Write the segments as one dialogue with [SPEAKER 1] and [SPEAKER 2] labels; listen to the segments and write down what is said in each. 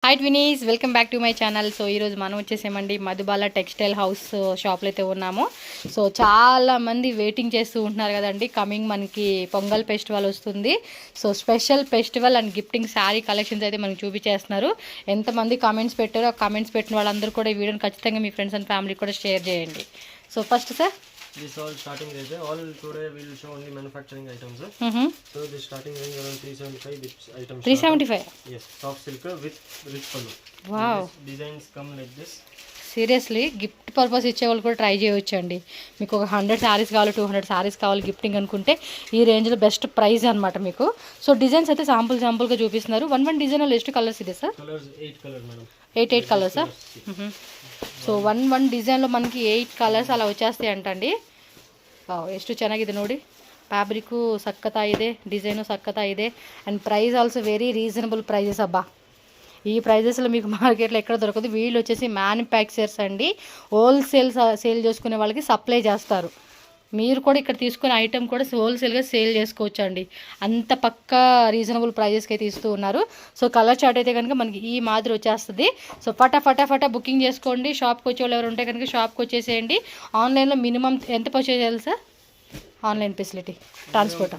[SPEAKER 1] Hi twinnies, welcome back to my channel. So ఈరోజు మనం వచ్చేసామండి మధుబాల టెక్స్టైల్ హౌస్ షాప్లో అయితే ఉన్నాము. సో చాలా మంది వెయిటింగ్ చేస్తూ ఉంటున్నారు కదండి. కమింగ్ మనకి పొంగల్ ఫెస్టివల్ వస్తుంది. So special festival and gifting sari collections అయితే మనకి చూపించేస్తున్నారు. ఎంతమంది కామెంట్స్ పెట్టారో ఆ కామెంట్స్ పెట్టిన వాళ్ళందరూ కూడా ఈ వీడియోని ఖచ్చితంగా మీ ఫ్రెండ్స్ అండ్ ఫ్యామిలీ కూడా షేర్ చేయండి. So first sir,
[SPEAKER 2] this all starting range. All today we will show only manufacturing items. So the starting range around 375 this item.
[SPEAKER 1] 375.
[SPEAKER 2] Yes, soft silk with rich pallu.
[SPEAKER 1] Wow.
[SPEAKER 2] Designs come like this.
[SPEAKER 1] Seriously gift purpose ఇచ్చే వాళ్ళు కూడా try చేయవచ్చు అండి. మీకు ఒక 100 శారీస్ కావాలి, 200 శారీస్ కావాలి gifting అనుకుంటే ఈ రేంజ్లో బెస్ట్ ప్రైస్ అనమాట మీకు. సో డిజైన్స్ అయితే శాంపుల్గా చూపిస్తున్నారు. వన్ డిజైన్ ಎಷ್ಟು కలర్స్ ಇದೆ సార్?
[SPEAKER 2] Colors 8 colors madam.
[SPEAKER 1] 8 కలర్సా? ಸೊ ಒನ್ ಡಿಸೈನ್లో మనకి 8 ಕಲರ್ಸ್ ಅಲ್ಲ వచ్చేస్తాయి అంటండి. ಎಷ್ಟು ಚೆನ್ನಾಗಿದೆ ನೋಡಿ. ಫ್ಯಾಬ್ರಿಕ್ಕು ಸಕ್ಕತ್ತಾಗಿದೆ, ಡಿಸೈನು ಸಕ್ಕತ್ತಾಗಿದೆ and price also very reasonable prices. అబ్బా, ఈ ప్రైజెస్లో మీకు మార్కెట్లో ఎక్కడ దొరకదు. వీళ్ళు వచ్చేసి మ్యానుఫ్యాక్చర్స్ అండి. హోల్సేల్ సేల్ చేసుకునే వాళ్ళకి సప్లై చేస్తారు. మీరు కూడా ఇక్కడ తీసుకునే ఐటెం కూడా హోల్సేల్గా సేల్ చేసుకోవచ్చు అండి. అంత పక్కా రీజనబుల్ ప్రైజెస్కి అయితే ఇస్తూ ఉన్నారు. సో కలర్ చార్ట్ అయితే కనుక మనకి ఈ మాదిరి వచ్చేస్తుంది. సో ఫటా బుకింగ్ చేసుకోండి. షాప్కి వచ్చే వాళ్ళు ఎవరు ఉంటే కనుక షాప్కి వచ్చేసేయండి. ఆన్లైన్లో మినిమం ఎంత పర్చేజ్ చేయాలి sir? Online facility transport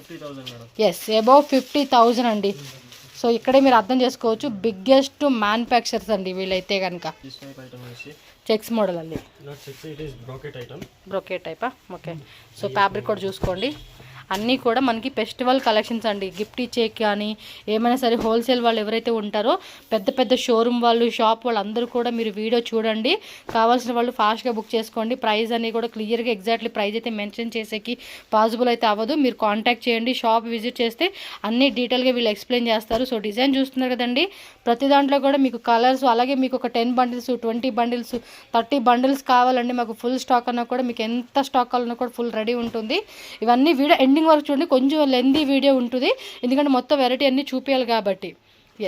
[SPEAKER 1] yes above 50,000 అండి. సో ఇక్కడే మీరు అర్థం చేసుకోవచ్చు, బిగ్గెస్ట్ మ్యానుఫ్యాక్చర్స్ అండి వీళ్ళైతే కనుక. చెక్స్ మోడల్ అండి, బ్రోకెట్ టైపా? ఓకే. సో ఫ్యాబ్రిక్ కూడా చూసుకోండి. అన్నీ కూడా మనకి ఫెస్టివల్ కలెక్షన్స్ అండి. గిఫ్ట్ ఇచ్చే కానీ ఏమైనా సరే హోల్సేల్ వాళ్ళు ఎవరైతే ఉంటారో పెద్ద షోరూమ్ వాళ్ళు, షాప్ వాళ్ళు అందరూ కూడా మీరు వీడియో చూడండి. కావాల్సిన వాళ్ళు ఫాస్ట్గా బుక్ చేసుకోండి. ప్రైస్ అని కూడా క్లియర్గా ఎగ్జాక్ట్లీ ప్రైస్ అయితే మెన్షన్ చేసేకి పాసిబుల్ అయితే అవ్వదు. మీరు కాంటాక్ట్ చేయండి. షాప్ విజిట్ చేస్తే అన్ని డీటెయిల్గా వీళ్ళు ఎక్స్ప్లెయిన్ చేస్తారు. సో డిజైన్ చూస్తున్నారు కదండి, ప్రతి దాంట్లో కూడా మీకు కలర్స్, అలాగే మీకు ఒక 10 బండిల్స్, 20 బండిల్స్, 30 బండిల్స్ కావాలండి మాకు ఫుల్ స్టాక్ అన్నా కూడా, మీకు ఎంత స్టాక్ కావాలన్నా కూడా ఫుల్ రెడీ ఉంటుంది. ఇవన్నీ వీడియో ఎండింగ్ వరకు చూడండి. కొంచెం లెందీ వీడియో ఉంటుంది ఎందుకంటే మొత్తం వెరైటీ అన్ని చూపించాలి కాబట్టి.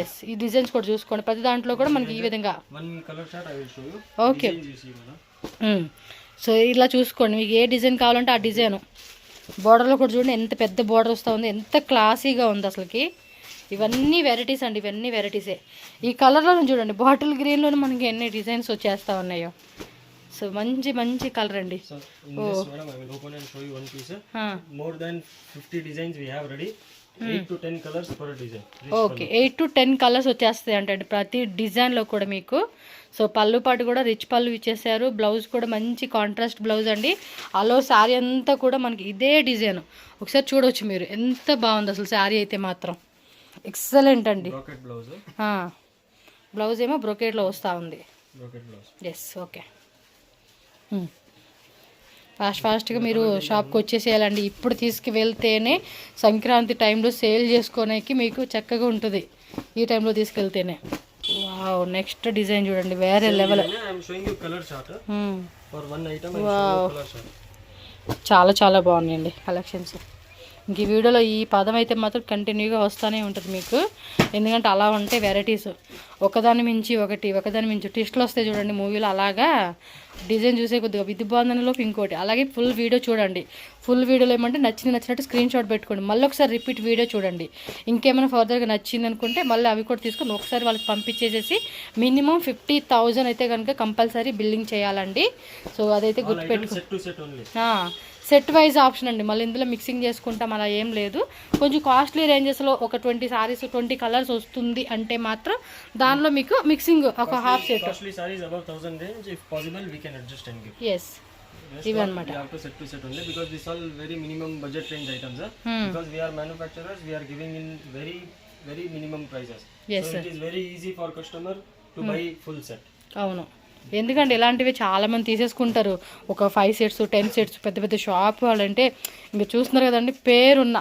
[SPEAKER 1] ఎస్, ఈ డిజైన్స్ కూడా చూసుకోండి. ప్రతి దాంట్లో కూడా మనకి ఈ విధంగా ఓకే. సో ఇలా చూసుకోండి, మీకు ఏ డిజైన్ కావాలంటే ఆ డిజైన్. బోర్డర్లో కూడా చూడండి ఎంత పెద్ద బోర్డర్ వస్తూ ఉంది, ఎంత క్లాసీగా ఉంది అసలుకి. ఇవన్నీ వెరైటీస్ అండి, ఇవన్నీ వెరైటీసే. ఈ కలర్లో చూడండి, బాటిల్ గ్రీన్లోనే మనకి ఎన్ని డిజైన్స్ వచ్చేస్తూ ఉన్నాయో. సో మంచి కలర్ అండి. ఓకే, 8 to 10 కలర్స్ వచ్చేస్తాయి అంటే ప్రతి డిజైన్లో కూడా మీకు. సో పళ్ళు పాటు కూడా రిచ్ పళ్ళు ఇచ్చేసారు. బ్లౌజ్ కూడా మంచి కాంట్రాస్ట్ బ్లౌజ్ అండి. అలో శారీ అంతా కూడా మనకి ఇదే డిజైన్. ఒకసారి చూడవచ్చు మీరు, ఎంత బాగుంది అసలు శారీ అయితే మాత్రం ఎక్సలెంట్ అండి. బ్లౌజ్ ఏమో బ్రోకెట్లో వస్తూ ఉంది. Yes, okay. ఫాస్ట్గా మీరు షాప్కి వచ్చేసేయాలండి. ఇప్పుడు తీసుకువెళ్తేనే సంక్రాంతి టైంలో సేల్ చేసుకోడానికి మీకు చక్కగా ఉంటుంది. ఈ టైంలో తీసుకెళ్తేనే. వావ్, నెక్స్ట్ డిజైన్ చూడండి, వేరే లెవెల్. చాలా బాగున్నాయండి కలెక్షన్స్. ఇంక ఈ వీడియోలో ఈ పదం అయితే మాత్రం కంటిన్యూగా వస్తూనే ఉంటుంది మీకు, ఎందుకంటే అలా ఉంటే వెరైటీస్ ఒకదాని మించి ట్విస్ట్లు వస్తాయి చూడండి మూవీలో. అలాగా డిజైన్ చూసే కొద్దిగా విద్యుబాంధనలోకి ఇంకోటి. అలాగే ఫుల్ వీడియో చూడండి. ఫుల్ వీడియోలో ఏమంటే నచ్చినట్టు స్క్రీన్ షాట్ పెట్టుకోండి. మళ్ళీ ఒకసారి రిపీట్ వీడియో చూడండి. ఇంకేమైనా ఫర్దర్గా నచ్చింది అనుకుంటే మళ్ళీ అవి కూడా తీసుకొని ఒకసారి వాళ్ళకి పంపించేసేసి మినిమం 50,000 అయితే కనుక కంపల్సరీ బిల్లింగ్ చేయాలండి. సో అదైతే గుర్తుపెట్టుకో. సెట్ వైజ్ ఆప్షన్ అండి, మళ్ళీ ఇందులో మిక్సింగ్ చేసుకుంటాం అలా ఏం లేదు. కొంచెం కాస్ట్లీ రేంజెస్లో ఒక 20 సారీస్ 20 కలర్స్ వస్తుంది అంటే మాత్రం దానిలో మీకు మిక్సింగ్ ఒక హాఫ్ సెట్. ఎస్, ఇవి అనమాట. అవును, ఎందుకంటే ఇలాంటివి చాలామంది తీసేసుకుంటారు. ఒక 5 సెట్స్ 10 సెట్స్ పెద్ద షాప్ వాళ్ళంటే ఇంకా చూస్తున్నారు కదండి, పేరున్న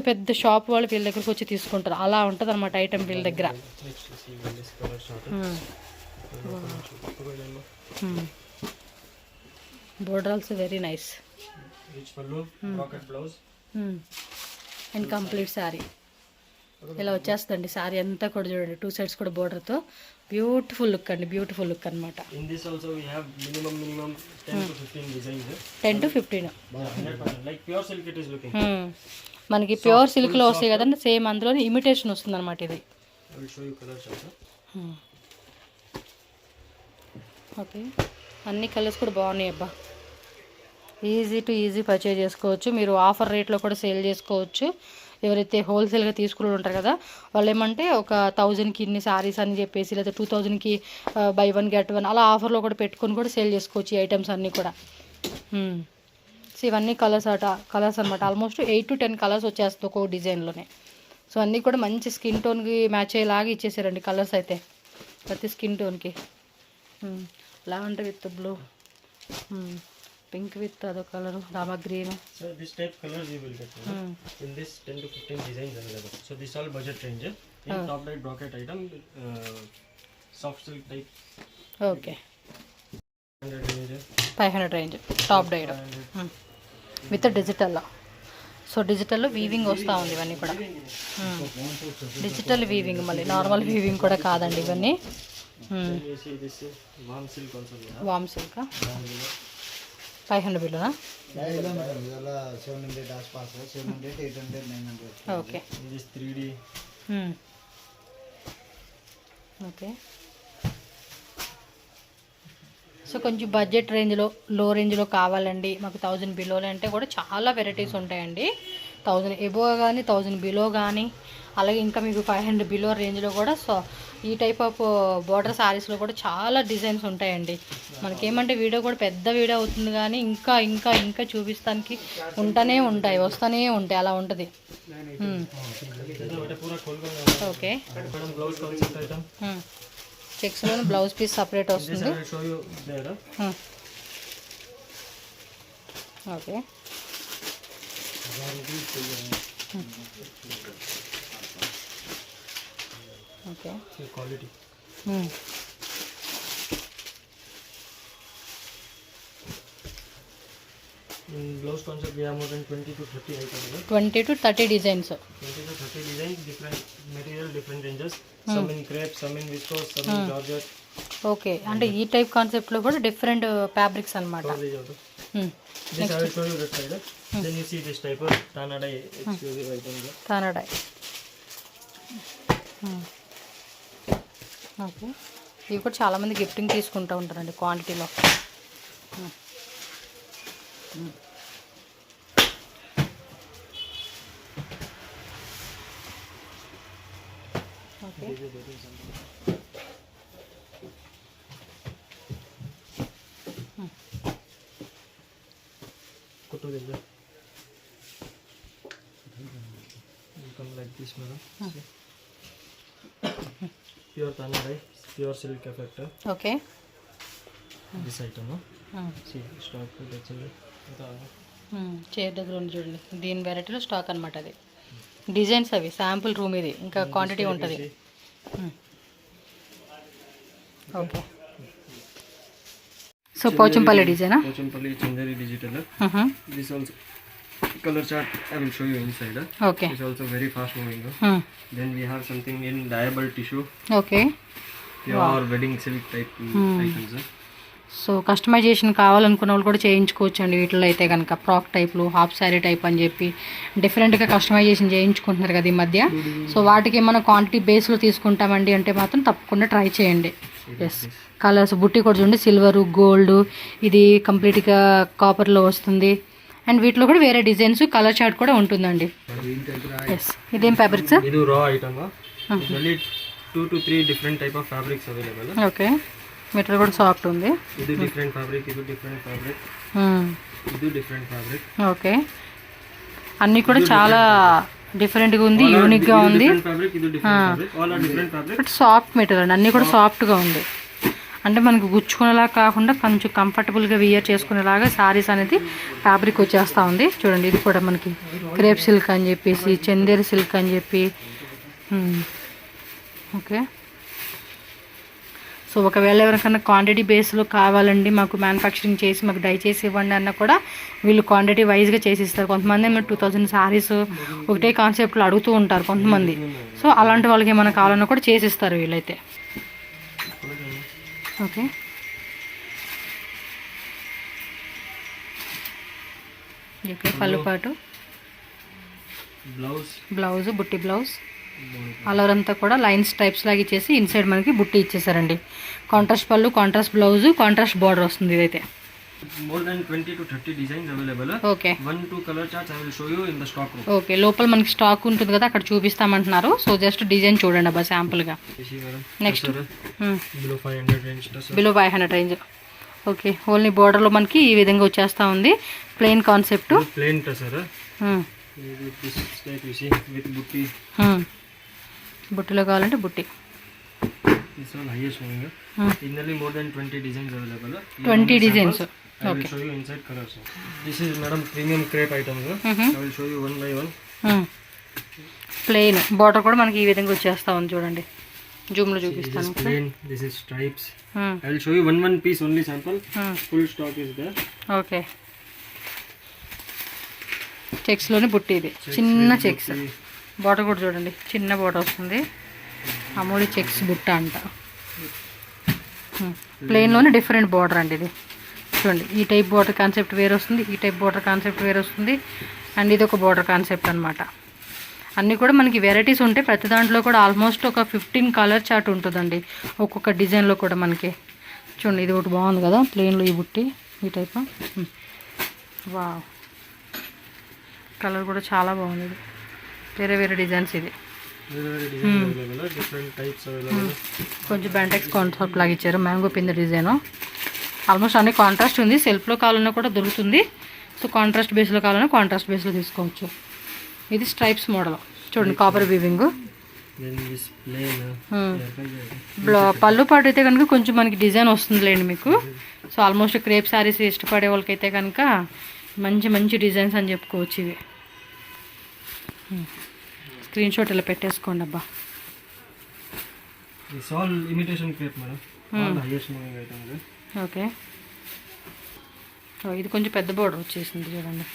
[SPEAKER 1] పెద్ద షాప్ వాళ్ళు వీళ్ళ దగ్గరకు వచ్చి తీసుకుంటారు. అలా ఉంటుంది అనమాట ఐటమ్ వీళ్ళ దగ్గర. Border also very nice and complete sari ఇలా వచ్చేస్తుంది. శారీ అంతా కూడా చూడండి, 2 సైడ్స్ కూడా బోర్డర్తో బ్యూటిఫుల్ లుక్ అండి, బ్యూటిఫుల్ లుక్ అనమాట. 10 to 15 మనకి ప్యూర్ సిల్క్లో వస్తాయి కదండి, సేమ్ అందులో ఇమిటేషన్ వస్తుంది అనమాట. ఇది
[SPEAKER 2] I will show you color chart.
[SPEAKER 1] Okay, అన్ని కలర్స్ కూడా బాగున్నాయి అబ్బా. ఈజీ పర్చేజ్ చేసుకోవచ్చు. మీరు ఆఫర్ రేట్లో కూడా సేల్ చేసుకోవచ్చు. ఎవరైతే హోల్సేల్గా తీసుకుని ఉంటారు కదా, వాళ్ళు ఏమంటే ఒక 1000కి ఇన్ని శారీస్ అని చెప్పేసి, లేదా 2000కి బై 1 get 1 అలా ఆఫర్లో కూడా పెట్టుకొని కూడా సేల్ చేసుకోవచ్చు ఈ ఐటమ్స్ అన్నీ కూడా. సో ఇవన్నీ కలర్స్ అనమాట. ఆల్మోస్ట్ 8 to 10 కలర్స్ వచ్చేస్తుంది ఒక్కో డిజైన్లోనే. సో అన్నీ కూడా మంచి స్కిన్ టోన్కి మ్యాచ్ అయ్యేలాగా ఇచ్చేసారండి కలర్స్ అయితే, ప్రతి స్కిన్ టోన్కి. Lavender with blue, pink with అదొక colour, Rama green.
[SPEAKER 2] So this type colors you will get in this 10 to 15 designs available. So this all budget range. In top light brocade item, soft silk type.
[SPEAKER 1] Okay,
[SPEAKER 2] 500 range.
[SPEAKER 1] 500 range top dyed with డిజిటల్లో. So డిజిటల్లో weaving వస్తూ ఉంది ఇవన్నీ కూడా. Digital weaving, మళ్ళీ normal weaving కూడా కాదండి ఇవన్నీ.
[SPEAKER 2] Then you see this warm silk also we have.
[SPEAKER 1] Warm silk 500 బిల్లునా?
[SPEAKER 3] ಇದೆಲ್ಲ 700 ಆಸ್ಪಾಸ್, 700, 800, 900.
[SPEAKER 1] Okay,
[SPEAKER 2] This 3D.
[SPEAKER 1] Okay. So కొంచెం బడ్జెట్ రేంజ్లో, లో రేంజ్లో కావాలండి మాకు 1000 బిలోలో అంటే కూడా చాలా వెరైటీస్ ఉంటాయండి. 1000 ఎబో కానీ, 1000 బిలో కానీ, అలాగే ఇంకా మీకు 500 బిలో రేంజ్లో కూడా. సో ఈ టైప్ ఆఫ్ బార్డర్ శారీస్లో కూడా చాలా డిజైన్స్ ఉంటాయండి. మనకేమంటే వీడియో కూడా పెద్ద వీడియో అవుతుంది కానీ ఇంకా ఇంకా ఇంకా చూపిస్తానికి వస్తూనే ఉంటాయి, అలా ఉంటుంది. Okay,
[SPEAKER 2] Blouse concept item.
[SPEAKER 1] చెక్స్లో బ్లౌజ్ పీస్ సపరేట్
[SPEAKER 2] This
[SPEAKER 1] వస్తుంది.
[SPEAKER 2] I will show you there.
[SPEAKER 1] Okay, okay.
[SPEAKER 2] See quality. In blouse concept we have more than 20 to 30 items.
[SPEAKER 1] 20 to 30 designs.
[SPEAKER 2] 20 to 30 designs, different material, different ranges. Some in crepe, some in viscose, some in georgette.
[SPEAKER 1] Okay, అంటే ఈ type కాన్సెప్ట్లో కూడా different fabrics అనమాట.
[SPEAKER 2] All these are. This I will show you that side. Then you see this type of Tanada exclusive items.
[SPEAKER 1] తానడాయ్. Okay, ఇవి కూడా చాలామంది gifting తీసుకుంటూ ఉంటారండి క్వాంటిటీలో. Okay,
[SPEAKER 2] Kutu denga. You come like this, madam. See? Pure Tanada, pure silk effect.
[SPEAKER 1] Okay.
[SPEAKER 2] This item, no? See, stock actually.
[SPEAKER 1] Chair దగ్గర ఉంది చూడండి, దీని వెరైటీలో స్టాక్ అనమాట. అది డిజైన్స్, అవి శాంపుల్ రూమ్, ఇది ఇంకా క్వాంటిటీ ఉంటుంది. ఓకే, సో పోచంపల్లి డిజైనా?
[SPEAKER 2] Pochampalli Chanderi digital. This also color chart I will show you inside.
[SPEAKER 1] Okay,
[SPEAKER 2] It's also very fast moving. Then we have something in dyeable tissue,
[SPEAKER 1] okay.
[SPEAKER 2] pure wedding silk type items.
[SPEAKER 1] So customisation కావాలనుకున్న వాళ్ళు కూడా చేయించుకోవచ్చు అండి వీటిలో అయితే కనుక. Frock టైప్లు, half sari type అని చెప్పి డిఫరెంట్గా కస్టమైజేషన్ చేయించుకుంటున్నారు కదా ఈ మధ్య. సో వాటికి మనం క్వాంటిటీ బేస్లో తీసుకుంటామండి అంటే మాత్రం తప్పకుండా ట్రై చేయండి. ఎస్, కలర్స్ బుట్టి కూడా చూడండి, సిల్వరు, గోల్డ్, ఇది కంప్లీట్గా కాపర్లో వస్తుంది. అండ్ వీటిలో కూడా వేరే డిజైన్స్, కలర్ చార్ట్ కూడా ఉంటుందండి. ఎస్, ఇదేం ఫ్యాబ్రిక్స్?
[SPEAKER 2] ఇది రా item. Only 2 to 3 different type of fabrics available.
[SPEAKER 1] Okay, material కూడా సాఫ్ట్ ఉంది.
[SPEAKER 2] ఇది different fabric, ఇది different fabric, ఇది different fabric.
[SPEAKER 1] ఓకే, అన్నీ కూడా చాలా డిఫరెంట్గా ఉంది, యూనిక్గా ఉంది.
[SPEAKER 2] Different fabric, ఇది different fabric. All are different fabric.
[SPEAKER 1] But soft material అండి, అన్నీ కూడా సాఫ్ట్గా ఉంది. అంటే మనకు గుచ్చుకునేలా కాకుండా కొంచెం కంఫర్టబుల్గా వియర్ చేసుకునేలాగా శారీస్ అనేది ఫ్యాబ్రిక్ వచ్చేస్తూ ఉంది. చూడండి, ఇది కూడా మనకి క్రేప్ సిల్క్ అని చెప్పేసి, చందేరి సిల్క్ అని చెప్పి. ఓకే, సో ఒకవేళ ఎవరికైనా క్వాంటిటీ బేస్లో కావాలండి, మాకు మ్యానుఫ్యాక్చరింగ్ చేసి మాకు డై చేసి ఇవ్వండి అన్న కూడా వీళ్ళు క్వాంటిటీ వైజ్గా చేసి ఇస్తారు. కొంతమంది 2000 శారీస్ ఒకటే కాన్సెప్ట్లో అడుగుతూ ఉంటారు కొంతమంది. సో అలాంటి వాళ్ళకి ఏమైనా కావాలన్నా కూడా చేసిస్తారు వీళ్ళైతే. Okay, okay. పళ్ళు పాటు
[SPEAKER 2] బ్లౌజ్,
[SPEAKER 1] బ్లౌజ్, బుట్టి బ్లౌజ్. ఆల్ ఓవర్ అంతా కూడా లైన్స్ టైప్స్ లాగా ఇచ్చేసి ఇన్సైడ్ మనకి బుట్టి ఇచ్చేసారండి. కాంట్రాస్ట్ పళ్ళు, కాంట్రాస్ట్ బ్లౌజ్, కాంట్రాస్ట్ బార్డర్ వస్తుంది ఇదైతే.
[SPEAKER 2] More than 20 to 30 designs available.
[SPEAKER 1] Okay
[SPEAKER 2] 1-2 color charts I will show you in the stock room.
[SPEAKER 1] Okay, లోపల మనకి స్టాక్ ఉంటుంది కదా, అక్కడ చూపిస్తామంటున్నారు. సో జస్ట్ డిజైన్ చూడండి అబ్బా శాంపుల్గా.
[SPEAKER 2] You see madam.
[SPEAKER 1] Next
[SPEAKER 2] Below 500 range tussar.
[SPEAKER 1] Below 500 range. Okay, only బోర్డర్లో మనకి ఈ విధంగా వచ్చేస్తూ ఉంది. Plain concept.
[SPEAKER 2] Plain tussar. This type you see with booty.
[SPEAKER 1] బుట్టిలో కావాలంటే బుట్టి.
[SPEAKER 2] This one highest one. Internally more than 20 designs available.
[SPEAKER 1] 20 designs.
[SPEAKER 2] I will show you inside colors. This is madam premium crepe items. I will show you one by one.
[SPEAKER 1] Plain border కూడా మనకి ఈ విధంగా వచ్చేస్తూ ఉంది చూడండి. జూమ్లో
[SPEAKER 2] This
[SPEAKER 1] చూపిస్తాను.
[SPEAKER 2] is plain. This is stripes. I will show you one piece only sample. Full stock is there.
[SPEAKER 1] Okay, చెక్స్లోని బుట్టి ఇది చిన్న చెక్స్. బార్డర్ కూడా చూడండి, చిన్న బార్డర్ వస్తుంది. అమూలి చెక్స్ బుట్ట అంట. ప్లెయిన్లోనే డిఫరెంట్ బార్డర్ అండి ఇది చూడండి. ఈ టైప్ బార్డర్ కాన్సెప్ట్ వేరే వస్తుంది, ఈ టైప్ బార్డర్ కాన్సెప్ట్ వేరే వస్తుంది, అండ్ ఇది ఒక బార్డర్ కాన్సెప్ట్ అనమాట. అన్నీ కూడా మనకి వెరైటీస్ ఉంటాయి. ప్రతి దాంట్లో కూడా ఆల్మోస్ట్ ఒక 15 కలర్ చార్ట్ ఉంటుందండి ఒక్కొక్క డిజైన్లో కూడా మనకి. చూడండి ఇది ఒకటి బాగుంది కదా ప్లెయిన్లో ఈ బుట్టి ఈ టైప్. వా, కలర్ కూడా చాలా బాగుంది. ఇది వేరే వేరే డిజైన్స్. ఇది
[SPEAKER 2] Different types available.
[SPEAKER 1] కొంచెం బెంటెక్స్ కాన్సెప్ట్ లాగా ఇచ్చారు. మ్యాంగో పింద డిజైన్. ఆల్మోస్ట్ అన్ని కాంట్రాస్ట్ ఉంది. సెల్ఫ్లో కావాలన్నా కూడా దొరుకుతుంది. సో కాంట్రాస్ట్ బేస్లో కావాలన్నా కాంట్రాస్ట్ బేస్లో తీసుకోవచ్చు. ఇది స్ట్రైప్స్ మోడల్ చూడండి, copper weaving.
[SPEAKER 2] Then this plain.
[SPEAKER 1] పళ్ళు పాటు అయితే కనుక కొంచెం మనకి డిజైన్ వస్తుందిలేండి మీకు. సో ఆల్మోస్ట్ క్రేప్ శారీస్ ఇష్టపడే వాళ్ళకైతే కనుక మంచి మంచి డిజైన్స్ అని చెప్పుకోవచ్చు ఇవి. స్క్రీన్ షాట్ ఇలా పెట్టేసుకోండి అబ్బా.
[SPEAKER 2] It's all imitation crepe madam. All highest moving items.
[SPEAKER 1] Okay, ఇది కొంచెం పెద్ద బోర్డర్ వచ్చేసింది చూడండి.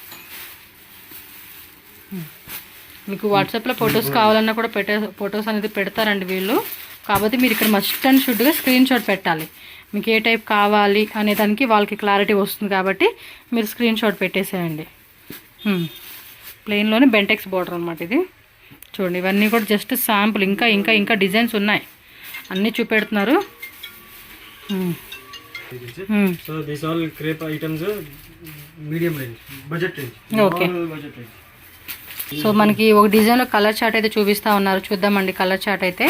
[SPEAKER 1] మీకు వాట్సాప్లో ఫొటోస్ కావాలన్నా కూడా ఫొటోస్ అనేది పెడతారండి వీళ్ళు. కాబట్టి మీరు ఇక్కడ మస్ట్ అండ్ షుడ్గా స్క్రీన్ షాట్ పెట్టాలి. మీకు ఏ టైప్ కావాలి అనే దానికి వాళ్ళకి క్లారిటీ వస్తుంది కాబట్టి మీరు స్క్రీన్ షాట్ పెట్టేసేయండి. ప్లెయిన్లోనే బెంటెక్స్ బోర్డర్ అనమాట ఇది. చూడండి ఇవన్నీ కూడా జస్ట్ శాంపుల్, ఇంకా ఇంకా ఇంకా డిజైన్స్ ఉన్నాయి, అన్నీ చూపెడుతున్నారు.
[SPEAKER 2] So these all crepe items medium range, budget range.
[SPEAKER 1] Okay.
[SPEAKER 2] Normal budget range.
[SPEAKER 1] So మనకి ఒక డిజైన్లో కలర్ చార్ట్ అయితే చూపిస్తూ ఉన్నారు. చూద్దామండి కలర్ చార్ట్ అయితే.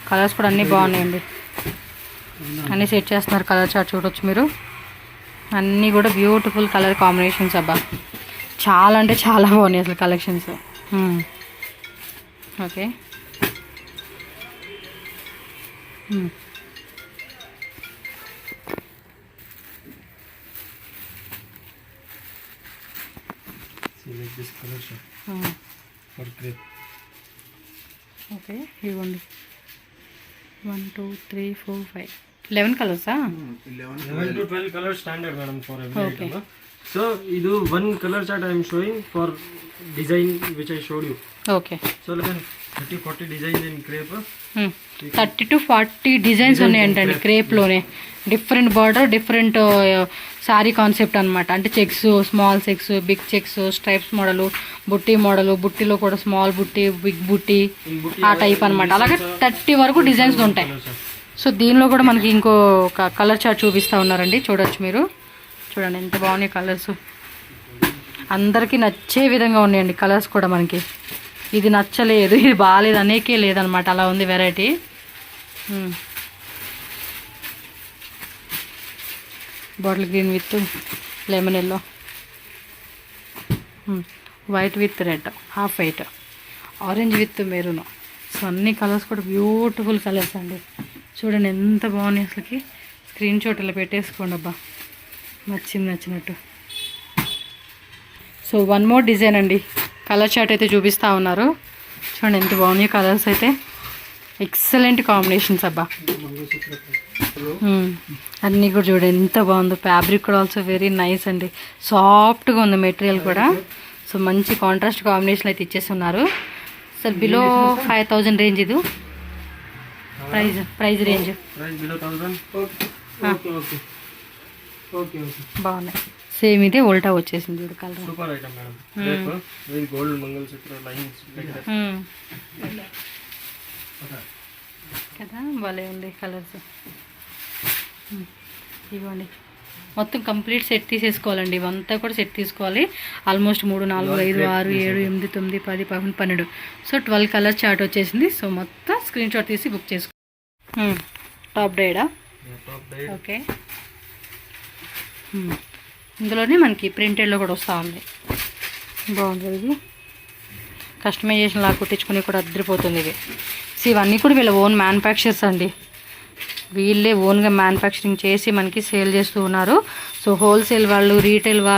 [SPEAKER 1] కలర్స్ కూడా అన్నీ బాగున్నాయండి, అన్నీ సెట్ చేస్తున్నారు. కలర్ చార్ట్ చూడొచ్చు మీరు, అన్నీ కూడా బ్యూటిఫుల్ కలర్ కాంబినేషన్స్ అబ్బా. చాలా అంటే చాలా బాగున్నాయి అసలు collections. Okay,
[SPEAKER 2] See like this color shot for crepe.
[SPEAKER 1] Okay ఇవ్వండి. 1 2 3 4 5 11 కలర్సా?
[SPEAKER 2] 11 to 12 colors standard madam for every
[SPEAKER 1] Okay.
[SPEAKER 2] item. So idu one color chart I am showing for design which I showed you.
[SPEAKER 1] Okay,
[SPEAKER 2] So like 30-40 designs in crepe.
[SPEAKER 1] 30 to 40 designs ఉన్నాయంటండి క్రేప్లోనే. Different border, different sari concept అనమాట. అంటే checks, small checks, big checks, stripes model, బుట్టి model, బుట్టిలో కూడా small బుట్టి, big బుట్టి, ఆ టైప్ అనమాట. అలాగే 30 వరకు డిజైన్స్ ఉంటాయి. సో దీనిలో కూడా మనకి ఇంకో కలర్ చార్ట్ చూపిస్తూ ఉన్నారండి, చూడొచ్చు మీరు. చూడండి ఎంత బాగున్నాయి కలర్స్, అందరికీ నచ్చే విధంగా ఉన్నాయండి కలర్స్ కూడా. మనకి ఇది నచ్చలేదు, ఇది బాగాలేదు అనేకే లేదనమాట, అలా ఉంది variety. Bottle green with lemon yellow, white with red, half white, orange with maroon. So అన్ని కలర్స్ కూడా బ్యూటిఫుల్ కలర్స్ అండి. చూడండి ఎంత బాగున్నాయి అసలుకి. స్క్రీన్ షాట్ ఇలా పెట్టేసుకోండి అబ్బా, నచ్చినట్టు. సో వన్ మోర్ డిజైన్ అండి, కలర్ చార్ట్ అయితే చూపిస్తూ ఉన్నారు. చూడండి ఎంత బాగున్నాయి కలర్స్ అయితే, ఎక్సలెంట్ కాంబినేషన్స్ అబ్బా. అన్నీ కూడా చూడండి ఎంత బాగుందో. ఫ్యాబ్రిక్ కూడా ఆల్సో వెరీ నైస్ అండి, సాఫ్ట్గా ఉంది మెటీరియల్ కూడా. సో మంచి కాంట్రాస్ట్ కాంబినేషన్ అయితే ఇచ్చేస్తున్నారు. సార్ బిలో 5000 రేంజ్ ఇది price range
[SPEAKER 2] Price below 1000. Okay.
[SPEAKER 1] బాగున్నాయి. సేమ్ ఇదే ఉల్టా వచ్చేసింది చూడు కలర్.
[SPEAKER 2] Super item madam. రేపు with gold mangalsutra lines like that.
[SPEAKER 1] కదా భలే ఉంది కలర్స్. ఇవ్వండి మొత్తం కంప్లీట్ సెట్ తీసేసుకోవాలండి. ఇవంతా కూడా సెట్ తీసుకోవాలి. ఆల్మోస్ట్ 3, 4, 5, 6, 7, 8, 9, 10, 11, 12. సో 12 కలర్ చార్ట్ వచ్చేసింది. సో మొత్తం స్క్రీన్ షాట్ తీసి బుక్ చేసుకో. టాప్ డైడా. ఓకే. ఇందులోనే మనకి ప్రింటెడ్లో కూడా వస్తూ ఉంది. బాగుంది ఇది. కస్టమైజేషన్ లాగా కుట్టించుకుని కూడా అద్దరిపోతుంది ఇది. సో ఇవన్నీ కూడా వీళ్ళ ఓన్ మ్యానుఫ్యాక్చర్స్ అండి. వీళ్ళే ఓన్గా మ్యానుఫ్యాక్చరింగ్ చేసి మనకి సేల్ చేస్తూ ఉన్నారు. సో హోల్సేల్ వాళ్ళు, రీటైల్గా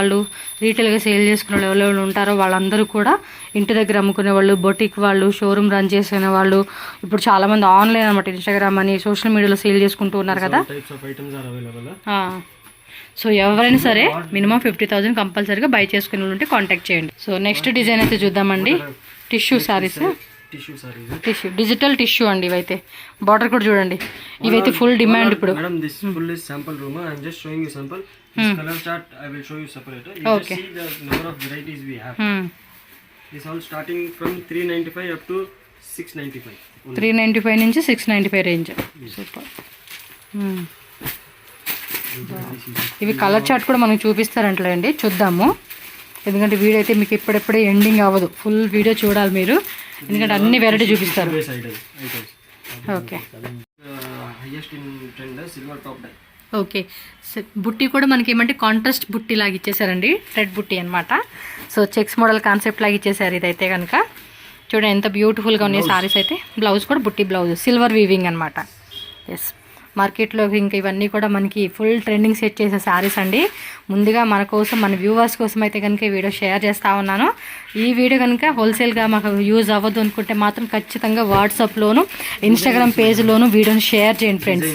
[SPEAKER 1] సేల్ చేసుకునే వాళ్ళు ఎవరెవరు ఉంటారో వాళ్ళందరూ కూడా ఇంటి దగ్గర అమ్ముకునే వాళ్ళు, బొటిక్ వాళ్ళు, షోరూమ్ రన్ చేసిన వాళ్ళు, ఇప్పుడు చాలామంది ఆన్లైన్ అనమాట, ఇన్స్టాగ్రామ్ అని సోషల్ మీడియాలో సేల్ చేసుకుంటూ ఉన్నారు కదా. సో ఎవరైనా సరే మినిమం 50,000 కంపల్సరీగా బై చేసుకునే వాళ్ళు ఉంటే కాంటాక్ట్ చేయండి. సో నెక్స్ట్ డిజైన్ అయితే చూద్దామండి. Tissue saris. Tissue, digital tissue అండి ఇవైతే. బార్డర్ కూడా చూడండి, ఇవైతే ఫుల్ డిమాండ్ ఇప్పుడు.
[SPEAKER 2] Madam, this full is sample room. I am just showing you sample. This color chart I will show you separator. You just see the number of varieties we have. This all starting from 395 up to 695.
[SPEAKER 1] 395 నుంచి 695 range. Super. ఇవి colour chart కూడా మనకు చూపిస్తారంటలే అండి, చూద్దాము. ఎందుకంటే video అయితే మీకు ఇప్పుడెప్పుడే ending అవ్వదు, ఫుల్ వీడియో చూడాలి మీరు, ఎందుకంటే అన్ని వెరైటీ చూపిస్తారు. ఓకే. ఓకే. బుట్టి కూడా మనకి ఏమంటే కాంట్రాస్ట్ బుట్టి లాగా ఇచ్చేసారండి, రెడ్ బుట్టి అనమాట. సో చెక్స్ మోడల్ కాన్సెప్ట్ లాగా ఇచ్చేసారు ఇదైతే కనుక. చూడండి ఎంత బ్యూటిఫుల్గా ఉన్నాయి సారీస్ అయితే. బ్లౌజ్ కూడా బుట్టి బ్లౌజ్, సిల్వర్ వీవింగ్ అనమాట. ఎస్, మార్కెట్లో ఇంకా ఇవన్నీ కూడా మనకి ఫుల్ ట్రెండింగ్ సెట్ చేసే శారీస్ అండి. ముందుగా మన కోసం, మన వ్యూవర్స్ కోసం అయితే కనుక ఈ వీడియో షేర్ చేస్తూ ఉన్నాను. ఈ వీడియో కనుక హోల్సేల్గా మాకు యూజ్ అవ్వదు అనుకుంటే మాత్రం ఖచ్చితంగా వాట్సాప్లోను, ఇన్స్టాగ్రామ్ పేజ్లోను వీడియోని షేర్ చేయండి ఫ్రెండ్స్.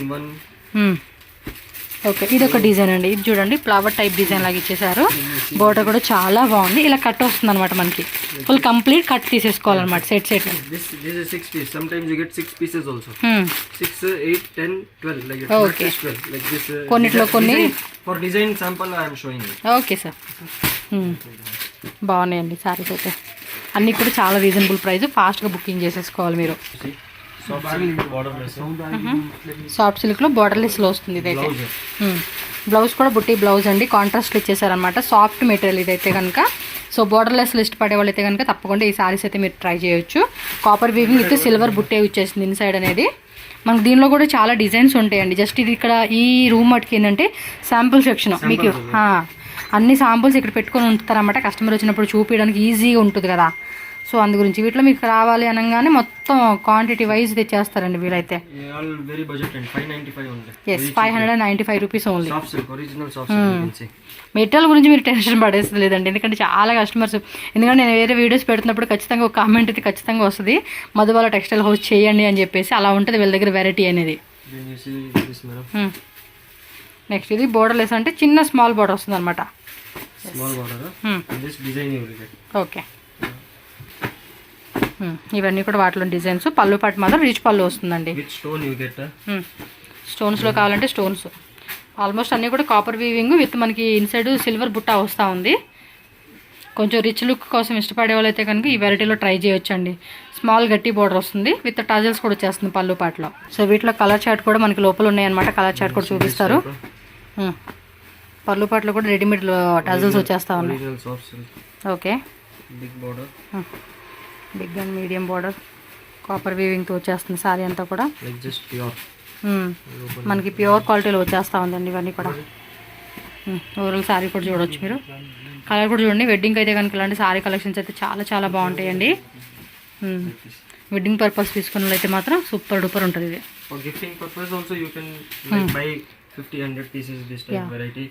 [SPEAKER 1] ఓకే, ఇది ఒక డిజైన్ అండి. ఇది చూడండి ఫ్లవర్ టైప్ డిజైన్ లాగా ఇచ్చేసారు. బోర్డర్ కూడా చాలా బాగుంది. ఇలా కట్ వస్తుంది అనమాట మనకి, ఫుల్ కంప్లీట్ కట్ తీసేసుకోవాలన్నమాట set set.
[SPEAKER 2] This is 6 piece. Sometimes you get 6 pieces also. 6, 8, 10, 12 like that.
[SPEAKER 1] Okay.
[SPEAKER 2] 12 like this.
[SPEAKER 1] కొన్నిట్లో కొన్ని
[SPEAKER 2] for design sample I am showing you.
[SPEAKER 1] Okay sir. బాగున్నాయండి సారీస్ అయితే. అన్నీ కూడా చాలా రీజనబుల్ ప్రైస్. ఫాస్ట్గా బుకింగ్ చేసేసుకోవాలి మీరు. సాఫ్ట్ సిల్క్లో బార్డర్లెస్లో వస్తుంది ఇదైతే. బ్లౌజ్ కూడా బుట్టి బ్లౌజ్ అండి, కాంట్రాస్ట్లో ఇచ్చేసారనమాట. సాఫ్ట్ మెటీరియల్ ఇదైతే కనుక. సో బార్డర్లెస్ లిస్ట్ పడే వాళ్ళైతే కనుక తప్పకుండా ఈ సారీస్ అయితే మీరు ట్రై చేయొచ్చు. కాపర్ వీవింగ్ విత్ సిల్వర్ బుట్టే వచ్చేసింది ఇన్సైడ్ అనేది. మనకు దీనిలో కూడా చాలా డిజైన్స్ ఉంటాయండి. జస్ట్ ఇది ఇక్కడ ఈ రూమ్ మటుకు ఏంటంటే శాంపుల్ సెక్షన్. మీకు అన్ని శాంపుల్స్ ఇక్కడ పెట్టుకొని ఉంచుతారన్నమాట. కస్టమర్ వచ్చినప్పుడు చూపించడానికి ఈజీగా ఉంటుంది కదా. సో అందు గురించి వీటిలో మీకు రావాలి అనగానే మొత్తం క్వాంటిటీ వైజ్ తెచ్చేస్తారండి వీలైతే. Yes, 595 rupees only. మెటీరియల్ గురించి మీరు టెన్షన్ పడేస్తుంది లేదండి, ఎందుకంటే చాలా కస్టమర్స్, ఎందుకంటే నేను వేరే వీడియోస్ పెడుతున్నప్పుడు ఖచ్చితంగా ఒక కామెంట్ అయితే ఖచ్చితంగా వస్తుంది, మధుబాల టెక్స్టైల్ హౌస్ చేయండి అని చెప్పేసి. అలా ఉంటుంది వీళ్ళ దగ్గర వెరైటీ అనేది. నెక్స్ట్ ఇది బోర్డర్లెస్ అంటే చిన్న స్మాల్ బోర్డర్ వస్తుంది అనమాట. ఓకే, ఇవన్నీ కూడా వాటిలో డిజైన్స్. పళ్ళు పాటు మాత్రం రిచ్ పళ్ళు వస్తుందండి. స్టోన్స్లో కావాలంటే స్టోన్స్. ఆల్మోస్ట్ అన్నీ కూడా కాపర్ వీవింగ్ విత్ మనకి ఇన్సైడ్ సిల్వర్ బుట్ట వస్తూ ఉంది. కొంచెం రిచ్ లుక్ కోసం ఇష్టపడే వాళ్ళైతే కనుక ఈ వెరైటీలో ట్రై చేయొచ్చండి. స్మాల్ గట్టి బోర్డర్ వస్తుంది విత్ టజల్స్ కూడా వచ్చేస్తుంది పళ్ళు పాటలో. సో వీటిలో కలర్ చార్ట్ కూడా మనకి లోపల ఉన్నాయన్నమాట. కలర్ చార్ట్ కూడా చూపిస్తారు. పళ్ళు పాటలో కూడా రెడీమేడ్ టజల్స్ వచ్చేస్తూ ఉన్నాయి. Okay, big and medium border copper వీవింగ్తో వచ్చేస్తుంది సారీ అంతా కూడా. మనకి ప్యూర్ క్వాలిటీలో వచ్చేస్తూ ఉందండి ఇవన్నీ కూడా. ఓవరాల్ సారీ కూడా చూడవచ్చు మీరు. కలర్ కూడా చూడండి. వెడ్డింగ్ అయితే కనుక ఇలాంటి సారీ కలెక్షన్స్ అయితే చాలా చాలా బాగుంటాయండి. వెడ్డింగ్ పర్పస్ తీసుకున్న అయితే మాత్రం సూపర్ డూపర్ ఉంటుంది ఇది.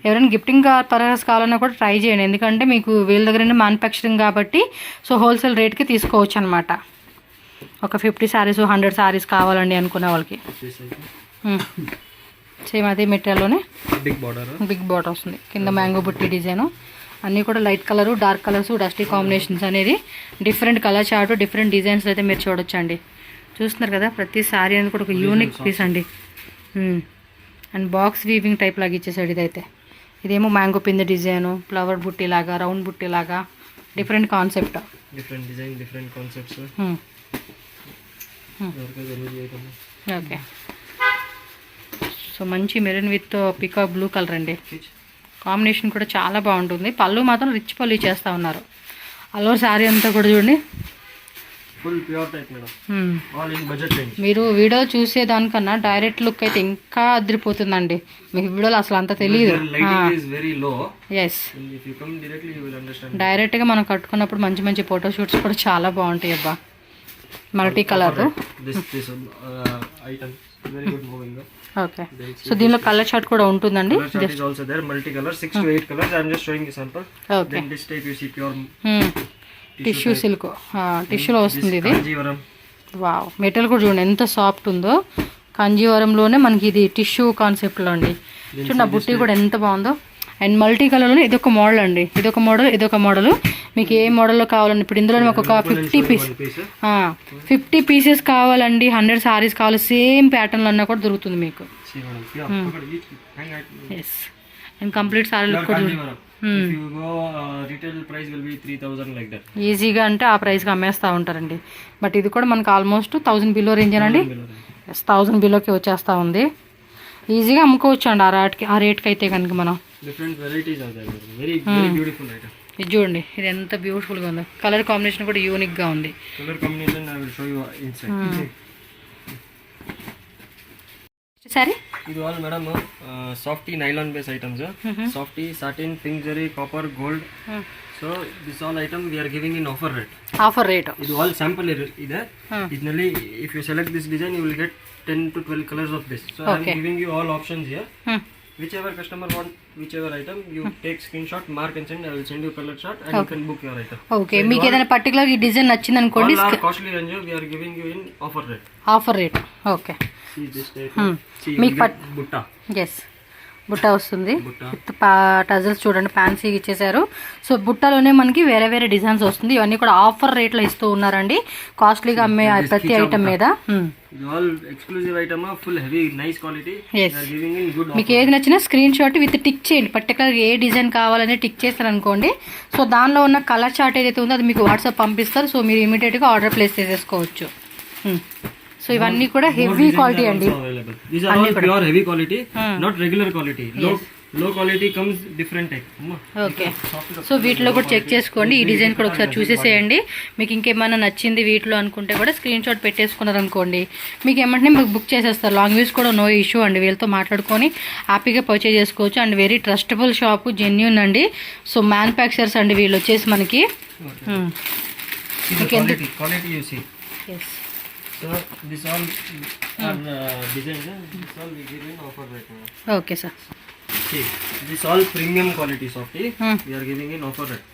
[SPEAKER 1] ఎవరైనా గిఫ్టింగ్ పర్పస్ కావాలన్నా కూడా ట్రై చేయండి, ఎందుకంటే మీకు వీళ్ళ దగ్గర మ్యానుఫ్యాక్చరింగ్ కాబట్టి సో హోల్సేల్ రేట్కి తీసుకోవచ్చు అనమాట. ఒక 50 శారీస్ 100 శారీస్ కావాలండి అనుకునే వాళ్ళకి. సేమ్ అదే మెటీరియల్లోనే బిగ్ బార్డర్ వస్తుంది. కింద మ్యాంగో బుట్టి డిజైను. అన్నీ కూడా light colour, dark colours, dusty combinations అనేది. Different colour chart, different designs అయితే మీరు చూడొచ్చండి. చూస్తున్నారు కదా, ప్రతి శారీ అనేది కూడా ఒక యూనిక్ పీస్ అండి. అండ్ బాక్స్ వీవింగ్ టైప్ లాగా ఇచ్చేసాడు ఇదైతే. ఇదేమో మ్యాంగో పిందె డిజైను, ఫ్లవర్ బుట్టి లాగా, రౌండ్ బుట్టి లాగా, different concept.
[SPEAKER 2] Different design, different concepts.
[SPEAKER 1] Okay. So మంచి maroon with peacock blue colour అండి. కాంబినేషన్ కూడా చాలా బాగుంటుంది. పళ్ళు మాత్రం రిచ్ పళ్ళు చేస్తూ ఉన్నారు. అల్లోర్ శారీ అంతా కూడా చూడండి
[SPEAKER 2] full pure type madam. All in budget range.
[SPEAKER 1] మీరు వీడియో చూసేదానికన్నా డైరెక్ట్ లుక్ అయితే ఇంకా అదిరిపోతుందండి. మీకు వీడియోలో అసలు అంత తెలియదు. ఎస్, డైరెక్ట్గా మనం కట్టుకున్నప్పుడు మంచి మంచి ఫోటో షూట్స్ కూడా చాలా బాగుంటాయి అబ్బా. Multi colour. ఓకే. సో దీనిలో కలర్ చార్ట్ కూడా ఉంటుందండి. ఓకే. టిష్యూ సిల్క్, టిష్యూలో వస్తుంది ఇది. వావ్, మెటీరియల్ కూడా చూడండి ఎంత సాఫ్ట్ ఉందో. కంజీవరంలోనే మనకి ఇది టిష్యూ కాన్సెప్ట్లో అండి. చూడండి ఆ బుట్టి కూడా ఎంత బాగుందో. అండ్ మల్టీ కలర్లోనే ఇదొక మోడల్ అండి. ఇదొక మోడల్, ఇదొక మోడల్. మీకు ఏ మోడల్లో కావాలండి? ఇప్పుడు ఇందులో మాకు ఒక 50 పీసెస్ కావాలండి, 100 సారీస్ కావాలి, సేమ్ ప్యాటర్న్లో అన్నా కూడా దొరుకుతుంది మీకు. Yes. And complete sari look కూడా ఈజీగా అంటే ఆ ప్రైస్కి అమ్మేస్తూ ఉంటారండి. బట్ ఇది కూడా మనకు ఆల్మోస్ట్ 1000 బిలో రేంజ్ అండి. 1000 బిలోకి వచ్చేస్తూ ఉంది. ఈజీగా అమ్ముకోవచ్చు అండి ఆ రేట్కి అయితే కనుక మనం. ఇది చూడండి, ఇది ఎంత బ్యూటిఫుల్గా ఉందో. కలర్ కాంబినేషన్ కూడా యూనిక్గా ఉంది. సరే,
[SPEAKER 2] ఇది all madam softy nylon base items. Softy, satin, pink zari, copper, gold. So this all item we are giving in offer rate.
[SPEAKER 1] Offer rate.
[SPEAKER 2] ఇది ఆల్ శాంపుల్ ಇದೆ. ಇದರಲ್ಲಿ if you select this design you will get 10 to 12 colors of this. So I am giving you all options here. Whichever customer want whichever item, you take screenshot, mark and send. I will send you color chart and you can book your item.
[SPEAKER 1] Okay. మీకు ఏదైనా particular ఈ design నచ్చింది అనుకోండి,
[SPEAKER 2] all are costly range we are giving you in offer rate.
[SPEAKER 1] Offer rate. Okay.
[SPEAKER 2] See this type.
[SPEAKER 1] మీకు
[SPEAKER 2] బుట్ట.
[SPEAKER 1] Yes, బుట్ట వస్తుంది. With tassels చూడండి, ఫ్యాన్సీ ఇచ్చేసారు. సో బుట్టలోనే మనకి వేరే వేరే డిజైన్స్ వస్తుంది. ఇవన్నీ కూడా ఆఫర్ రేట్లో ఇస్తూ ఉన్నారండి. కాస్ట్లీగా అమ్మే ప్రతి ఐటమ్ మీద. మీకు ఏది నచ్చినా స్క్రీన్ షాట్ విత్ టిక్ చేయండి. పర్టికులర్ ఏ డిజైన్ కావాలని టిక్ చేస్తారనుకోండి. సో దానిలో ఉన్న కలర్ చార్ట్ ఏదైతే ఉందో అది మీకు వాట్సాప్ పంపిస్తారు. సో మీరు ఇమీడియట్గా ఆర్డర్ ప్లేస్ చేసేసుకోవచ్చు. సో ఇవన్నీ కూడా హెవీ క్వాలిటీ అండి.
[SPEAKER 2] Heavy quality, not regular quality. Low quality comes different type.
[SPEAKER 1] Okay. So వీటిలో కూడా చెక్ చేసుకోండి. ఈ డిజైన్ కూడా ఒకసారి చూసేసేయండి. మీకు ఇంకేమైనా నచ్చింది వీటిలో అనుకుంటే కూడా స్క్రీన్ షాట్ పెట్టేసుకున్నారు అనుకోండి, మీకు ఏమంటే మీకు బుక్ చేసేస్తారు. లాంగ్ వ్యూస్ కూడా నో ఇష్యూ అండి. వీళ్ళతో మాట్లాడుకొని హ్యాపీగా పర్చేజ్ చేసుకోవచ్చు. And very trustable shop, genuine అండి. సో మ్యానుఫ్యాక్చరర్స్ అండి వీళ్ళు వచ్చేసి మనకి. Yes.
[SPEAKER 2] So this all are designs. This all we give in offer rate.
[SPEAKER 1] Okay sir.
[SPEAKER 2] See, this all premium quality softy we are giving in offer rate.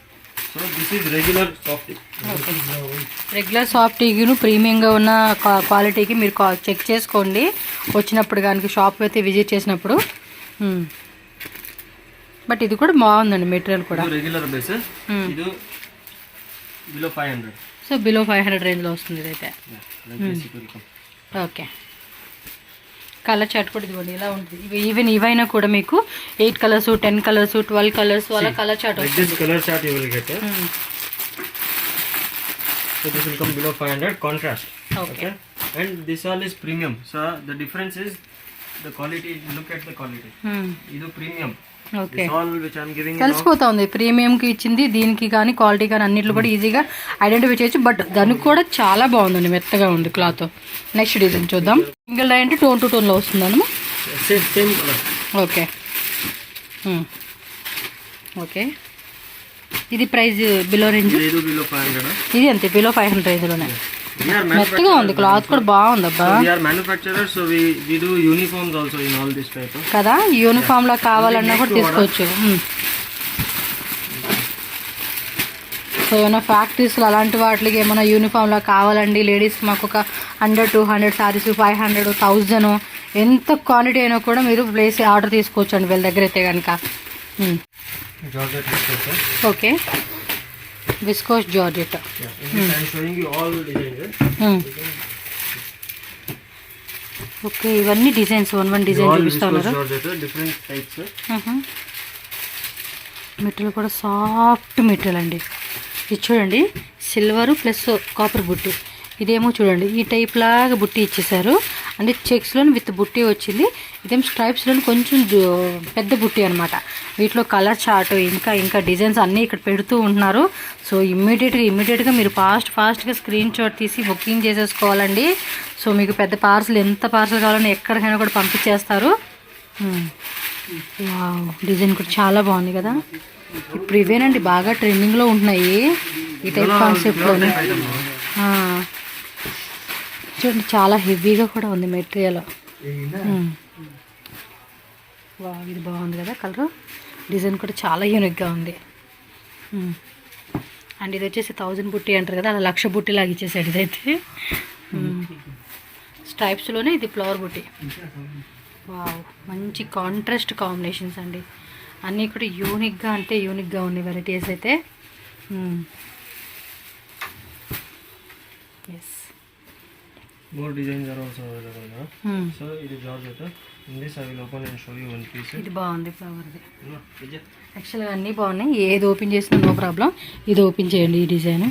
[SPEAKER 2] So this is regular softy.
[SPEAKER 1] Regular సాఫ్టీకి ప్రీమియంగా ఉన్న క్వాలిటీకి మీరు check చేసుకోండి వచ్చినప్పుడు కానీ shop అయితే visit చేసినప్పుడు. బట్ ఇది కూడా బాగుందండి మెటీరియల్ కూడా.
[SPEAKER 2] Regular base. ఇది బిలో 500.
[SPEAKER 1] సో బిలో 500 రేంజ్లో వస్తుంది ఇదైతే. ఓకే. కలర్ చార్ట్ కూడా ఇదిగోండి ఇలా ఉంటుంది. ఈవెన్ ఇవైనా కూడా మీకు 8 కలర్స్, 10 కలర్స్, 12 కలర్స్ అలా కలర్ చార్ట్ వస్తుంది.
[SPEAKER 2] Colour chart you will get. So this will come below 500 contrast. Okay. And this all is premium. So the difference is the quality. Look at the quality. ఇది premium.
[SPEAKER 1] Okay. తెలిసిపోతా ఉంది ప్రీమియంకి ఇచ్చింది. దీనికి కానీ quality కానీ అన్నిట్లో కూడా ఈజీగా ఐడెంటిఫై చేయొచ్చు. బట్ దానికి కూడా చాలా బాగుందండి, మెత్తగా ఉంది క్లాత్. నెక్స్ట్ డిజైన్ చూద్దాం. సింగిల్ డై అంటే టోన్ టు టోన్లో వస్తుందన్నమా. ఓకే. ఓకే. ఇది ప్రైస్ బిలో రేంజ్. ఇది అంతే బిలో 500 రేంజ్లోనే. మెత్తగా ఉంది, క్లాత్ కూడా బాగుంది అబ్బా. కదా, యూనిఫామ్ లా కావాలన్నా కూడా తీసుకోవచ్చు. సో ఏమైనా ఫ్యాక్టరీస్లో అలాంటి వాటికి ఏమైనా యూనిఫామ్ లా కావాలండి లేడీస్, మాకు ఒక 100, 200 సారీస్, 500, 1000 ఎంత క్వాంటిటీ అయినా కూడా మీరు ప్లేస్ ఆర్డర్ తీసుకోవచ్చు అండి వీళ్ళ దగ్గర అయితే కనుక. ఓకే. Viscose georgette. ఓకే. ఇవన్నీ డిజైన్స్ 1 డిజైన్ చూపిస్తా ఉన్నారు. మెటీరియల్ కూడా సాఫ్ట్ మెటీరియల్ అండి. ఇది చూడండి సిల్వర్ ప్లస్ కాపర్ బుట్టి. ఇదేమో చూడండి ఈ టైప్ లాగా బుట్టి ఇచ్చేసారు, అంటే చెక్స్లో విత్ బుట్టి వచ్చింది. ఇదేమో స్ట్రైప్స్లో కొంచెం పెద్ద బుట్టి అనమాట. వీటిలో కలర్ చార్ట్ ఇంకా డిజైన్స్ అన్నీ ఇక్కడ పెడుతూ ఉంటున్నారు. సో ఇమ్మీడియట్గా మీరు ఫాస్ట్గా స్క్రీన్ షాట్ తీసి బుకింగ్ చేసేసుకోవాలండి. సో మీకు పెద్ద పార్సల్ ఎంత పార్సల్ కావాలన్నా ఎక్కడికైనా కూడా పంపించేస్తారు. వావ్, డిజైన్ కూడా చాలా బాగుంది కదా. ఇప్పుడు ఇవేనండి బాగా ట్రెండింగ్లో ఉంటున్నాయి ఈ టైప్ కాన్సెప్ట్లోనే. చూడండి చాలా హెవీగా కూడా ఉంది మెటీరియల్. వావ్, ఇది బాగుంది కదా కలర్. డిజైన్ కూడా చాలా యూనిక్గా ఉంది. అండ్ ఇది వచ్చేసి 1000 బుట్టి అంటారు కదా, అలా 1,00,000 బుట్టి లాగా ఇచ్చేసాడు ఇదైతే. స్ట్రైప్స్లోనే ఇది ఫ్లవర్ బుట్టి. వావ్, మంచి కాంట్రాస్ట్ కాంబినేషన్స్ అండి. అన్నీ కూడా యూనిక్గా ఉన్నాయి వెరైటీస్ అయితే. Yes,
[SPEAKER 2] more designs are also available now. So it is Georgette. In this I will open and show you one piece.
[SPEAKER 1] ఇది బాగుంది ఫ్లవర్ది.
[SPEAKER 2] No,
[SPEAKER 1] యాక్చువల్గా అన్నీ బాగున్నాయి, ఏది ఓపెన్ చేసినా నో ప్రాబ్లం. ఇది ఓపెన్ చేయండి ఈ డిజైన్.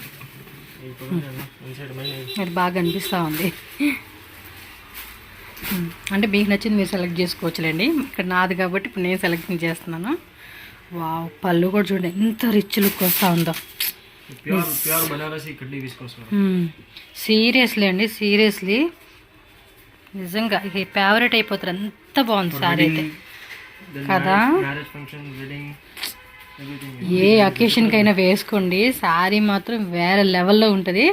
[SPEAKER 2] inside mine.
[SPEAKER 1] అది బాగా అనిపిస్తూ ఉంది. అంటే మీకు నచ్చింది మీరు సెలెక్ట్ చేసుకోవచ్చులేండి. ఇక్కడ నాది కాబట్టి ఇప్పుడు నేను సెలెక్ట్ చేస్తున్నాను. వావ్, పళ్ళు కూడా చూడండి ఎంత రిచ్ లుక్ వస్తూ ఉందో.
[SPEAKER 2] ప్యూర్ బనారసి కడ్డీ విస్కోస్.
[SPEAKER 1] సీరియస్లీ అండి, సీరియస్లీ నిజంగా ఇది ఫేవరెట్ అయిపోతారు. అంత బాగుంది సారీ అయితే కదా.
[SPEAKER 2] మ్యారేజ్ ఫంక్షన్, వెడ్డింగ్,
[SPEAKER 1] ఏ అకేషన్కైనా వేసుకోండి, శారీ మాత్రం వేరే లెవెల్లో ఉంటుంది.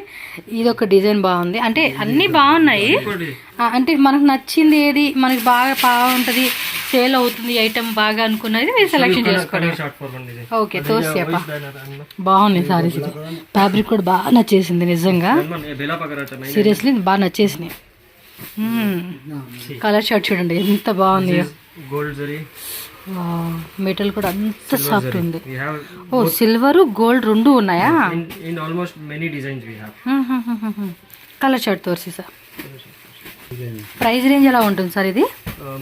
[SPEAKER 1] ఇది ఒక డిజైన్ బాగుంది, అంటే అన్నీ బాగున్నాయి. అంటే మనకు నచ్చింది ఏది మనకి బాగా బాగుంటుంది, సేల్ అవుతుంది ఐటమ్ బాగా అనుకున్నది మీరు సెలెక్షన్ చేసుకోండి. ఓకే, తోసేపా బాగున్నాయి సారీస్. ఫ్యాబ్రిక్ కూడా బాగా నచ్చేసింది నిజంగా, సీరియస్లీ బాగా నచ్చేసినాయి. కలర్ షర్ట్ చూడండి ఎంత బాగుంది.
[SPEAKER 2] గోల్డ్ జరీ
[SPEAKER 1] మెటల్ కూడా అంత సాఫ్ట్ ఉంది. ఓ, సిల్వర్ గోల్డ్ రెండు ఉన్నాయా?
[SPEAKER 2] In almost many designs we have.
[SPEAKER 1] Colour shirt తోర్సి సార్. ప్రైస్ రేంజ్ ఎలా ఉంటుంది సార్ ఇది?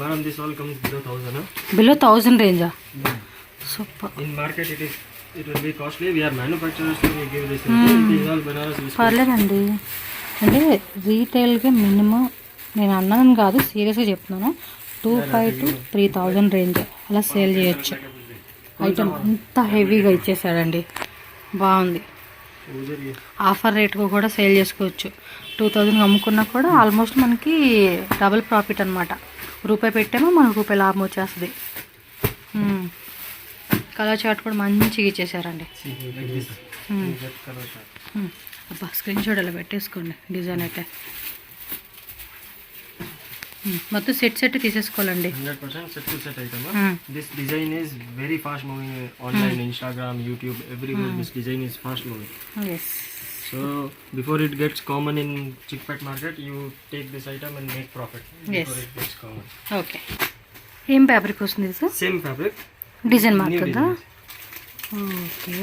[SPEAKER 2] Madam this all comes below 1000.
[SPEAKER 1] Below 1000 రేంజా? Super.
[SPEAKER 2] In market it will be costly. We are manufacturers, so we give this. It is all Banaras viscose.
[SPEAKER 1] పర్లేదండి, అంటే రీటైల్గా minimum నేను అన్నాను కాదు, సీరియస్గా చెప్తున్నాను, 2500 to 3000 రేంజ్ అలా సేల్ చేయొచ్చు. ఐటమ్ అంత హెవీగా ఇచ్చేసాడండి, బాగుంది. ఆఫర్ రేట్గా కూడా సేల్ చేసుకోవచ్చు. 2000 అమ్ముకున్నా కూడా ఆల్మోస్ట్ మనకి డబుల్ ప్రాఫిట్ అనమాట. రూపాయి పెట్టామో మనకు రూపాయి లాభం వచ్చేస్తుంది. కలర్ చార్ట్ కూడా మంచిగా ఇచ్చేసారండి. అబ్బా, స్క్రీన్ షాట్ అలా పెట్టేసుకోండి. డిజైన్ అయితే మొత్తం set తీసేసుకోవాలండి.
[SPEAKER 2] 100% set to set item. This design is very fast moving online, Instagram, YouTube, everywhere. This design is fast moving.
[SPEAKER 1] Yes.
[SPEAKER 2] So before it gets common in chickpet market, you take this item and make profit. Before it gets common.
[SPEAKER 1] Okay. ఏం fabric వస్తుంది sir?
[SPEAKER 2] Same fabric.
[SPEAKER 1] Design మారుతుందా? Okay,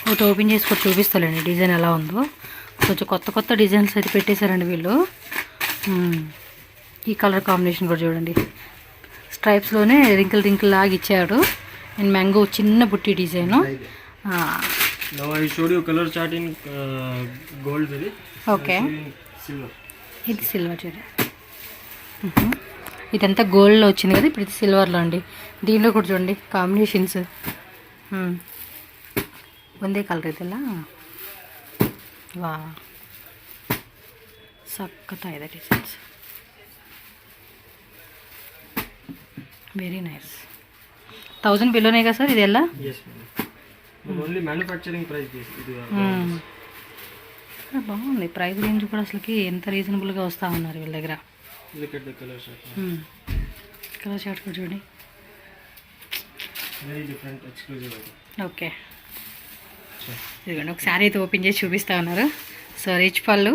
[SPEAKER 1] ఒకటి open చేసి కూడా చూపిస్తానండి design ఎలా ఉందో. కొంచెం కొత్త డిజైన్స్ అయితే పెట్టేశారండి వీళ్ళు. ఈ కలర్ కాంబినేషన్ కూడా చూడండి, స్ట్రైప్స్లోనే రింకిల్ లాగా ఇచ్చాడు. అండ్ మ్యాంగో చిన్న బుట్టి design.
[SPEAKER 2] Now I showed you color chart in gold zari.
[SPEAKER 1] Okay,
[SPEAKER 2] Silver.
[SPEAKER 1] ఇది సిల్వర్ చూడండి. ఇదంతా గోల్డ్లో వచ్చింది కదా, ఇప్పుడు ఇది సిల్వర్లో అండి. దీనిలో కూడా చూడండి కాంబినేషన్స్. ಒಂದೇ ಕಲರ್ ಇದೆಲ್ಲ. ವಾ, ಸಕ್ಕತ್ತಾಗಿದೆ ಡಿಸೈನ್ಸ್, ವೆರಿ ನೈಸ್. 1000 ಬಿಲೋನೇ ಈಗ ಸರ್ ಇದೆಲ್ಲ?
[SPEAKER 2] Yes, but only manufacturing price this.
[SPEAKER 1] బాగుంది. ప్రైస్ రేంజ్ కూడా అసలుకి ఎంత రీజనబుల్గా వస్తూ ఉన్నారు వీళ్ళ దగ్గర.
[SPEAKER 2] Look at the color chart.
[SPEAKER 1] Colour chart కూడా చూడండి,
[SPEAKER 2] very different, exclusive item.
[SPEAKER 1] Okay, ఇదిగోండి ఒకసారి అయితే ఓపెన్ చేసి చూపిస్తూ ఉన్నారు. సో రిచ్ పళ్ళు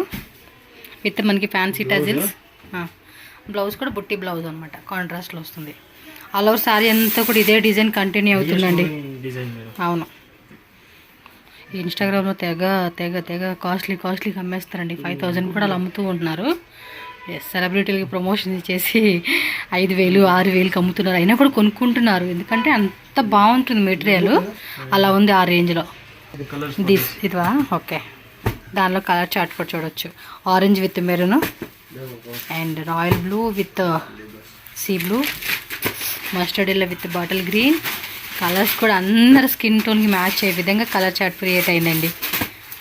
[SPEAKER 1] విత్ మనకి ఫ్యాన్సీ టజిల్స్. బ్లౌజ్ కూడా బుట్టి బ్లౌజ్ అనమాట, కాంట్రాస్ట్లో వస్తుంది. ఆల్ ఓవర్ శారీ అంతా కూడా ఇదే డిజైన్ కంటిన్యూ అవుతుందండి. అవును, ఇన్స్టాగ్రామ్లో తెగ కాస్ట్లీగా అమ్మేస్తారండి. 5000 కూడా అలా అమ్ముతూ ఉంటున్నారు. సెలబ్రిటీలకి ప్రమోషన్ చేసి 5000 6000కి అమ్ముతున్నారు. అయినా కూడా కొనుక్కుంటున్నారు, ఎందుకంటే ఎంత బాగుంటుంది మెటీరియల్, అలా ఉంది ఆ రేంజ్లో.
[SPEAKER 2] The colors.
[SPEAKER 1] ఇదివా ఓకే. దానిలో కలర్ చార్ట్ కూడా చూడొచ్చు. Orange with maroon and royal blue with sea blue, mustard yellow with bottle green. Colours కూడా అందరు స్కిన్ టోన్కి మ్యాచ్ అయ్యే విధంగా కలర్ చార్ట్ క్రియేట్ అయిందండి.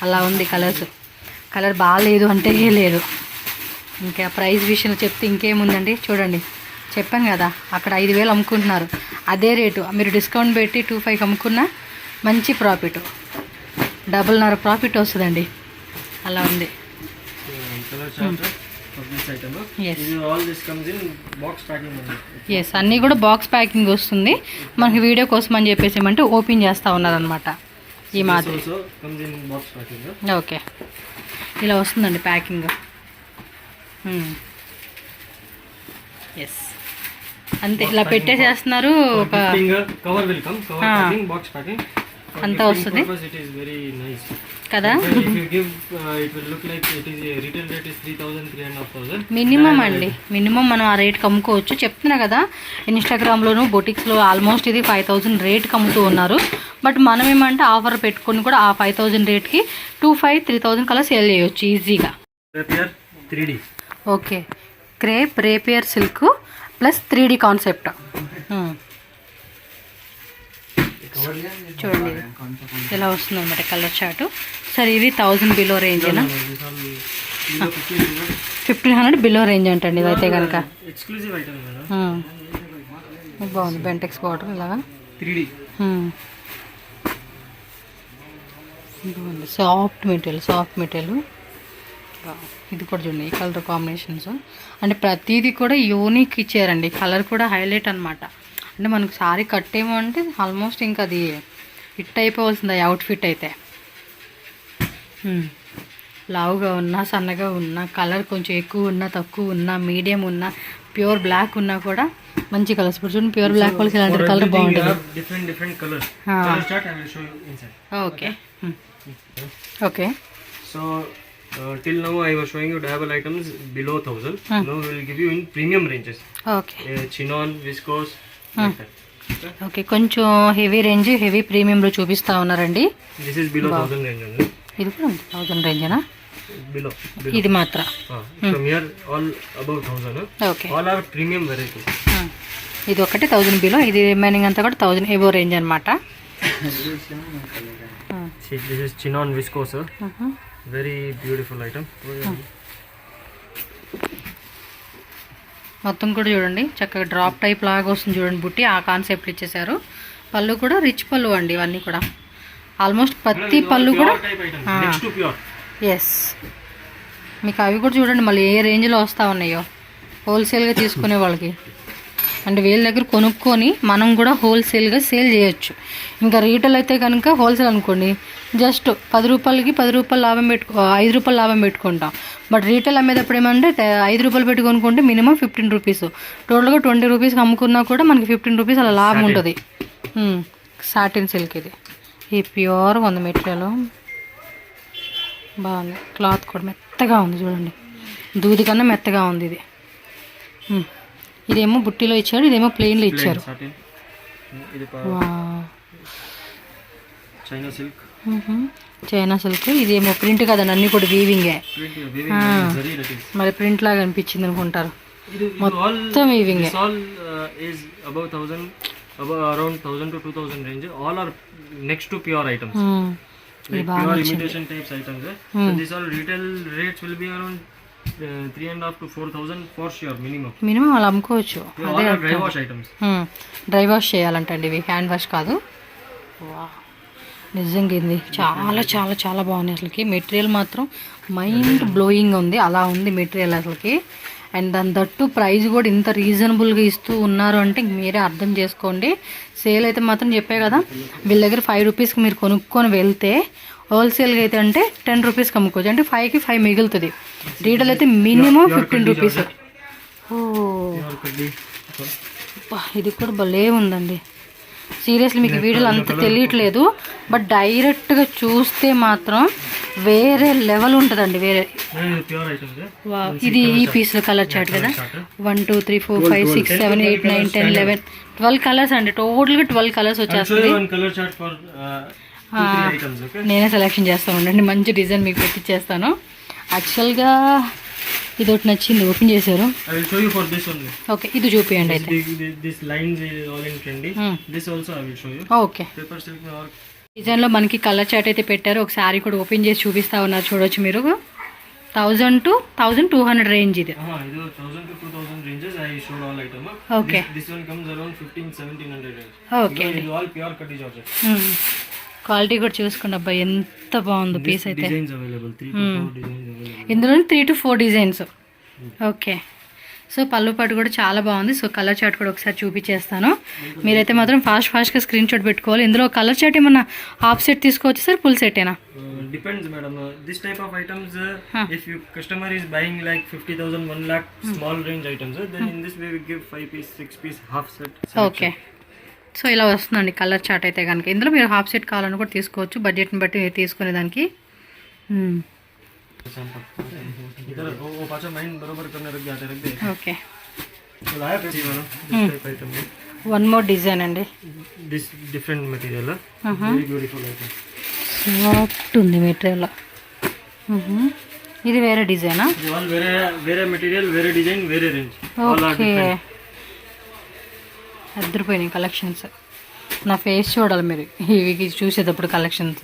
[SPEAKER 1] అలా ఉంది కలర్స్. కలర్ బాగాలేదు అంటే లేదు. ఇంకా ప్రైస్ విషయంలో చెప్తే ఇంకేముందండి, చూడండి చెప్పాను కదా అక్కడ 5,000 అమ్ముకుంటున్నారు, అదే రేటు మీరు డిస్కౌంట్ పెట్టి 2,500 అమ్ముకున్నా మంచి ప్రాఫిట్, 2.5 ప్రాఫిట్ వస్తుందండి. అలా ఉంది.
[SPEAKER 2] Color chart of this item.
[SPEAKER 1] Yes.
[SPEAKER 2] All this comes in box packing only.
[SPEAKER 1] Yes, అన్నీ కూడా బాక్స్ ప్యాకింగ్ వస్తుంది. మనకి వీడియో కోసం అని చెప్పేసి ఏమంటే ఓపెన్ చేస్తూ ఉన్నారనమాట ఈ మాదిరి.
[SPEAKER 2] Also comes in box packing.
[SPEAKER 1] Okay, ఇలా వస్తుందండి ప్యాకింగ్. ఎస్, అంతే ఇలా పెట్టేసేస్తున్నారు. ఒక
[SPEAKER 2] cover will come, cover packing, box packing.
[SPEAKER 1] అంతా వస్తుంది
[SPEAKER 2] It is very nice.
[SPEAKER 1] కదా.
[SPEAKER 2] If you give, it will look like it is retail rate is 3,000, 3,500.
[SPEAKER 1] Minimum అండి, minimum మనం ఆ రేట్కి అమ్ముకోవచ్చు. చెప్తున్నా కదా ఇన్స్టాగ్రామ్లోను బొటిక్స్లో ఆల్మోస్ట్ ఇది 5,000 రేట్కి అమ్ముతూ ఉన్నారు. బట్ మనం ఏమంటే ఆఫర్ పెట్టుకొని కూడా ఆ 5,000 రేట్కి 2,500, 3,000 కల్లా సేల్ చేయొచ్చు ఈజీగా.
[SPEAKER 2] Rapier 3D.
[SPEAKER 1] Okay, crepe rapier silk plus 3D concept. చూడండి ఇది ఇలా వస్తుంది అనమాట కలర్ చార్ట్. సరే ఇది 1,000 బిలో రేంజేనా? 1,500 బిలో రేంజ్ అంటండి ఇదైతే కనుక.
[SPEAKER 2] Exclusive item madam.
[SPEAKER 1] బాగుంది బెంటెక్స్ బార్డర్ ఇలాగా
[SPEAKER 2] 3D.
[SPEAKER 1] బాగుంది, సాఫ్ట్ మెటీరియల్. ఇది కూడా చూడండి ఈ కలర్ కాంబినేషన్స్. అంటే ప్రతిదీ కూడా యూనిక్ ఇచ్చారండి, కలర్ కూడా హైలైట్ అనమాట. అంటే మనకు సారీ కట్టేమో అంటే ఆల్మోస్ట్ ఇంకా అది హిట్ అయిపోవాల్సింది ఆ అవుట్ఫిట్ అయితే. లావుగా ఉన్నా సన్నగా ఉన్నా, కలర్ కొంచెం ఎక్కువ ఉన్నా తక్కువ ఉన్నా, మీడియం ఉన్నా, ప్యూర్ బ్లాక్ ఉన్నా కూడా మంచి కలర్స్. ఇప్పుడు చూడండి ప్యూర్ బ్లాక్ వాళ్ళకి ఇలాంటి కలర్ బాగుంటుంది.
[SPEAKER 2] Different colors. Color chart I will show you inside.
[SPEAKER 1] Okay okay.
[SPEAKER 2] So till now I was showing you double items below 1,000. Now we will give you in premium ranges.
[SPEAKER 1] Okay
[SPEAKER 2] Chinon, viscose, like that.
[SPEAKER 1] Okay, కొంచెం heavy range heavy ప్రీమియంలో చూపిస్తూ ఉన్నారండి.
[SPEAKER 2] This is below 1,000 range only.
[SPEAKER 1] ఇది కూడా 1,000 రేంజేనా?
[SPEAKER 2] Below.
[SPEAKER 1] ఇది మాత్రం
[SPEAKER 2] From here all above 1,000.
[SPEAKER 1] Okay.
[SPEAKER 2] All are premium varieties.
[SPEAKER 1] ఇది ఒకటి 1,000 below, ఇది రిమైనింగ్ అంతా కూడా 1,000 ఎబో రేంజ్ అనమాట.
[SPEAKER 2] See, this is Chinon viscose. Very beautiful item.
[SPEAKER 1] మొత్తం కూడా చూడండి చక్కగా డ్రాప్ టైప్ లాగా వస్తుంది చూడండి బుట్టి, ఆ కాన్సెప్ట్ ఇచ్చేసారు. పళ్ళు కూడా రిచ్ పళ్ళు అండి ఇవన్నీ కూడా. ఆల్మోస్ట్ ప్రతి పళ్ళు కూడా
[SPEAKER 2] Next to pure.
[SPEAKER 1] ఎస్. మీకు అవి కూడా చూడండి మళ్ళీ ఏ రేంజ్లో వస్తూ ఉన్నాయో హోల్సేల్గా తీసుకునే వాళ్ళకి. అంటే వీళ్ళ దగ్గర కొనుక్కొని మనం కూడా హోల్సేల్గా సేల్ చేయొచ్చు. ఇంకా రీటైల్ అయితే కనుక హోల్సేల్ అనుకోండి జస్ట్ 10 రూపాయలకి 10 రూపాయలు లాభం 5 రూపాయలు లాభం పెట్టుకుంటాం. బట్ రీటైల్ అమ్మేటప్పుడు ఏమంటే 5 రూపాయలు పెట్టి కొనుక్కుంటే మినిమం 15 రూపీస్, టోటల్గా 20 రూపీస్కి అమ్ముకున్నా కూడా మనకి 15 రూపీస్ అలా లాభం ఉంటుంది. సాటిన్ సిల్క్ ఇది, ఈ ప్యూర్గా ఉంది మెటీరియల్, బాగుంది. క్లాత్ కూడా మెత్తగా ఉంది చూడండి, దూది కన్నా మెత్తగా ఉంది ఇది. ఇదేమో బుట్టిలో ఇచ్చాడు, ఇదేమో ప్లెయిన్లో ఇచ్చారు. చైనా సిల్క్, ఇదేమో ప్రింట్ కదండి, అన్నీ కూడా వీవింగే. మరి ప్రింట్ లాగా అనిపించింది అనుకుంటారు, మొత్తం వీవింగే.
[SPEAKER 2] Around 1,000 to 2,000 range. All are next to pure items. Like pure imitation types items. So these all retail rates will be around 3,500 to 4,000 for sure minimum.
[SPEAKER 1] Minimum అలా అమ్ముకోవచ్చు.
[SPEAKER 2] All are dry wash items.
[SPEAKER 1] Dry wash చేయాలంటండి ఇవి, hand wash కాదు. నిజంగా ఇది చాలా చాలా చాలా బాగుంది అసలుకి. మెటీరియల్ మాత్రం మైండ్ బ్లోయింగ్ ఉంది, అలా ఉంది మెటీరియల్ అసలుకి. అండ్ దాని తట్టు ప్రైస్ కూడా ఇంత రీజనబుల్గా ఇస్తూ ఉన్నారు అంటే మీరే అర్థం చేసుకోండి. సేల్ అయితే మాత్రం చెప్పే కదా, వీళ్ళ దగ్గర 5 రూపీస్కి మీరు కొనుక్కొని వెళ్తే హోల్సేల్గా అయితే అంటే 10 రూపీస్కి అమ్ముకోవచ్చు, అంటే 5కి 5 మిగులుతుంది. రీటైల్ అయితే మినిమం 15 రూపీస్. ఇది కూడా భలే ఉందండి. సీరియస్లీ మీకు వీడియోలు అంత తెలియట్లేదు, బట్ డైరెక్ట్గా చూస్తే మాత్రం వేరే లెవెల్ ఉంటుందండి వేరే.
[SPEAKER 2] ప్యూర్ ఐటమ్
[SPEAKER 1] వావ్, ఇది ఈ పీస్లో కలర్ చార్ట్ కదా. 1 2 3 4 5 6 7 8 9 10 11 12 కలర్స్ అండి. టోటల్గా 12 కలర్స్ వచ్చేస్తుంది.
[SPEAKER 2] Colour chart for items. Okay,
[SPEAKER 1] నేనే సెలెక్షన్ చేస్తాను ఉండండి, మంచి డిజైన్ మీకు పెట్టించేస్తాను. యాక్చువల్గా ఇది ఒకటి నచ్చింది, ఓపెన్ చేశారు.
[SPEAKER 2] I will show you for this only.
[SPEAKER 1] Okay, ఇది చూపియండి అయితే.
[SPEAKER 2] This lines is all in trendy. This also I will show you.
[SPEAKER 1] Okay,
[SPEAKER 2] Paper silk or
[SPEAKER 1] డిజైన్లో మనకి కలర్ చార్ట్ అయితే పెట్టారు. ఒక శారీ కూడా ఓపెన్ చేసి చూపిస్తా ఉన్నారు, చూడొచ్చు మీరు. 1000 to 1200 రేంజ్ ఇది.
[SPEAKER 2] ఇది 1000 to 2000 ranges. I showed all item.
[SPEAKER 1] Okay.
[SPEAKER 2] This one comes around 1500-1700 range.
[SPEAKER 1] Okay,
[SPEAKER 2] Because it is all pure cutty georgette.
[SPEAKER 1] Quality కూడా చూసుకోండి అబ్బా, ఎంత బాగుందో పీస్ అయితే.
[SPEAKER 2] Designs available. 3 to 4 designs available.
[SPEAKER 1] ఇందులో 3 to 4 డిజైన్స్. ఓకే, సో పళ్ళు పాటు కూడా చాలా బాగుంది. సో కలర్ చార్ట్ కూడా ఒకసారి చూపించేస్తాను. మీరైతే మాత్రం ఫాస్ట్గా స్క్రీన్ షాట్ పెట్టుకోవాలి. ఇందులో కలర్ చార్ట్ ఏమన్నా హాఫ్ సెట్ తీసుకోవచ్చు సార్, ఫుల్ సెట్టేనా?
[SPEAKER 2] Depends, madam. This type of items, if you customer is buying like 50,000, 1 lakh small range items, then in this way we give 5 piece, 6 piece, half set.
[SPEAKER 1] Okay, so ఇలా వస్తుందండి colour chart అయితే కనుక. ఇందులో మీరు half set కావాలని కూడా తీసుకోవచ్చు, బడ్జెట్ని బట్టి మీరు తీసుకునే దానికి.
[SPEAKER 2] इधर वो पाचा माइन बरोबर करने रख जाते रख दे.
[SPEAKER 1] ఓకే,
[SPEAKER 2] तो लाया पैसे madam. This type item.
[SPEAKER 1] One more design అండి.
[SPEAKER 2] This different material. Very beautiful item.
[SPEAKER 1] Soft ఉంది మెటీరియల్. ఇది వేరే డిజైనా?
[SPEAKER 2] They all వేరే material, వేరే design, వేరే range. All are
[SPEAKER 1] okay,
[SPEAKER 2] different.
[SPEAKER 1] అద్దరిపోయినాయి కలెక్షన్స్. నా ఫేస్ చూడాలి మీరు ఇవి చూసేటప్పుడు కలెక్షన్స్.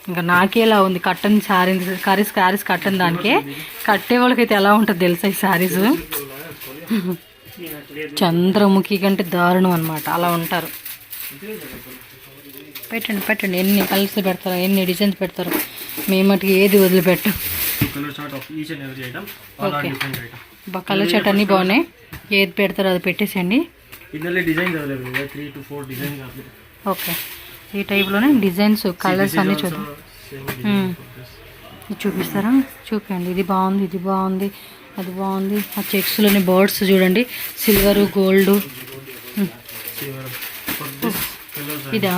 [SPEAKER 1] ఇంకా నాకేలా ఉంది, కట్టని శారీస్ కట్టని దానికే, కట్టే వాళ్ళకైతే ఎలా ఉంటుంది తెలుసా ఈ శారీస్. చంద్రముఖి కంటే దారుణం అనమాట, అలా ఉంటారు. పెట్టండి ఎన్ని కలర్స్ పెడతారు, ఎన్ని డిజైన్స్ పెడతారు, మేమటికి ఏది వదిలిపెట్టాం.
[SPEAKER 2] Color chart of each and every item. All are different item.
[SPEAKER 1] Colour chart అన్నీ బాగున్నాయి, ఏది పెడతారో అది పెట్టేసేయండి.
[SPEAKER 2] ಇದರಲ್ಲಿ ಡಿಸೈನ್ಸ್ ಅವೈಲೇಬಲ್ ಇದೆ 3 to 4 ಡಿಸೈನ್ಸ್ ಅವೈಲೇಬಲ್.
[SPEAKER 1] ఓకే, ఈ టైప్లోనే డిజైన్స్ కలర్స్ అన్నీ చూద్దాం. చూపిస్తారా? చూపించండి. ఇది బాగుంది, ఇది బాగుంది, అది బాగుంది. ఆ చెక్స్లోని బర్డ్స్ చూడండి, సిల్వర్ గోల్డ్. ఇదా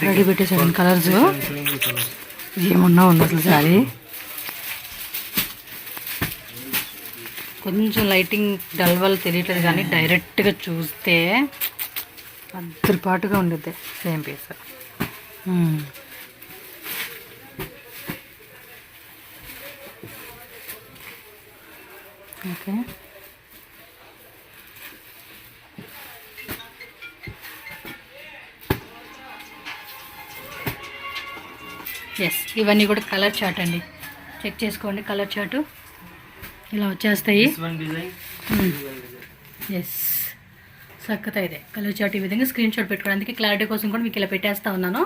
[SPEAKER 1] రెడీ పెట్టేసాడు కలర్స్. ఏమన్నా ఉంది అసలు సారీ. కొంచెం లైటింగ్ డల్ వల్ల తెలియట్లేదు కానీ డైరెక్ట్గా చూస్తే అద్దరిపాటుగా ఉండిద్ది సేమ్ పీస్. ఓకే, ఎస్, ఇవన్నీ కూడా కలర్ చార్ట్ అండి. చెక్ చేసుకోండి, కలర్ చార్టు ఇలా వచ్చేస్తాయి. ఎస్, చక్కగా ఇదే కలర్ చార్ట్. ఈ విధంగా స్క్రీన్ షాట్ పెట్టుకోవడానికి క్లారిటీ కోసం కూడా మీకు ఇలా పెట్టేస్తా ఉన్నాను.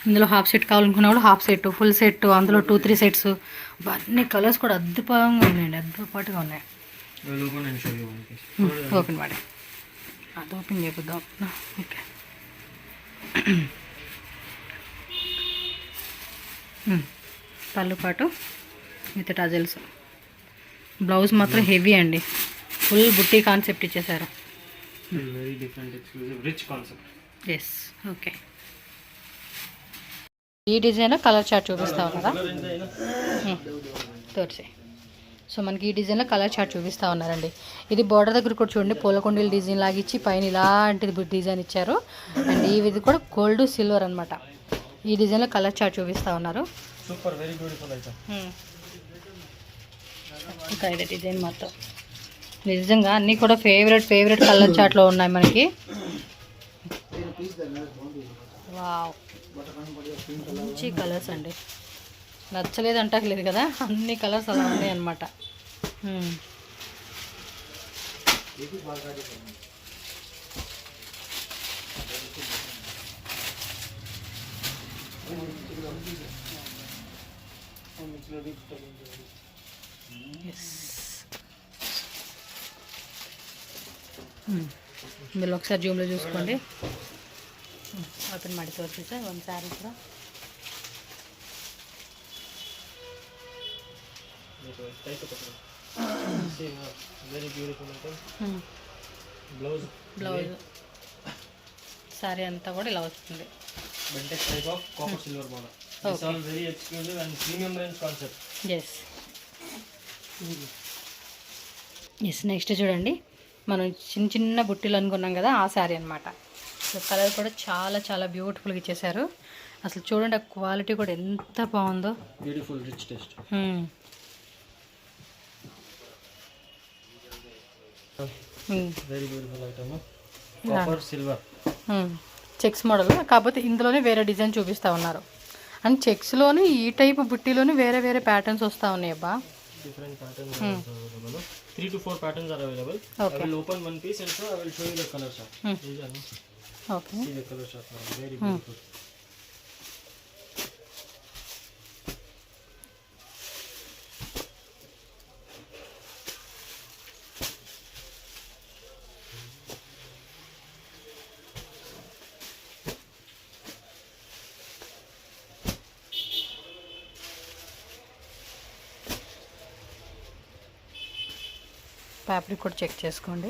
[SPEAKER 1] ఇందులో హాఫ్ సెట్ కావాలనుకున్న వాళ్ళు హాఫ్ సెట్, ఫుల్ సెట్, అందులో 2-3 సెట్స్, అన్ని కలర్స్ కూడా అద్భుతంగా ఉన్నాయండి, అద్భుతపాటుగా ఉన్నాయి. ఓపెన్ వాడి అది ఓపెన్ చేద్దాం. ఓకే, పళ్ళు పాటు విత్ టజల్స్. బ్లౌజ్ మాత్రం హెవీ అండి, ఫుల్ బుట్టి కాన్సెప్ట్ ఇచ్చేసారు.
[SPEAKER 2] Very different exclusive rich concept.
[SPEAKER 1] Yes, okay. ఈ డిజైన్లో కలర్ చార్ట్ చూపిస్తా ఉన్నారా? తోర్సే. సో మనకి ఈ డిజైన్లో కలర్ చార్ట్ చూపిస్తూ ఉన్నారండి. ఇది బోర్డర్ దగ్గర కూడా చూడండి, పూలకొండీలు డిజైన్ లాగా ఇచ్చి పైన ఇలాంటిది డిజైన్ ఇచ్చారు. అండ్ ఇది కూడా గోల్డ్ సిల్వర్ అనమాట. ఈ డిజైన్లో కలర్ చార్ట్ చూపిస్తూ ఉన్నారు.
[SPEAKER 2] Super, very beautiful item.
[SPEAKER 1] ఇంకా ఇదే డిజైన్ మొత్తం నిజంగా అన్నీ కూడా ఫేవరెట్ కలర్ చార్ట్లో ఉన్నాయి మనకి. వావ్, మంచి కలర్స్ అండి, నచ్చలేదు అంటలేదు కదా, అన్ని కలర్స్ అలా ఉన్నాయి అన్నమాట. మీరు ఒకసారి జూమ్లో చూసుకోండి. ఓపెన్ ಮಾಡಿ ತೋರಿಸಿ ಸರ್ ಒಂದು ಸ್ಯಾರಿ ಕೂಡ.
[SPEAKER 2] Very beautiful item.
[SPEAKER 1] Blouse sari అంతా కూడా ఇలా వస్తుంది.
[SPEAKER 2] Bentex type of copper silver border. It's all very exclusive and premium range concept.
[SPEAKER 1] Yes next చూడండి, మనం చిన్న చిన్న బుట్టీలు అనుకున్నాం కదా, ఆ శారీ అనమాట. సో కలర్ కూడా చాలా చాలా బ్యూటిఫుల్గా ఇచ్చేసారు. అసలు చూడండి, ఆ క్వాలిటీ కూడా ఎంత బాగుందో.
[SPEAKER 2] Beautiful rich taste. Very beautiful item. Copper silver.
[SPEAKER 1] Checks model, కాకపోతే ఇందులోనే వేరే డిజైన్ చూపిస్తూ ఉన్నారు. అండ్ చెక్స్లోని ఈ టైప్ బుట్టీలోని వేరే వేరే ప్యాటర్న్స్ వస్తూ ఉన్నాయి అబ్బా.
[SPEAKER 2] Different patterns are available. 3 to 4 patterns are available.
[SPEAKER 1] Okay.
[SPEAKER 2] I will open one piece and so I will show you the color chart.
[SPEAKER 1] Okay,
[SPEAKER 2] See the color chart now. Very beautiful.
[SPEAKER 1] Fabric కూడా check చేసుకోండి.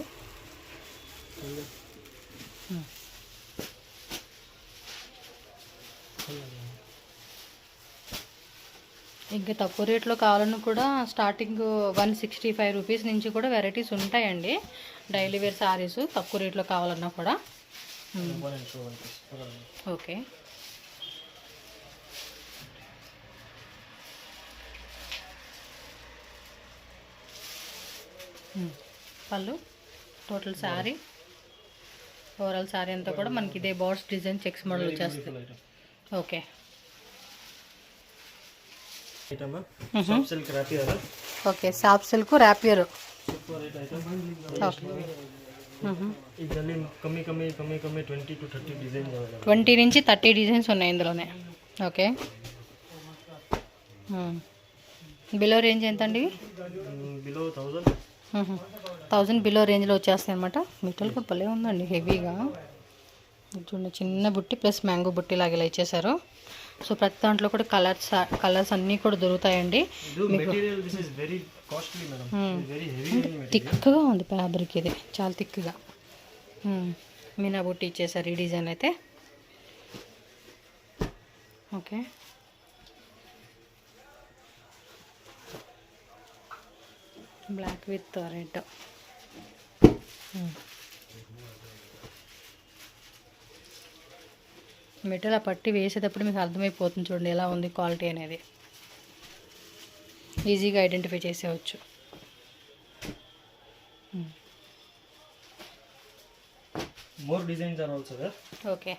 [SPEAKER 1] ఇంకా తక్కువ రేట్లో కావాలని కూడా starting 165 rupees నుంచి కూడా varieties ఉంటాయండి. డైలీ వేర్ సారీస్ తక్కువ రేట్లో కావాలన్నా కూడా.
[SPEAKER 2] Open and show one piece.
[SPEAKER 1] Okay, పళ్ళు టోటల్ శారీ, ఓవరాల్ శారీ అంతా కూడా మనకి ఇదే బార్డ్స్ డిజైన్ చెక్స్ మోడల్ వచ్చేస్తుంది.
[SPEAKER 2] Beautiful item.
[SPEAKER 1] Okay,
[SPEAKER 2] Item. Soft silk rapier.
[SPEAKER 1] Okay, soft silk rapier.
[SPEAKER 2] Super item. ಇದರಲ್ಲಿ ಕಮ್ಮಿ 20 to 30 డిజైన్స్ available.
[SPEAKER 1] 20 నుంచి 30 డిజైన్స్ ఉన్నాయి ఇందులోనే. ఓకే, బిలో రేంజ్ ఎంత అండి?
[SPEAKER 2] Below 1000.
[SPEAKER 1] 1000 బిలో రేంజ్లో వచ్చేస్తాయి అనమాట. మెటల్ కూడా భలే ఉందండి, హెవీగా. చూడండి, చిన్న బుట్టి ప్లస్ మ్యాంగో బుట్టి లాగా ఇలా ఇచ్చేసారు. సో ప్రతి దాంట్లో కూడా కలర్స్ అన్నీ కూడా దొరుకుతాయండి. థిక్గా ఉంది ఫ్యాబ్రిక్, ఇది చాలా థిక్గా. మీనా బుట్టి ఇచ్చేసారు ఈ డిజైన్ అయితే. Okay, black with red. Material ఆ పట్టి వేసేటప్పుడు మీకు అర్థమైపోతుంది చూడండి ఎలా ఉంది క్వాలిటీ అనేది. ఈజీగా ఐడెంటిఫై చేసేవచ్చు.
[SPEAKER 2] More designs are also there.
[SPEAKER 1] Okay,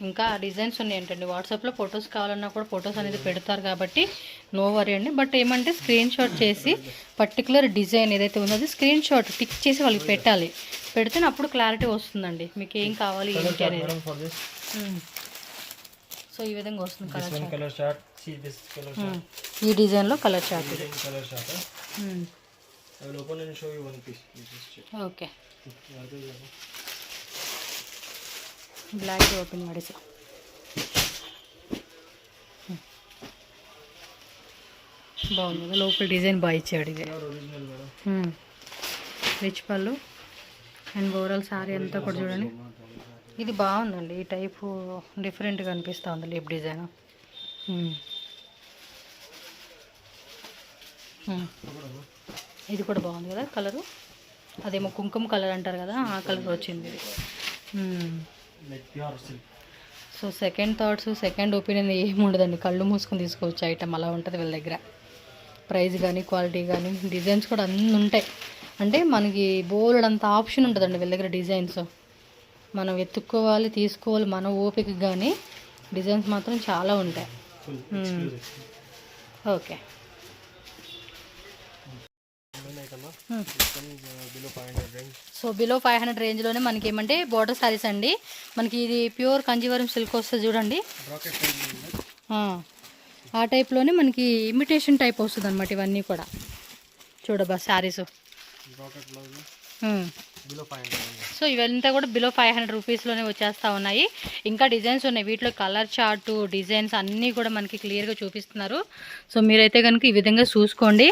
[SPEAKER 1] ఇంకా డిజైన్స్ ఉన్నాయి ఏంటండి. వాట్సాప్లో ఫొటోస్ కావాలన్నా కూడా ఫొటోస్ అనేది పెడతారు కాబట్టి నో వరీ అండి. బట్ ఏమంటే స్క్రీన్ షాట్ చేసి పర్టికులర్ డిజైన్ ఏదైతే ఉందో అది స్క్రీన్ షాట్ టిక్ చేసి వాళ్ళకి పెట్టాలి. పెడితేనే అప్పుడు క్లారిటీ వస్తుందండి మీకు ఏం కావాలి ఏంటి అనేది. సో ఈ విధంగా వస్తుంది కలర్ చార్ట్. ఈ డిజైన్లో colour chart. Okay, block open ಮಾಡಿಸಿ. బాగుంది కదా, లోపల డిజైన్ బాగా ఇచ్చాడు. ఇది రిచ్ పళ్ళు అండ్ ఓవరాల్ సారీ అంతా కూడా చూడండి. ఇది బాగుందండి, ఈ టైపు డిఫరెంట్గా అనిపిస్తూ ఉంది లిప్ డిజైన్. ఇది కూడా బాగుంది కదా కలరు. అదేమో కుంకుమ కలర్ అంటారు కదా, ఆ కలర్ వచ్చింది ఇది. So second thoughts, second opinion ఏమి ఉండదండి. కళ్ళు మూసుకొని తీసుకోవచ్చు ఐటమ్, అలా ఉంటుంది వీళ్ళ దగ్గర. ప్రైస్ కానీ క్వాలిటీ కానీ డిజైన్స్ కూడా అన్నీ ఉంటాయి. అంటే మనకి బోల్డ్ అంత ఆప్షన్ ఉంటుందండి వీళ్ళ దగ్గర. డిజైన్స్ మనం వెతుక్కోవాలి, తీసుకోవాలి మన ఓపిక, కానీ డిజైన్స్ మాత్రం చాలా ఉంటాయి. ఓకే, సో బిలో 500 రేంజ్లోనే మనకి ఏమంటే బోర్డర్ సారీస్ అండి. మనకి ఇది ప్యూర్ కంజీవరం సిల్క్ వస్తుంది చూడండి. ఆ టైప్లోనే మనకి ఇమిటేషన్ టైప్ వస్తుంది అనమాట. ఇవన్నీ కూడా చూడబ్బా శారీస్. సో ఇవంతా కూడా బిలో 500 రూపీస్లోనే వచ్చేస్తూ ఉన్నాయి. ఇంకా డిజైన్స్ ఉన్నాయి వీటిలో. కలర్ చార్టు, డిజైన్స్ అన్నీ కూడా మనకి క్లియర్గా చూపిస్తున్నారు. సో మీరైతే కనుక ఈ విధంగా చూసుకోండి.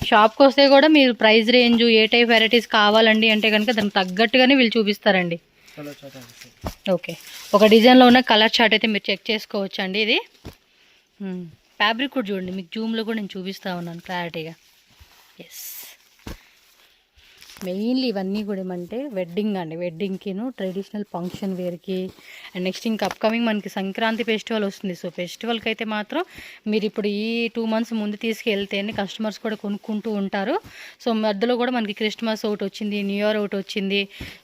[SPEAKER 1] షాప్కి వస్తే కూడా మీరు ప్రైస్ రేంజ్ ఏ టైప్ వెరైటీస్ కావాలండి అంటే కనుక దానికి తగ్గట్టుగానే వీళ్ళు చూపిస్తారండి.
[SPEAKER 2] color chart I will show.
[SPEAKER 1] Okay, ఒక డిజైన్లో ఉన్న కలర్ చార్ట్ అయితే మీరు చెక్ చేసుకోవచ్చు అండి. ఇది ఫ్యాబ్రిక్ కూడా చూడండి, మీకు జూమ్లో కూడా నేను చూపిస్తూ ఉన్నాను క్లారిటీగా. ఎస్, మెయిన్లీ ఇవన్నీ కూడా ఏమంటే వెడ్డింగ్ అండి, వెడ్డింగ్కిను ట్రెడిషనల్ ఫంక్షన్ వేర్కి. అండ్ నెక్స్ట్ ఇంకా అప్కమింగ్ మనకి సంక్రాంతి ఫెస్టివల్ వస్తుంది. సో ఫెస్టివల్కి అయితే మాత్రం మీరు ఇప్పుడు ఈ 2 months ముందు తీసుకెళ్తేనే కస్టమర్స్ కూడా కొనుక్కుంటూ ఉంటారు. సో మధ్యలో కూడా మనకి క్రిస్మస్ ఒకటి వచ్చింది, న్యూ ఇయర్ ఒకటి వచ్చింది.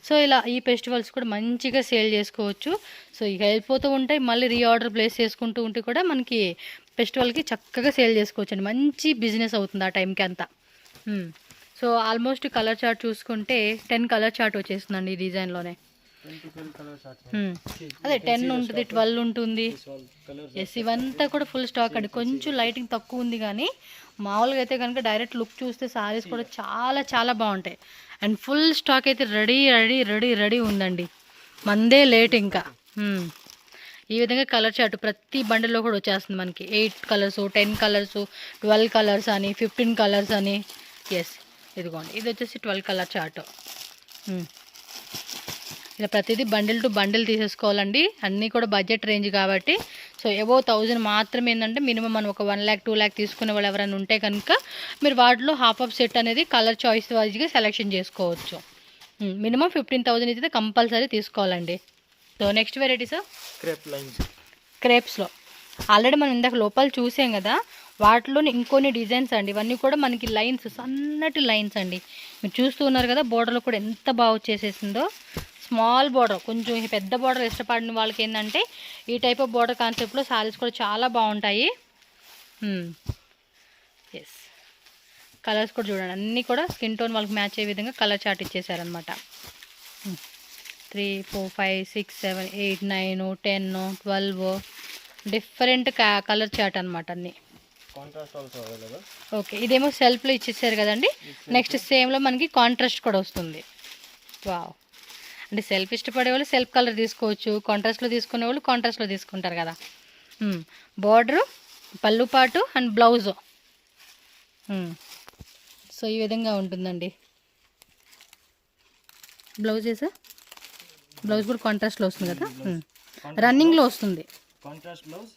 [SPEAKER 1] సో ఇలా ఈ ఫెస్టివల్స్ కూడా మంచిగా సేల్ చేసుకోవచ్చు. సో ఇక వెళ్ళిపోతూ ఉంటాయి, మళ్ళీ రీఆర్డర్ ప్లేస్ చేసుకుంటూ ఉంటే కూడా మనకి ఫెస్టివల్కి చక్కగా సేల్ చేసుకోవచ్చు అండి. మంచి బిజినెస్ అవుతుంది ఆ టైంకి అంతా. సో ఆల్మోస్ట్ కలర్ చార్ట్ చూసుకుంటే 10 కలర్ చార్ట్ వచ్చేస్తుందండి ఈ డిజైన్లోనే.
[SPEAKER 2] 10 to 12 color chart.
[SPEAKER 1] అదే 10 ఉంటుంది, 12 ఉంటుంది. ఎస్, ఇవంతా కూడా ఫుల్ స్టాక్ అండి. కొంచెం లైటింగ్ తక్కువ ఉంది కానీ మామూలుగా అయితే కనుక డైరెక్ట్ లుక్ చూస్తే సారీస్ కూడా చాలా చాలా బాగుంటాయి. అండ్ ఫుల్ స్టాక్ అయితే రెడీ ఉందండి. మందే లేట్ ఇంకా. ఈ విధంగా కలర్ చార్ట్ ప్రతి బండిల్లో కూడా వచ్చేస్తుంది మనకి. 8 కలర్స్, 10 కలర్స్, 12 కలర్స్ అని, 15 కలర్స్ అని. ఎస్, ఇదిగోండి, ఇది వచ్చేసి 12 కలర్ చార్ట్. ఇలా ప్రతిదీ బండిల్ టు బండిల్ తీసేసుకోవాలండి. అన్నీ కూడా బడ్జెట్ రేంజ్ కాబట్టి. సో ఎబో 1000 మాత్రం ఏంటంటే మినిమం మనం ఒక 1 lakh 2 lakh తీసుకునే వాళ్ళు ఎవరైనా ఉంటే కనుక మీరు వాటిలో హాఫ్ ఆఫ్ సెట్ అనేది కలర్ చాయిస్ వైజ్గా సెలెక్షన్ చేసుకోవచ్చు. మినిమం 15,000 అయితే కంపల్సరీ తీసుకోవాలండి. So next variety sir
[SPEAKER 2] Crepe lines.
[SPEAKER 1] క్రేప్స్లో ఆల్రెడీ మనం ఇందాక లోపల చూసాం కదా, వాటిలోని ఇంకొన్ని డిజైన్స్ అండి. ఇవన్నీ కూడా మనకి లైన్స్, సన్నటి లైన్స్ అండి. మీరు చూస్తూ ఉన్నారు కదా, బోర్డర్లో కూడా ఎంత బాగా వచ్చేసేసిందో. స్మాల్ బోర్డర్, కొంచెం పెద్ద బోర్డర్ ఇష్టపడిన వాళ్ళకి ఏంటంటే ఈ టైప్ ఆఫ్ బోర్డర్ కాన్సెప్ట్లో శారీస్ కూడా చాలా బాగుంటాయి. ఎస్, కలర్స్ కూడా చూడండి, అన్నీ కూడా స్కిన్ టోన్ వాళ్ళకి మ్యాచ్ అయ్యే విధంగా కలర్ చార్ట్ ఇచ్చేసారనమాట. 3 4 5 6 7 8 9 10 12 డిఫరెంట్ కలర్ చార్ట్ అనమాట అన్నీ.
[SPEAKER 2] Contrast also available.
[SPEAKER 1] ఓకే, ఇదేమో సెల్ఫ్లో ఇచ్చేసారు కదండి. నెక్స్ట్ సేమ్లో మనకి కాంట్రాస్ట్ కూడా వస్తుంది. వావ్, అంటే సెల్ఫ్ ఇష్టపడే వాళ్ళు సెల్ఫ్ కలర్ తీసుకోవచ్చు, కాంట్రాస్ట్లో తీసుకునే వాళ్ళు కాంట్రాస్ట్లో తీసుకుంటారు కదా. బార్డరు, పళ్ళు పాటు అండ్ బ్లౌజు. సో ఈ విధంగా ఉంటుందండి బ్లౌజ్. బ్లౌజ్ కూడా కాంట్రాస్ట్లో వస్తుంది కదా, రన్నింగ్లో వస్తుంది.
[SPEAKER 2] Contrast blouse,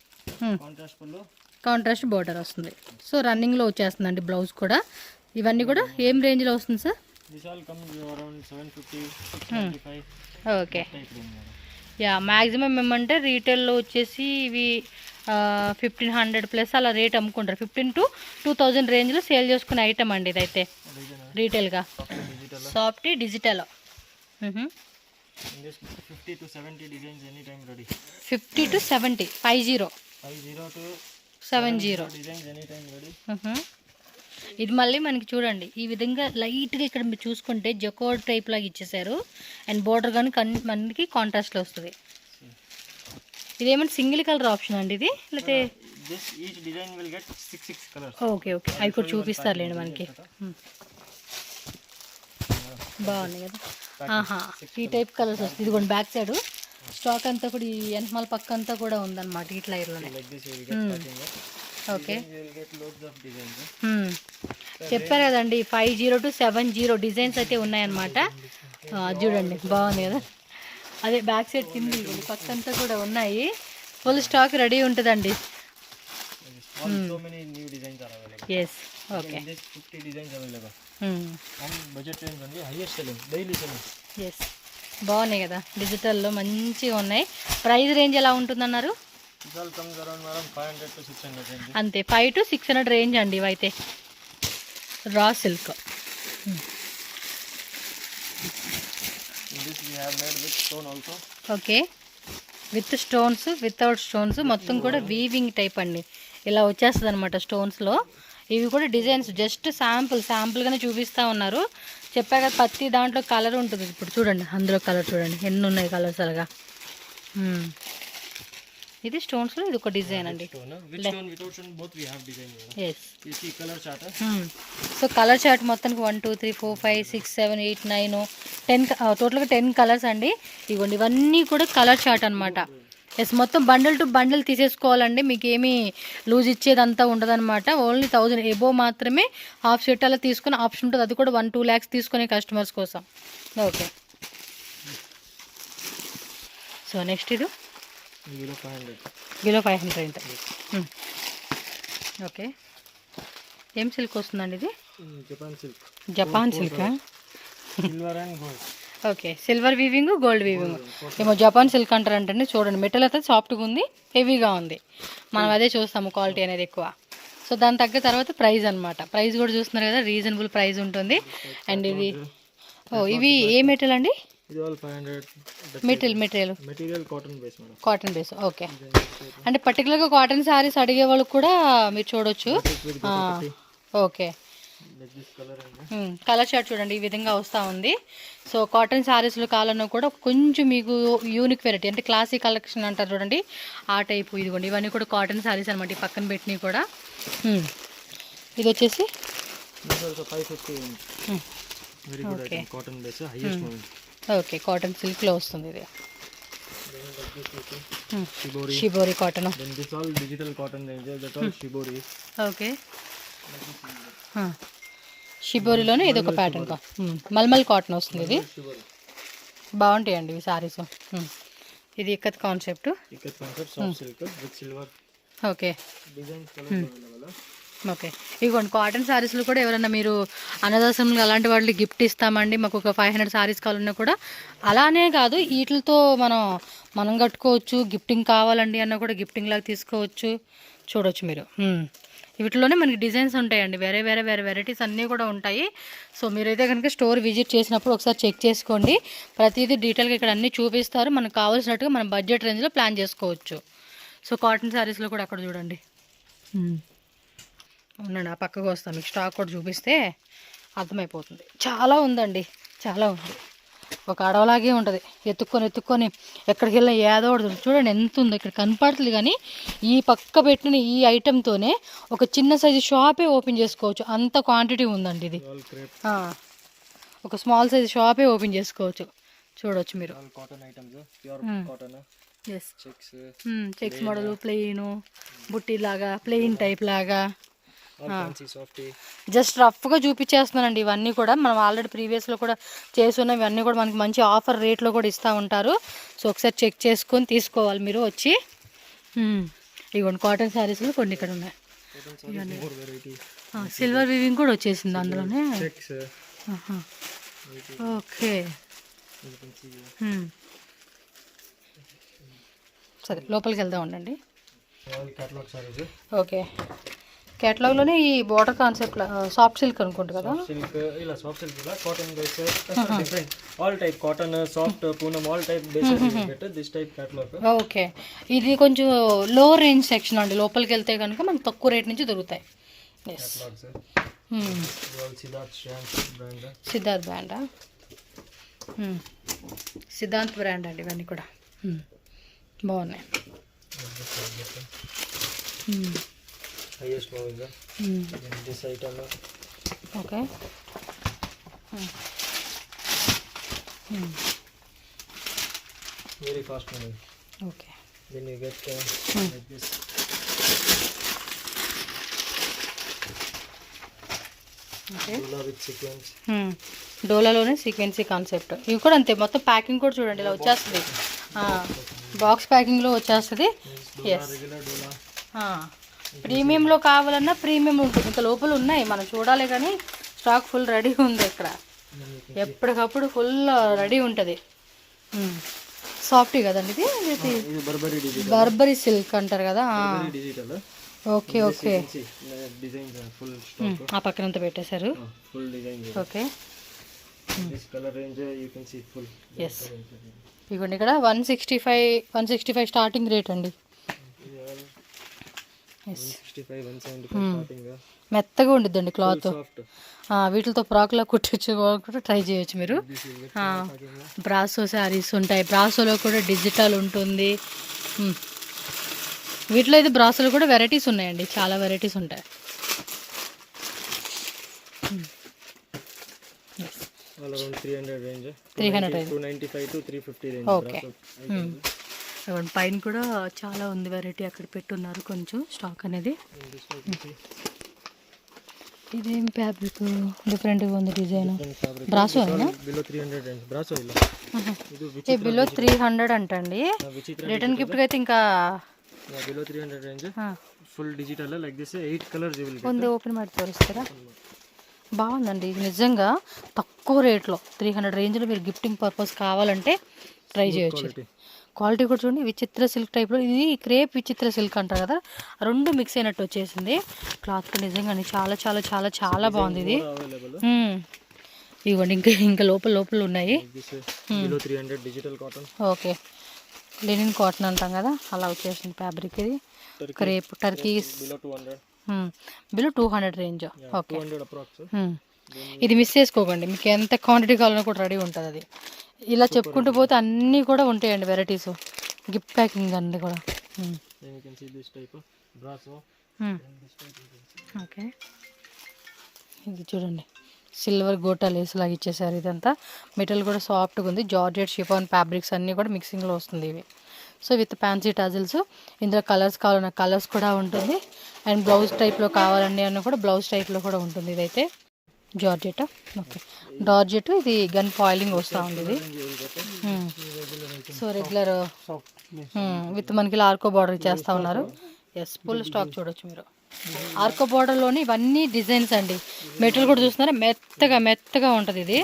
[SPEAKER 2] contrast pallu,
[SPEAKER 1] contrast border వస్తుంది. సో రన్నింగ్లో వచ్చేస్తుందండి బ్లౌజ్ కూడా. ఇవన్నీ కూడా ఏం రేంజ్లో వస్తుంది sir?
[SPEAKER 2] this all comes around 750, 695.
[SPEAKER 1] Okay,
[SPEAKER 2] Type range madam.
[SPEAKER 1] Yeah, maximum ఏమంటే రీటైల్లో వచ్చేసి ఇవి 1500 ప్లస్ అలా రేట్ అమ్ముకుంటారు. 15 to 2000 రేంజ్లో సేల్ చేసుకునే ఐటమ్ అండి ఇదైతే రీటైల్గా.
[SPEAKER 2] Digital.
[SPEAKER 1] Soft digital.
[SPEAKER 2] In this 50 to 70 designs anytime ready.
[SPEAKER 1] 50 to 70, 50
[SPEAKER 2] to
[SPEAKER 1] 70
[SPEAKER 2] designs anytime ready.
[SPEAKER 1] ఇది మళ్ళీ మనకి చూడండి ఈ విధంగా లైట్గా ఇక్కడ మీరు చూసుకుంటే జకోడ్ టైప్ లాగా ఇచ్చేసారు. అండ్ బోర్డర్ కానీ మనకి కాంట్రాస్ట్లో వస్తుంది. ఇదేమంటే సింగిల్ కలర్ ఆప్షన్ అండి ఇది, లేకపోతే
[SPEAKER 2] This each design will get 6 colors.
[SPEAKER 1] Okay okay, అవి కూడా చూపిస్తారులేండి మనకి. బాగున్నాయి కదా. ఆహా, ఈ టైప్ కలర్స్ వస్తుంది. ఇదిగోండి బ్యాక్ సైడ్ స్టాక్ అంతా కూడా ఈ వెనకమాల పక్క అంతా కూడా ఉందన్నమాట ఈ లైన్లోనే.
[SPEAKER 2] Like this you will get cutting up.
[SPEAKER 1] Okay,
[SPEAKER 2] You will get loads of designs.
[SPEAKER 1] చెప్పారు కదండి 50 to 70 డిజైన్స్ అయితే ఉన్నాయన్నమాట. చూడండి బాగుంది కదా. అదే బ్యాక్ సైడ్ కింది పక్క అంతా కూడా ఉన్నాయి. ఫుల్ స్టాక్ రెడీ ఉంటుందండి.
[SPEAKER 2] So many new designs are available.
[SPEAKER 1] Yes, okay.
[SPEAKER 2] In this 50 designs available. And budget range only, highest selling, daily selling.
[SPEAKER 1] Yes, బాగున్నాయి కదా, డిజిటల్లో మంచిగా ఉన్నాయి. ప్రైస్ రేంజ్ ఎలా ఉంటుందన్నారు?
[SPEAKER 2] This all comes around 500 to 600 range.
[SPEAKER 1] అంతే, 5 to 600 range అండి ఇవైతే. Raw silk.
[SPEAKER 2] In this we have made with stone also.
[SPEAKER 1] Okay, with stones, without stones, మొత్తం కూడా వీవింగ్ టైప్ అండి. ఇలా వచ్చేస్తుంది అనమాట స్టోన్స్లో. ఇవి కూడా డిజైన్స్ జస్ట్ శాంపుల్గానే చూపిస్తూ ఉన్నారు. చెప్పా కదా ప్రతి దాంట్లో కలర్ ఉంటుంది. ఇప్పుడు చూడండి అందులో కలర్ చూడండి ఎన్ని ఉన్నాయి కలర్స్ అలాగా. ఇది స్టోన్స్లో ఇది ఒక డిజైన్ అండి.
[SPEAKER 2] Stone, with stone, without stone, both we have design.
[SPEAKER 1] Yes.
[SPEAKER 2] You see color chart.
[SPEAKER 1] So colour chart మొత్తానికి 1 2 3 4 5 6 7 8 9 10 టోటల్గా 10 కలర్స్ అండి. ఇవ్వండి ఇవన్నీ కూడా కలర్ చార్ట్ అనమాట. ఎస్, మొత్తం బండిల్ టు బండిల్ తీసేసుకోవాలండి. మీకు ఏమీ లూజ్ ఇచ్చేదంతా ఉండదన్నమాట. ఓన్లీ 1000 ఎబో మాత్రమే హాఫ్ సెట్ అలా తీసుకునే ఆప్షన్ ఉంటుంది. అది కూడా 1-2 lakhs తీసుకునే కస్టమర్స్ కోసం. ఓకే, సో నెక్స్ట్ ఇది
[SPEAKER 2] below 500.
[SPEAKER 1] బిలో 500. ఓకే, ఏం సిల్క్ వస్తుందండి ఇది?
[SPEAKER 2] Japan silk.
[SPEAKER 1] జపాన్ సిల్కా?
[SPEAKER 2] Silver and gold.
[SPEAKER 1] Okay, silver weaving, gold weaving. ఏమో జపాన్ సిల్క్ అంటారంటండి. చూడండి మెటీరియల్ అయితే సాఫ్ట్గా ఉంది, హెవీగా ఉంది. మనం అదే చూస్తాము, క్వాలిటీ అనేది ఎక్కువ. సో దాని తగ్గ తర్వాత ప్రైస్ అనమాట. ప్రైస్ కూడా చూస్తున్నారు కదా, రీజనబుల్ ప్రైస్ ఉంటుంది. అండ్ ఇది ఇవి ఏ మెటీరియల్ అండి?
[SPEAKER 2] ఇది all 500.
[SPEAKER 1] Material
[SPEAKER 2] cotton base madam.
[SPEAKER 1] Cotton base. Okay, అంటే పర్టికులర్గా కాటన్ శారీస్ అడిగే వాళ్ళకి కూడా మీరు చూడొచ్చు. Okay,
[SPEAKER 2] Like this color and
[SPEAKER 1] colour short చూడండి ఈ విధంగా వస్తూ ఉంది. సో కాటన్ శారీస్లో కావాలన్నా కూడా కొంచెం మీకు యూనిక్ వెరైటీ, అంటే క్లాసిక్ కలెక్షన్ అంటారు చూడండి, ఆ టైపు. ఇదిగోండి ఇవన్నీ కూడా కాటన్ శారీస్ అనమాట. ఈ పక్కన పెట్టినవి కూడా. ఇది వచ్చేసి
[SPEAKER 2] this also 550. Very good
[SPEAKER 1] Okay.
[SPEAKER 2] item. Cotton base, highest one.
[SPEAKER 1] Okay, cotton సిల్క్లో వస్తుంది ఇది.
[SPEAKER 2] Then like this also. Shibori.
[SPEAKER 1] Shibori cotton.
[SPEAKER 2] Then this all digital cotton range. That all shibori.
[SPEAKER 1] Okay, షిబోరిలోనే ఇది ఒక ప్యాటర్న్. మల్మల్ కాటన్ వస్తుంది ఇది.
[SPEAKER 2] Shibori.
[SPEAKER 1] బాగుంటాయండి ఇవి శారీస్. ఇది ikat concept.
[SPEAKER 2] Ikat concept soft silk with silver
[SPEAKER 1] okay,
[SPEAKER 2] designs colors available.
[SPEAKER 1] Okay. ఇదిగోండి cotton శారీస్లో కూడా ఎవరైనా మీరు అన్నదాసంలో అలాంటి వాళ్ళకి గిఫ్ట్ ఇస్తామండి, మాకు ఒక 500 శారీస్ కావాలన్నా కూడా, అలానే కాదు వీటితో మనం కట్టుకోవచ్చు. గిఫ్టింగ్ కావాలండి అన్న కూడా గిఫ్టింగ్ లాగా తీసుకోవచ్చు. చూడవచ్చు మీరు. వీటిలోనే మనకి డిజైన్స్ ఉంటాయండి, వేరే వెరైటీస్ అన్నీ కూడా ఉంటాయి. సో మీరైతే కనుక స్టోర్ విజిట్ చేసినప్పుడు ఒకసారి చెక్ చేసుకోండి. ప్రతిదీ డీటెయిల్గా ఇక్కడ అన్నీ చూపిస్తారు. మనకు కావాల్సినట్టుగా మనం బడ్జెట్ రేంజ్లో ప్లాన్ చేసుకోవచ్చు. సో కాటన్ శారీస్లో కూడా అక్కడ చూడండి. ఉండండి, ఆ పక్కకు వస్తాం, మీకు స్టాక్ కూడా చూపిస్తే అర్థమైపోతుంది. చాలా ఉందండి, చాలా ఉంది. ఒక అడవలాగే ఉంటుంది. ఎత్తుక్కొని ఎక్కడికి వెళ్ళినా ఏదో ఒకటి చూడండి ఎంత ఉందో. ఇక్కడ కనపడుతుంది కానీ ఈ పక్క పెట్టిన ఈ ఐటెంతోనే ఒక చిన్న సైజు షాపే ఓపెన్ చేసుకోవచ్చు, అంత క్వాంటిటీ ఉందండి ఇది.
[SPEAKER 2] All crepe.
[SPEAKER 1] ఒక స్మాల్ సైజు షాపే ఓపెన్ చేసుకోవచ్చు. చూడవచ్చు మీరు.
[SPEAKER 2] All cotton items. Pure cotton.
[SPEAKER 1] Yes,
[SPEAKER 2] Checks.
[SPEAKER 1] Checks model, plain బుట్టి లాగా, ప్లెయిన్ టైప్ లాగా.
[SPEAKER 2] All fancy softy.
[SPEAKER 1] జస్ట్ రఫ్గా చూపించేస్తున్నానండి. ఇవన్నీ కూడా మనం ఆల్రెడీ ప్రీవియస్లో కూడా చేసుకున్న ఇవన్నీ కూడా మనకి మంచి ఆఫర్ రేట్లో కూడా ఇస్తూ ఉంటారు. సో ఒకసారి చెక్ చేసుకొని తీసుకోవాలి మీరు వచ్చి. ఇవ్వండి కాటన్ శారీస్లో కొన్ని ఇక్కడ ఉన్నాయి.
[SPEAKER 2] More variety.
[SPEAKER 1] సిల్వర్ వీవింగ్ కూడా వచ్చేసింది అందులోనే.
[SPEAKER 2] Checks.
[SPEAKER 1] Okay,
[SPEAKER 2] You can see.
[SPEAKER 1] సరే లోపలికి వెళ్దాం ఉండండి.
[SPEAKER 2] All catalog sarees.
[SPEAKER 1] ఓకే, కేటలాగ్లోనే ఈ బోర్డర్ కాన్సెప్ట్ సాఫ్ట్ సిల్క్ అనుకుంటా కదా.
[SPEAKER 2] Silk. Illa soft silk. Illa cotton base. Different. All type cotton, soft, poonam. All type bases you will get. This type catalog.
[SPEAKER 1] Okay, ఇది కొంచెం లో range section అండి. లోపలికి వెళ్తే కనుక మనకు తక్కువ రేట్ నుంచి దొరుకుతాయి. Yes,
[SPEAKER 2] Catalogs. All Siddharth brand.
[SPEAKER 1] Siddharth బ్రాండా? సిద్ధాంత్ బ్రాండ్ అండి ఇవన్నీ కూడా. బాగున్నాయి.
[SPEAKER 2] Highest moving. This item.
[SPEAKER 1] Okay,
[SPEAKER 2] Very fast moving.
[SPEAKER 1] Okay.
[SPEAKER 2] Then you get like this.
[SPEAKER 1] Okay,
[SPEAKER 2] Dula with sequence.
[SPEAKER 1] డోలాలోనే సీక్వెన్సీ కాన్సెప్ట్. ఇవి కూడా అంతే, మొత్తం ప్యాకింగ్ కూడా చూడండి ఇలా వచ్చేస్తుంది. బాక్స్ ప్యాకింగ్లో వచ్చేస్తుంది. Yes,
[SPEAKER 2] Regular Dula.
[SPEAKER 1] ప్రీమియంలో కావాలన్నా ప్రీమియం ఉంటుంది. ఇంకా లోపల ఉన్నాయి మనం చూడాలి కానీ స్టాక్ ఫుల్ రెడీ ఉంది ఇక్కడ. ఎప్పటికప్పుడు ఫుల్ రెడీ ఉంటుంది. సాఫ్టీ కదండి ఇది.
[SPEAKER 2] ఇది Burberry digital.
[SPEAKER 1] బర్బరీ సిల్క్ అంటారు కదా.
[SPEAKER 2] Burberry digital.
[SPEAKER 1] Okay, okay.
[SPEAKER 2] See, designs are full stock.
[SPEAKER 1] ఆ పక్కనంతా పెట్టేశారు.
[SPEAKER 2] Full design.
[SPEAKER 1] Okay,
[SPEAKER 2] This color range you can see full.
[SPEAKER 1] Yes. ఇవ్వండి ఇక్కడ 165 స్టార్టింగ్ రేట్ అండి.
[SPEAKER 2] 165, 175 starting.
[SPEAKER 1] మెత్తగా ఉండిద్దండి క్లాత్.
[SPEAKER 2] Soft.
[SPEAKER 1] వీటితో ఫ్రాక్లా కుట్టచ్చు కూడా ట్రై చేయొచ్చు మీరు. బ్రాసో శారీస్ ఉంటాయి. బ్రాసోలో కూడా డిజిటల్ ఉంటుంది. వీటిలో అయితే బ్రాసోలో కూడా వెరైటీస్ ఉన్నాయండి, చాలా వెరైటీస్ ఉంటాయి.
[SPEAKER 2] All around 300 range.
[SPEAKER 1] 300 range.
[SPEAKER 2] 295 to 350 range.
[SPEAKER 1] Okay, పైన కూడా చాలా ఉంది వెరైటీ. అక్కడ పెట్టున్నారు కొంచెం స్టాక్ అనేది. ఇదేం ఫ్యాబ్రిక్ డిఫరెంట్గా ఉంది డిజైన్. బ్రాసో అయినా
[SPEAKER 2] Below 300 range. Brasso illa.
[SPEAKER 1] ఈ బిలో 300 అంటండి.
[SPEAKER 2] Vichitra
[SPEAKER 1] రిటర్న్ గిఫ్ట్ అయితే ఇంకా
[SPEAKER 2] below 300 range. Full digital like this. 8 colors you will get.
[SPEAKER 1] ఉంది. ఓపెన్ ಮಾಡಿ తోరిస్తారా? బాగుందండి ఇది నిజంగా. తక్కువ రేట్లో 300 రేంజ్లో మీరు గిఫ్టింగ్ పర్పస్ కావాలంటే ట్రై చేయొచ్చు. క్వాలిటీ కూడా చూడండి, విచిత్ర సిల్క్ టైప్లో. ఇది క్రేప్ విచిత్ర సిల్క్ అంటారు కదా, రెండు మిక్స్ అయినట్టు వచ్చేసింది. క్లాత్ కూడా నిజంగా చాలా చాలా చాలా చాలా బాగుంది ఇది. ఇవ్వండి ఇంకా లోపల ఉన్నాయి.
[SPEAKER 2] Below 300 digital cotton.
[SPEAKER 1] Okay, linen cotton అంటాం కదా, అలా వచ్చేసింది ఫ్యాబ్రిక్. ఇది crepe turkeys
[SPEAKER 2] Below 200.
[SPEAKER 1] Below 200 range. Okay,
[SPEAKER 2] 200 approx.
[SPEAKER 1] ఇది మిస్ చేసుకోకండి, మీకు ఎంత క్వాంటిటీ కావాలన్నా కూడా రెడీ ఉంటుంది అది. ఇలా చెప్పుకుంటూ పోతే అన్నీ కూడా ఉంటాయండి వెరైటీస్, గిఫ్ట్ ప్యాకింగ్ అన్నీ కూడా.
[SPEAKER 2] Then you can see this type of brasso.
[SPEAKER 1] Okay, ఇది చూడండి సిల్వర్ గోటా లేస్ లాగా ఇచ్చేసారు. ఇదంతా మెటీరియల్ కూడా సాఫ్ట్గా ఉంది. జార్జెట్ షిఫాన్ ఫ్యాబ్రిక్స్ అన్నీ కూడా మిక్సింగ్లో వస్తుంది ఇవి. So with fancy tassels. ఇందులో కలర్స్ కావాలన్న కలర్స్ కూడా ఉంటుంది. అండ్ బ్లౌజ్ టైప్లో కావాలండి అన్న కూడా బ్లౌజ్ టైప్లో కూడా ఉంటుంది. ఇదైతే జార్జెట్. Okay, georgette. ఇది గన్ ఫాయిలింగ్ వస్తూ ఉంది ఇది. సో రెగ్యులర్ విత్ మనకి ఆర్కో బార్డర్ చేస్తూ ఉన్నారు. ఎస్, ఫుల్ స్టాక్ చూడొచ్చు మీరు. ఆర్కో బార్డర్లోని ఇవన్నీ డిజైన్స్ అండి. మెటీరియల్ కూడా చూస్తున్నారా, మెత్తగా ఉంటుంది ఇది.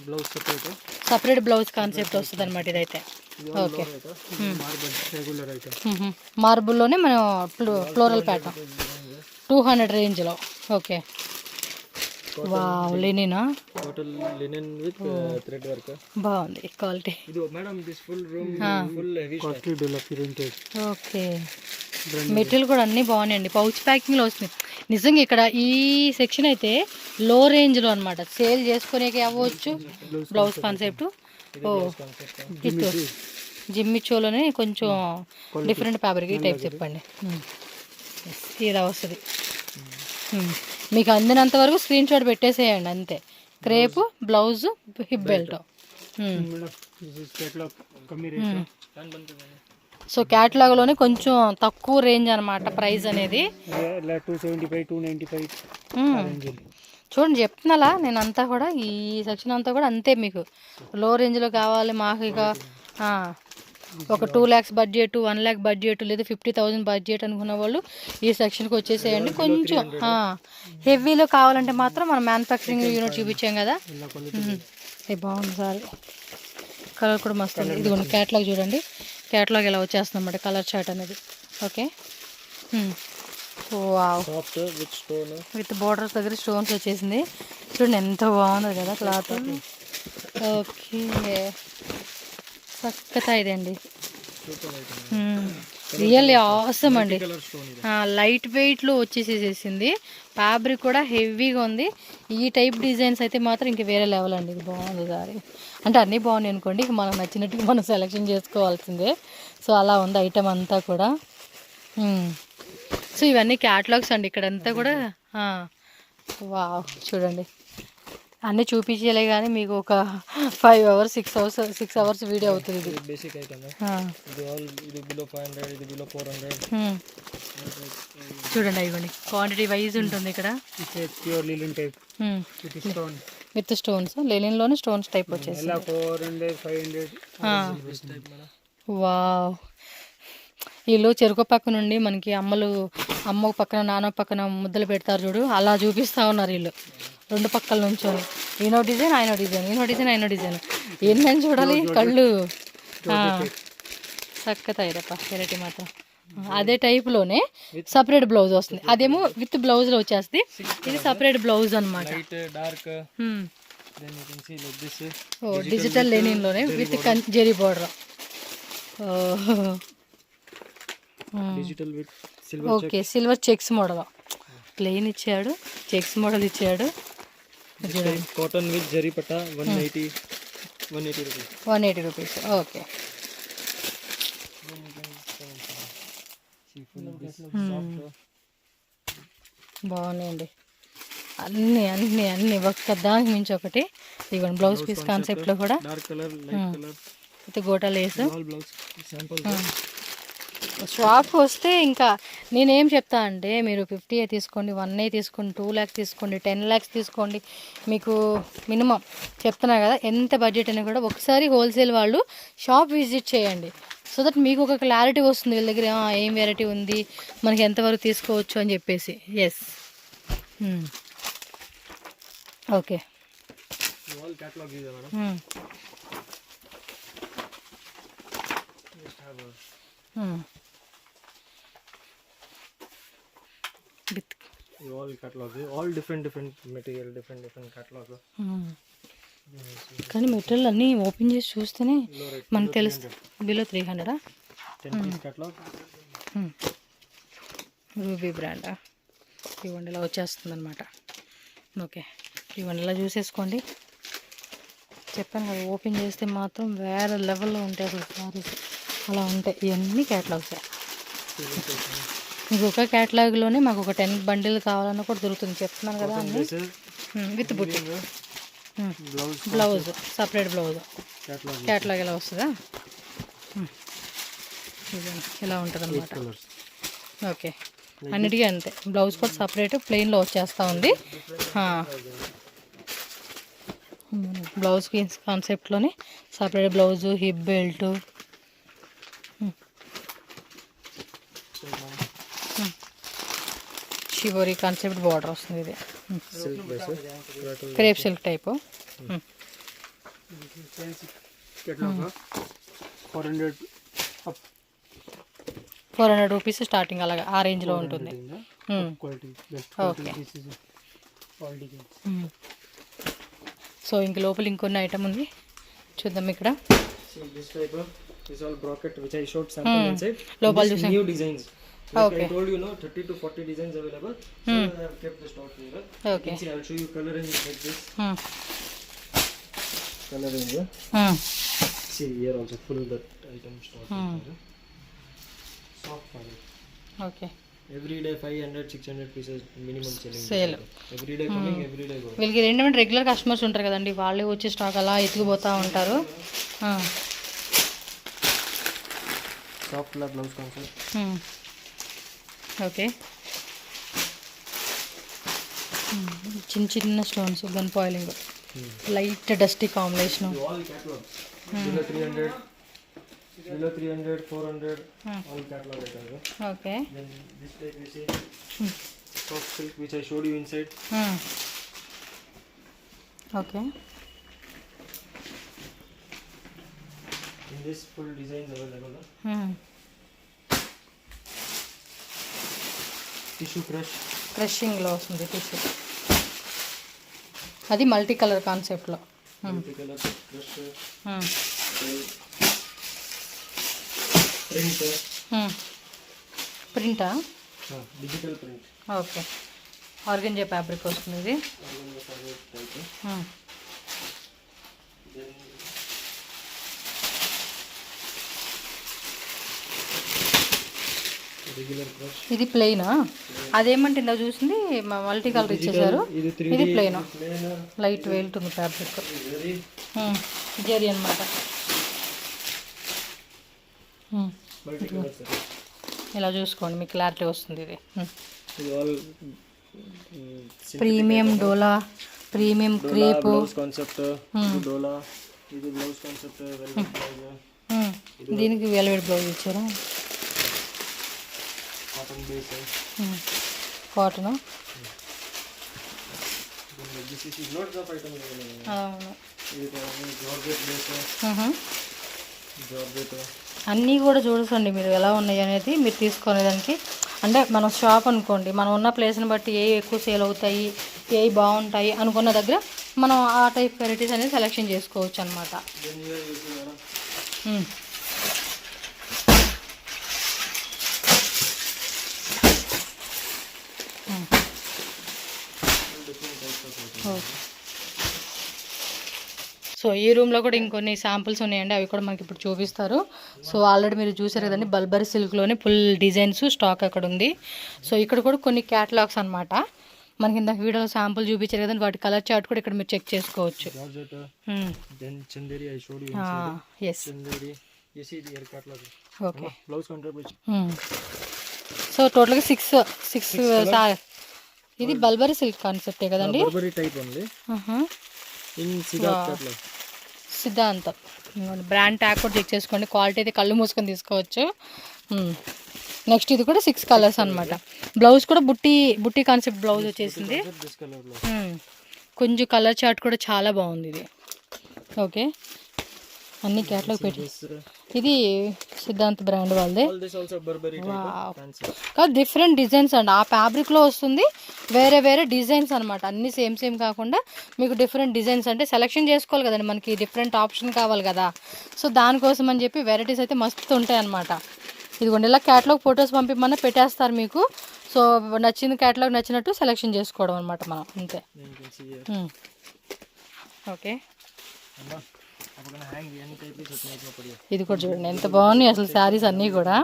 [SPEAKER 2] Blouse separate.
[SPEAKER 1] Separate blouse concept వస్తుంది అనమాట ఇదైతే. Okay,
[SPEAKER 2] Regular item.
[SPEAKER 1] మార్బుల్లోనే మనం ఫ్లోరల్ ప్యాటర్న్ 200 రేంజ్లో. ఓకే, వావ్, లెనినా?
[SPEAKER 2] Total linen with thread work.
[SPEAKER 1] బాగుంది quality.
[SPEAKER 2] Idu madam, this full room full heavy costly printed.
[SPEAKER 1] Okay, material కూడా అన్నీ బాగున్నాయండి. పౌచ్ ప్యాకింగ్లో వస్తుంది. నిజంగా ఇక్కడ ఈ సెక్షన్ అయితే లో రేంజ్లో అనమాట, సేల్ చేసుకునేకి అవ్వచ్చు. Blouse concept. ఓ, జిమ్మిచోలోనే కొంచెం డిఫరెంట్ ఫ్యాబ్రిక్ ఈ టైప్ చెప్పండి. ఇలా వస్తుంది. మీకు అందినంత వరకు స్క్రీన్ షాట్ పెట్టేసేయండి అంతే. Crepe blouse, hip belt. So క్యాటలాగ్లోనే కొంచెం తక్కువ రేంజ్ అనమాట ప్రైస్ అనేది.
[SPEAKER 2] 275, 295.
[SPEAKER 1] చూడండి చెప్తున్నాలా నేను, అంతా కూడా ఈ సెక్షన్ అంతా కూడా అంతే. మీకు లో రేంజ్లో కావాలి మాకు ఇక ఒక 2 lakhs బడ్జెట్, 1 lakh బడ్జెట్, లేదా 50,000 బడ్జెట్ అనుకున్న వాళ్ళు ఈ సెక్షన్కి వచ్చేసేయండి. కొంచెం హెవీలో కావాలంటే మాత్రం మనం మ్యానుఫ్యాక్చరింగ్ యూనిట్ చూపించాం కదా, ఇది బాగుంది సార్. కలర్ కూడా మస్తు ఉంది. ఇదిగోండి క్యాటలాగ్ చూడండి, క్యాటలాగ్ ఎలా వచ్చేస్తుంది అన్నమాట కలర్ చార్ట్ అనేది. ఓకే, వావ్, విత్ బోర్డర్స్ దగ్గర స్టోన్స్ వచ్చేసింది. చూడండి ఎంత బాగుంది కదా క్లాత్. ఓకే, చక్కగా ఇదండి, రియల్లీ ఆసమ్ అండి. లైట్ వెయిట్లో వచ్చేసేసింది. ఫ్యాబ్రిక్ కూడా హెవీగా ఉంది. ఈ టైప్ డిజైన్స్ అయితే మాత్రం ఇంక వేరే లెవెల్ అండి. ఇది బాగుంది సారీ, అంటే అన్నీ బాగున్నాయి అనుకోండి, ఇక మనకు నచ్చినట్టుగా మనం సెలెక్షన్ చేసుకోవాల్సిందే. సో అలా ఉంది ఐటమ్ అంతా కూడా. సో ఇవన్నీ క్యాటలాగ్స్ అండి ఇక్కడంతా కూడా. వావ్, చూడండి అన్నీ చూపించలే కానీ మీకు ఒక 5 hours 6 hours వీడియో అవుతుంది ఇది.
[SPEAKER 2] Basic item. ఇది below 500, ఇది below 400.
[SPEAKER 1] చూడండి ఇవ్వండి, క్వాంటిటీ వైజ్ ఉంటుంది ఇక్కడ.
[SPEAKER 2] Pure linen type
[SPEAKER 1] with stones. లెనిన్లోనే స్టోన్స్ టైప్ వచ్చేసి
[SPEAKER 2] 400, 500.
[SPEAKER 1] వావ్, వీళ్ళు చెరుకు పక్క నుండి మనకి అమ్మ పక్కన నాన్న పక్కన ముద్దలు పెడతారు చూడు, అలా చూపిస్తూ ఉన్నారు వీళ్ళు రెండు పక్కల నుంచొని. ఈనో డిజైన్ ఆయనో డిజైన్, ఈనో డిజైన్ ఆయనో డిజైన్. ఏంటని చూడాలి కళ్ళు. చక్కగా ఇదప్ప వెరైటీ మాత్రం. అదే టైప్లోనే సపరేట్ బ్లౌజ్ వస్తుంది. అదేమో విత్ బ్లౌజ్లో వచ్చేస్తుంది, ఇది సపరేట్ బ్లౌజ్ అనమాట. ఓ, డిజిటల్ లెనిన్లోనే with zari border. Okay, silver checks model. Plain ఇచ్చాడు, చెక్స్ మోడల్ ఇచ్చాడు.
[SPEAKER 2] కాటన్ విత్ జరీ పట్టా 180
[SPEAKER 1] రూపీస్. ఓకే, బాగున్నాయండి అన్నీ అన్నీ అన్నీ ఒక్క దానికి మించి ఒకటి. ఇవ్వండి బ్లౌజ్ పీస్ కాన్సెప్ట్లో కూడా
[SPEAKER 2] dark colour, light colour
[SPEAKER 1] with gota lace. Shop వస్తే ఇంకా నేనేం చెప్తా అంటే మీరు 50 తీసుకోండి, 1 తీసుకోండి, 2 lakhs తీసుకోండి, 10 lakhs తీసుకోండి, మీకు మినిమం చెప్తున్నా కదా ఎంత బడ్జెట్ అయినా కూడా ఒకసారి హోల్సేల్ వాళ్ళు షాప్ విజిట్ చేయండి. సో దట్ మీకు ఒక క్లారిటీ వస్తుంది వీళ్ళ దగ్గర ఏం వెరైటీ ఉంది, మనకి ఎంతవరకు తీసుకోవచ్చు అని చెప్పేసి. Yes, okay.
[SPEAKER 2] All catalog is there, madam. Just have a all catalog, all different material, different catalog.
[SPEAKER 1] కానీ మెటీరియల్ అన్నీ ఓపెన్ చేసి చూస్తేనే మనకు తెలుస్తుంది. Below 300
[SPEAKER 2] 10 piece catalog.
[SPEAKER 1] రూబీ బ్రాండా, ఇవ్వండి ఇలా వచ్చేస్తుంది అనమాట. ఓకే, ఇవ్వండి ఇలా చూసేసుకోండి. చెప్పాను కదా ఓపెన్ చేస్తే మాత్రం వేరే లెవెల్లో ఉంటాయి అసలు సారీస్, అలా ఉంటాయి. ఇవన్నీ క్యాటలాగ్స్. మీకు ఒక క్యాటలాగ్లోనే మాకు ఒక 10 బండిల్ కావాలన్నా కూడా దొరుకుతుంది. చెప్తున్నాను కదా అన్నీ విత్ బుట్టి. బ్లౌజ్ సపరేట్ బ్లౌజ్ క్యాటలాగ్ ఎలా వస్తుందా, ఇలా ఉంటుంది అనమాట. ఓకే, అన్నిటికీ అంతే. బ్లౌజ్ కూడా సపరేట్ ప్లెయిన్లో వచ్చేస్తూ ఉంది. బ్లౌజ్ కాన్సెప్ట్లోనే సపరేట్ బ్లౌజు, హిప్ బెల్ట్, షివోరీ కాన్సెప్ట్ బార్డర్ వస్తుంది. ఇది crepe silk type. 400 rupees starting, అలాగా ఆ రేంజ్లో ఉంటుంది. ఓకే, సో ఇంక లోపల ఇంకొన్ని ఐటమ్ ఉంది చూద్దాం. ఇక్కడ లోపల చూసాం.
[SPEAKER 2] Like I told you, 30 to 40 designs available. So I have kept the stock here.
[SPEAKER 1] Okay.
[SPEAKER 2] You can see, I'll show you color range like this. Color range. See here also full that item stock. Soft fabric.
[SPEAKER 1] Okay,
[SPEAKER 2] Every day 500, 600 pieces minimum selling.
[SPEAKER 1] Sale.
[SPEAKER 2] Every day coming, every day going.
[SPEAKER 1] వీళ్ళకి ఏంటంటే regular customers ఉంటారు కదండి, వాళ్ళే వచ్చి stock అలా ఎత్తుకుపోతూ ఉంటారు.
[SPEAKER 2] Soft lab blouse concept.
[SPEAKER 1] Okay, చిన్న చిన్న స్టోన్స్, గన్ పాయిలింగ్, light dusty combination.
[SPEAKER 2] All catalog. Below 300, 400, all catalog items.
[SPEAKER 1] Okay,
[SPEAKER 2] Then this type you see soft silk which I showed you inside.
[SPEAKER 1] Okay.
[SPEAKER 2] In this full designs available. Tissue crush.
[SPEAKER 1] క్రషింగ్లో వస్తుంది tissue. అది multi colour కాన్సెప్ట్లో.
[SPEAKER 2] Multicolor crush. Print.
[SPEAKER 1] ప్రింటా?
[SPEAKER 2] Digital print.
[SPEAKER 1] Okay, organza fabric వస్తుంది ఇది.
[SPEAKER 2] Fabric type. Then regular crush.
[SPEAKER 1] ఇది ప్లెయినా? అదేమంటే ఇందా చూసింది multi colour ఇచ్చేసారు. ఇది ప్లెయిన్, లైట్ వెయిట్ ఉంది ఫ్యాబ్రిక్. జరీ అనమాట. ఇలా చూసుకోండి మీకు క్లారిటీ వస్తుంది. ఇది ప్రీమియం డోలా, ప్రీమియం క్రేప్
[SPEAKER 2] కాన్సెప్ట్. డోలా ఇది బ్లౌజ్ కాన్సెప్ట్.
[SPEAKER 1] దీనికి వెల్వెట్ బ్లౌజ్ ఇచ్చారు.
[SPEAKER 2] Cotton base.
[SPEAKER 1] Cotton.
[SPEAKER 2] This is loads of items available.
[SPEAKER 1] అవును.
[SPEAKER 2] ఇది జార్జెట్ బేస్. జార్జెట్.
[SPEAKER 1] అన్నీ కూడా చూడండి మీరు ఎలా ఉన్నాయి అనేది, మీరు తీసుకునేదానికి. అంటే మనం షాప్ అనుకోండి, మనం ఉన్న ప్లేస్ని బట్టి ఏ ఎక్కువ సేల్ అవుతాయి, ఏ బాగుంటాయి అనుకున్న దగ్గర మనం ఆ టైప్ వెరైటీస్ అనేది సెలెక్షన్ చేసుకోవచ్చు అనమాట. సో ఈ రూమ్లో కూడా ఇంకొన్ని శాంపుల్స్ ఉన్నాయండి, అవి కూడా మనకి ఇప్పుడు చూపిస్తారు. సో ఆల్రెడీ మీరు చూసారు కదండి, బల్బరీ సిల్క్లోనే ఫుల్ డిజైన్స్ స్టాక్ అక్కడ ఉంది. సో ఇక్కడ కూడా కొన్ని క్యాటలాగ్స్ అనమాట. మనకి ఇందాక వీడియోలో శాంపుల్ చూపించారు కదండి, వాటి కలర్ చార్ట్ కూడా ఇక్కడ మీరు చెక్ చేసుకోవచ్చు.
[SPEAKER 2] Then Chanderi I showed you.
[SPEAKER 1] Yes,
[SPEAKER 2] You see the catalog.
[SPEAKER 1] Okay.
[SPEAKER 2] Blouse contrast which
[SPEAKER 1] so టోటల్గా సిక్స్ ఇది బల్బరీ సిల్క్ కాన్సెప్టే కదండి.
[SPEAKER 2] Burberry type only. In Siddharth catalog.
[SPEAKER 1] సిద్ధాంతం బ్రాండ్ ట్యాగ్ కూడా చెక్ చేసుకోండి. క్వాలిటీ అయితే కళ్ళు మూసుకొని తీసుకోవచ్చు. నెక్స్ట్ ఇది కూడా 6 కలర్స్ అనమాట. బ్లౌజ్ కూడా బుట్టి కాన్సెప్ట్ బ్లౌజ్ వచ్చేసింది.
[SPEAKER 2] This color blouse.
[SPEAKER 1] కొంచెం కలర్ చార్ట్ కూడా చాలా బాగుంది ఇది. ఓకే, అన్ని క్యాట్లాగ్ పెట్టి ఇది సిద్ధాంత్ బ్రాండ్ వాళ్ళదే.
[SPEAKER 2] All this also Burberry type. Fancy.
[SPEAKER 1] కాదు డిఫరెంట్ డిజైన్స్ అండి. ఆ ఫ్యాబ్రిక్లో వస్తుంది, వేరే వేరే డిజైన్స్ అనమాట. అన్నీ సేమ్ కాకుండా మీకు డిఫరెంట్ డిజైన్స్ అంటే సెలెక్షన్ చేసుకోవాలి కదండి, మనకి డిఫరెంట్ ఆప్షన్ కావాలి కదా. సో దానికోసం అని చెప్పి వెరైటీస్ అయితే మస్తు ఉంటాయి అనమాట. ఇదిగోండి ఇలా క్యాటలాగ్ ఫొటోస్ పంపిమన్నా పెట్టేస్తారు మీకు. సో నచ్చిన క్యాటలాగ్ నచ్చినట్టు సెలెక్షన్ చేసుకోవడం అనమాట మనం, అంతే.
[SPEAKER 2] Then you can see here.
[SPEAKER 1] Okay,
[SPEAKER 2] Amma, I'm gonna hang any type is upne mein padiya.
[SPEAKER 1] ఇది కూడా చూడండి ఎంత బాగున్నాయి అసలు శారీస్ అన్నీ కూడా.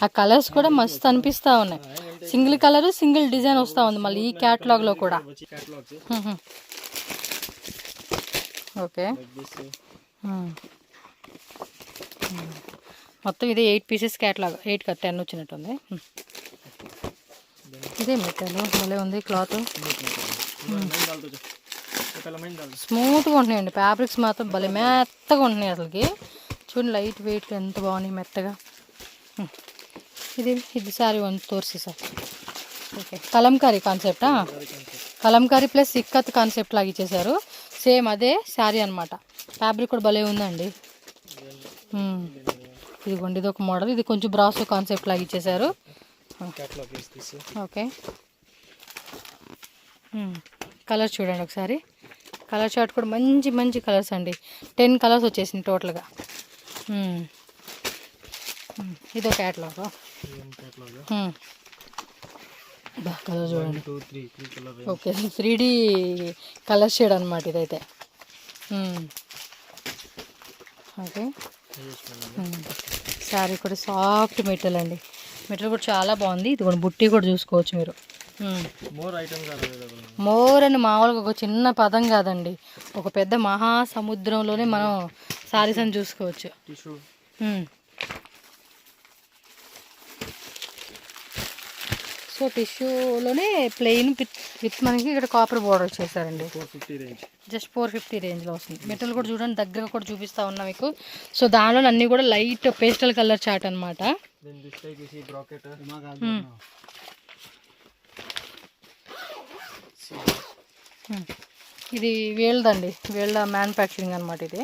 [SPEAKER 1] ఆ కలర్స్ కూడా మస్తు అనిపిస్తూ ఉన్నాయి. సింగిల్ కలర్ సింగిల్ డిజైన్ వస్తూ ఉంది మళ్ళీ ఈ క్యాటలాగ్లో కూడా.
[SPEAKER 2] Vachi catalogs
[SPEAKER 1] okay,
[SPEAKER 2] like this.
[SPEAKER 1] మొత్తం ఇదే 8 పీసెస్ క్యాటలాగ్. 8 కా 10 వచ్చినట్టుంది. ఇదే మెటల్ భలే ఉంది cloth.
[SPEAKER 2] Main dal do. Pehla main dal.
[SPEAKER 1] స్మూత్గా ఉంటున్నాయండి ఫ్యాబ్రిక్స్ మాత్రం భలే మెత్తగా ఉంటున్నాయి అసలుకి. చూడండి లైట్ వెయిట్ ఎంత బాగున్నాయి మెత్తగా. ఇది సారీ తోర్సి సార్. ఓకే, కలంకారీ కాన్సెప్టా. కలంకారీ ప్లస్ ఇక్కత్ కాన్సెప్ట్ లాగా ఇచ్చేసారు. సేమ్ అదే శారీ అనమాట. ఫ్యాబ్రిక్ కూడా భలే ఉందండి. ఇదిగోండి ఇది ఒక మోడల్. ఇది కొంచెం బ్రాసో కాన్సెప్ట్ లాగా ఇచ్చేసారు.
[SPEAKER 2] Catalog is this.
[SPEAKER 1] Okay, colour చూడండి ఒకసారి. కలర్ చార్ట్ కూడా మంచి కలర్స్ అండి. 10 కలర్స్ వచ్చేసింది టోటల్గా. ఇదో క్యాటలాగ్.
[SPEAKER 2] Catalog.
[SPEAKER 1] కలర్ చూడండి.
[SPEAKER 2] 2, 3 color range.
[SPEAKER 1] Okay, 3D colour shade అనమాట ఇదైతే. Okay,
[SPEAKER 2] Yes, madam.
[SPEAKER 1] శారీ కూడా సాఫ్ట్ మెటీరియల్ అండి. మెటీరియల్ కూడా చాలా బాగుంది. ఇది కూడా బుట్టి కూడా చూసుకోవచ్చు మీరు.
[SPEAKER 2] More items are available.
[SPEAKER 1] More అని మామూలుగా ఒక చిన్న పదం కాదండి, ఒక పెద్ద మహాసముద్రంలోనే మనం శారీస్ అని చూసుకోవచ్చు.
[SPEAKER 2] Tissue.
[SPEAKER 1] సో టిష్యూలోనే ప్లెయిన్ విత్ మనకి ఇక్కడ కాపర్ బోర్డర్ వచ్చేసారండి.
[SPEAKER 2] 450 range.
[SPEAKER 1] జస్ట్ 450 రేంజ్లో వస్తుంది. మెటల్ కూడా చూడండి దగ్గరగా కూడా చూపిస్తా ఉన్నా మీకు. సో దానిలో అన్నీ కూడా లైట్ పేస్టల్ కలర్ చాట్ అనమాట.
[SPEAKER 2] Then this type you see brocade.
[SPEAKER 1] ఇది వీళ్ళదండి, వీళ్ళ మ్యానుఫ్యాక్చరింగ్ అనమాట ఇది.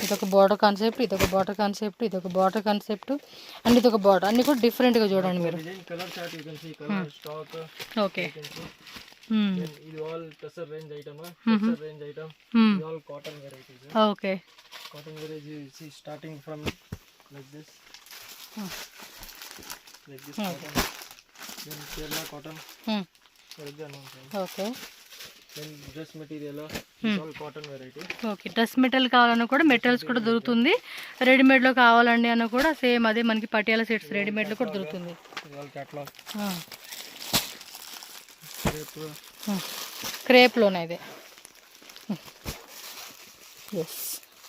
[SPEAKER 1] ఇదొక బార్డర్ కాన్సెప్ట్, ఇదొక బార్డర్ కాన్సెప్ట్, ఇదొక బార్డర్ కాన్సెప్ట్ అండ్ ఇదొక బార్డర్. అన్నీ కూడా డిఫరెంట్గా చూడండి మీరు.
[SPEAKER 2] Design color chart you can see color stock.
[SPEAKER 1] Okay,
[SPEAKER 2] You can see. Then it all tussar range item. Tussar range item. It all cotton varieties.
[SPEAKER 1] Okay,
[SPEAKER 2] Cotton varieties you see starting from like this. Like this cotton. Then Kerala cotton. Like that no.
[SPEAKER 1] Okay,
[SPEAKER 2] Then dress material. It's all cotton variety.
[SPEAKER 1] Okay. Dress material కావాలన్నా కూడా materials కూడా దొరుకుతుంది. రెడీమేడ్లో కావాలండి అన్న కూడా same అదే మనకి Patiala sets రెడీమేడ్లో కూడా దొరుకుతుంది.
[SPEAKER 2] It's all catalog.
[SPEAKER 1] క్రేప్లోనే ఇదే. Yes,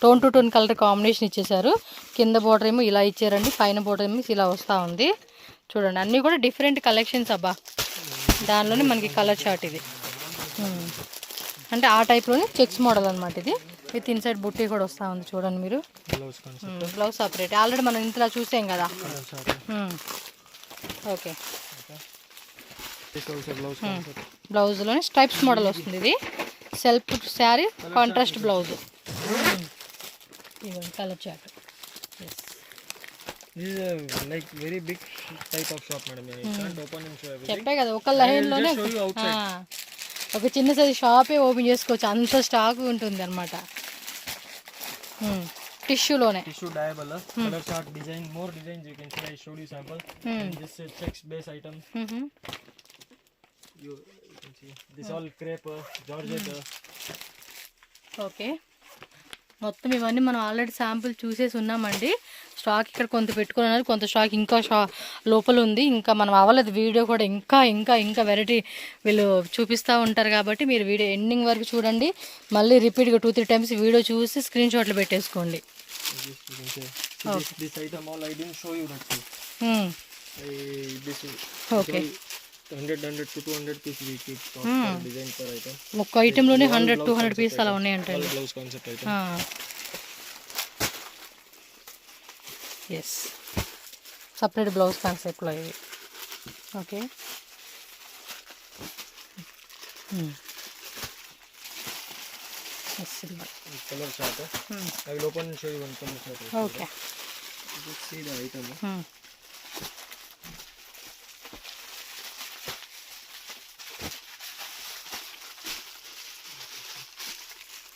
[SPEAKER 1] tone to tone colour combination ఇచ్చేసారు. కింద బోర్డర్ ఏమో ఇలా ఇచ్చారండి, పైన బోర్డర్ ఏమో ఇలా వస్తూ ఉంది. చూడండి అన్నీ కూడా డిఫరెంట్ కలెక్షన్స్ అబ్బా. దానిలోనే మనకి కలర్ చార్ట్ ఇది. అంటే ఆ టైప్లోనే చెక్స్ మోడల్ అనమాట ఇది. విత్ ఇన్సైడ్ బుట్టి కూడా వస్తూ ఉంది చూడండి మీరు.
[SPEAKER 2] Blouse concept.
[SPEAKER 1] Blouse separate already మనం ఇంతలా చూసాం కదా. Okay,
[SPEAKER 2] This also blouse concept.
[SPEAKER 1] బ్లౌజ్లోనే స్ట్రైప్స్ మోడల్ వస్తుంది. ఇది సెల్ఫ్ శారీ కాంట్రాస్ట్ బ్లౌజ్. ఇదిగోండి colour chart.
[SPEAKER 2] This is a like very big type of shop, madam. You can't open and show everything.
[SPEAKER 1] చెప్పే కదా ఒక లైన్లోనే
[SPEAKER 2] Show you outside.
[SPEAKER 1] ఒక చిన్న సైజ్ షాపే ఓపెన్ చేసుకోవచ్చు, అంత స్టాక్ ఉంటుంది అనమాట. టిష్యూలోనే.
[SPEAKER 2] Tissue diable, color chart design, more designs you can see. I showed you sample. And this checks base item. You can see. This all crepe, georgette.
[SPEAKER 1] Okay, మొత్తం ఇవన్నీ మనం already sample చూసేసి ఉన్నామండి. Stock ఇక్కడ కొంత పెట్టుకున్నారు, కొంత స్టాక్ ఇంకా లోపల ఉంది. ఇంకా మనం అవ్వలేదు వీడియో కూడా. ఇంకా వెరైటీ వీళ్ళు చూపిస్తూ ఉంటారు కాబట్టి మీరు వీడియో ఎండింగ్ వరకు చూడండి. మళ్ళీ రిపీట్గా 2-3 టైమ్స్ వీడియో చూసి స్క్రీన్ షాట్లు పెట్టేసుకోండి.
[SPEAKER 2] This you can say. So this item all I didn't show you that. This is
[SPEAKER 1] okay.
[SPEAKER 2] 100 to 200 piece we keep for design per item.
[SPEAKER 1] ఒక్క ఐటెంలోనే 100-200 పీస్ అలా ఉన్నాయంటే.
[SPEAKER 2] All blouse concept item.
[SPEAKER 1] Yes, separate blouse కాన్సెప్ట్లో ఇవి. Okay.
[SPEAKER 2] Color chart. I will open and show you one color chart.
[SPEAKER 1] Okay.
[SPEAKER 2] Just see the item.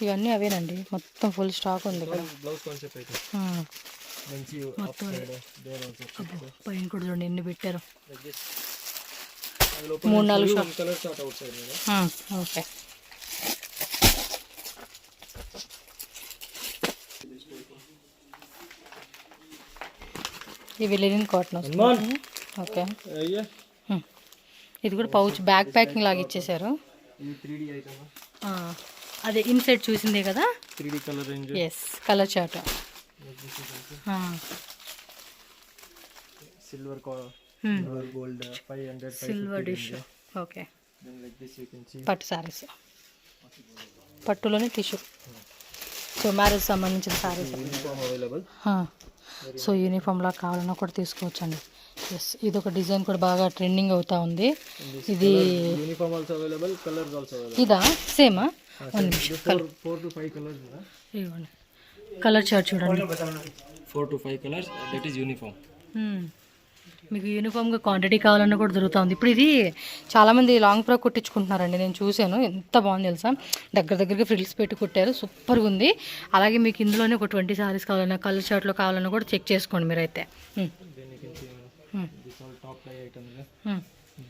[SPEAKER 1] ఇవన్నీ అవేనండి, మొత్తం full stock ఉంది ఇక్కడ.
[SPEAKER 2] Blouse concept item. Then see you upside there also.
[SPEAKER 1] పైన కూడా చూడండి ఎన్ని పెట్టారు.
[SPEAKER 2] Like this. I will open and show you one color chart outside.
[SPEAKER 1] Okay. ఇవి లినిన్ కాటన్ వస్తుంది. ఓకే.
[SPEAKER 2] Yeah.
[SPEAKER 1] ఇది కూడా పౌచ్ బ్యాగ్ ప్యాకింగ్ లాగా ఇచ్చేసారు.
[SPEAKER 2] ఇది 3D item.
[SPEAKER 1] అదే ఇన్సైడ్ చూసిందే కదా.
[SPEAKER 2] 3D color range.
[SPEAKER 1] Yes, colour chart.
[SPEAKER 2] Silver color. Gold 500.
[SPEAKER 1] Silver dish. Okay.
[SPEAKER 2] Then like this you can see.
[SPEAKER 1] పట్టు సారీస్, పట్టులోనే టిష్యూ. సో మ్యారేజ్ సంబంధించిన సారీస్.
[SPEAKER 2] Uniform available.
[SPEAKER 1] సో యూనిఫామ్లా కావాలన్నా కూడా తీసుకోవచ్చండి. ఎస్, ఇది ఒక డిజైన్ కూడా బాగా ట్రెండింగ్ అవుతా ఉంది. ఇది
[SPEAKER 2] Uniform also available. Colors also available.
[SPEAKER 1] ఇదా సేమా?
[SPEAKER 2] 4 to 5 colors.
[SPEAKER 1] ఇవ్వండి కలర్ చార్ట్ చూడండి.
[SPEAKER 2] 4 to 5 colors. That is uniform.
[SPEAKER 1] మీకు యూనిఫామ్గా క్వాంటిటీ కావాలన్నా కూడా దొరుకుతుంది. ఇప్పుడు ఇది చాలామంది లాంగ్ ఫ్రాక్ కుట్టించుకుంటున్నారండి, నేను చూశాను. ఎంత బాగుంది తెలుసా, దగ్గరికి ఫ్రిల్స్ పెట్టి కుట్టారు, సూపర్గా ఉంది. అలాగే మీకు ఇందులోనే ఒక 20 సారీస్ కావాలన్నా, కలర్ చార్ట్లో కావాలన్నా కూడా చెక్ చేసుకోండి మీరైతే.
[SPEAKER 2] This all top tie items.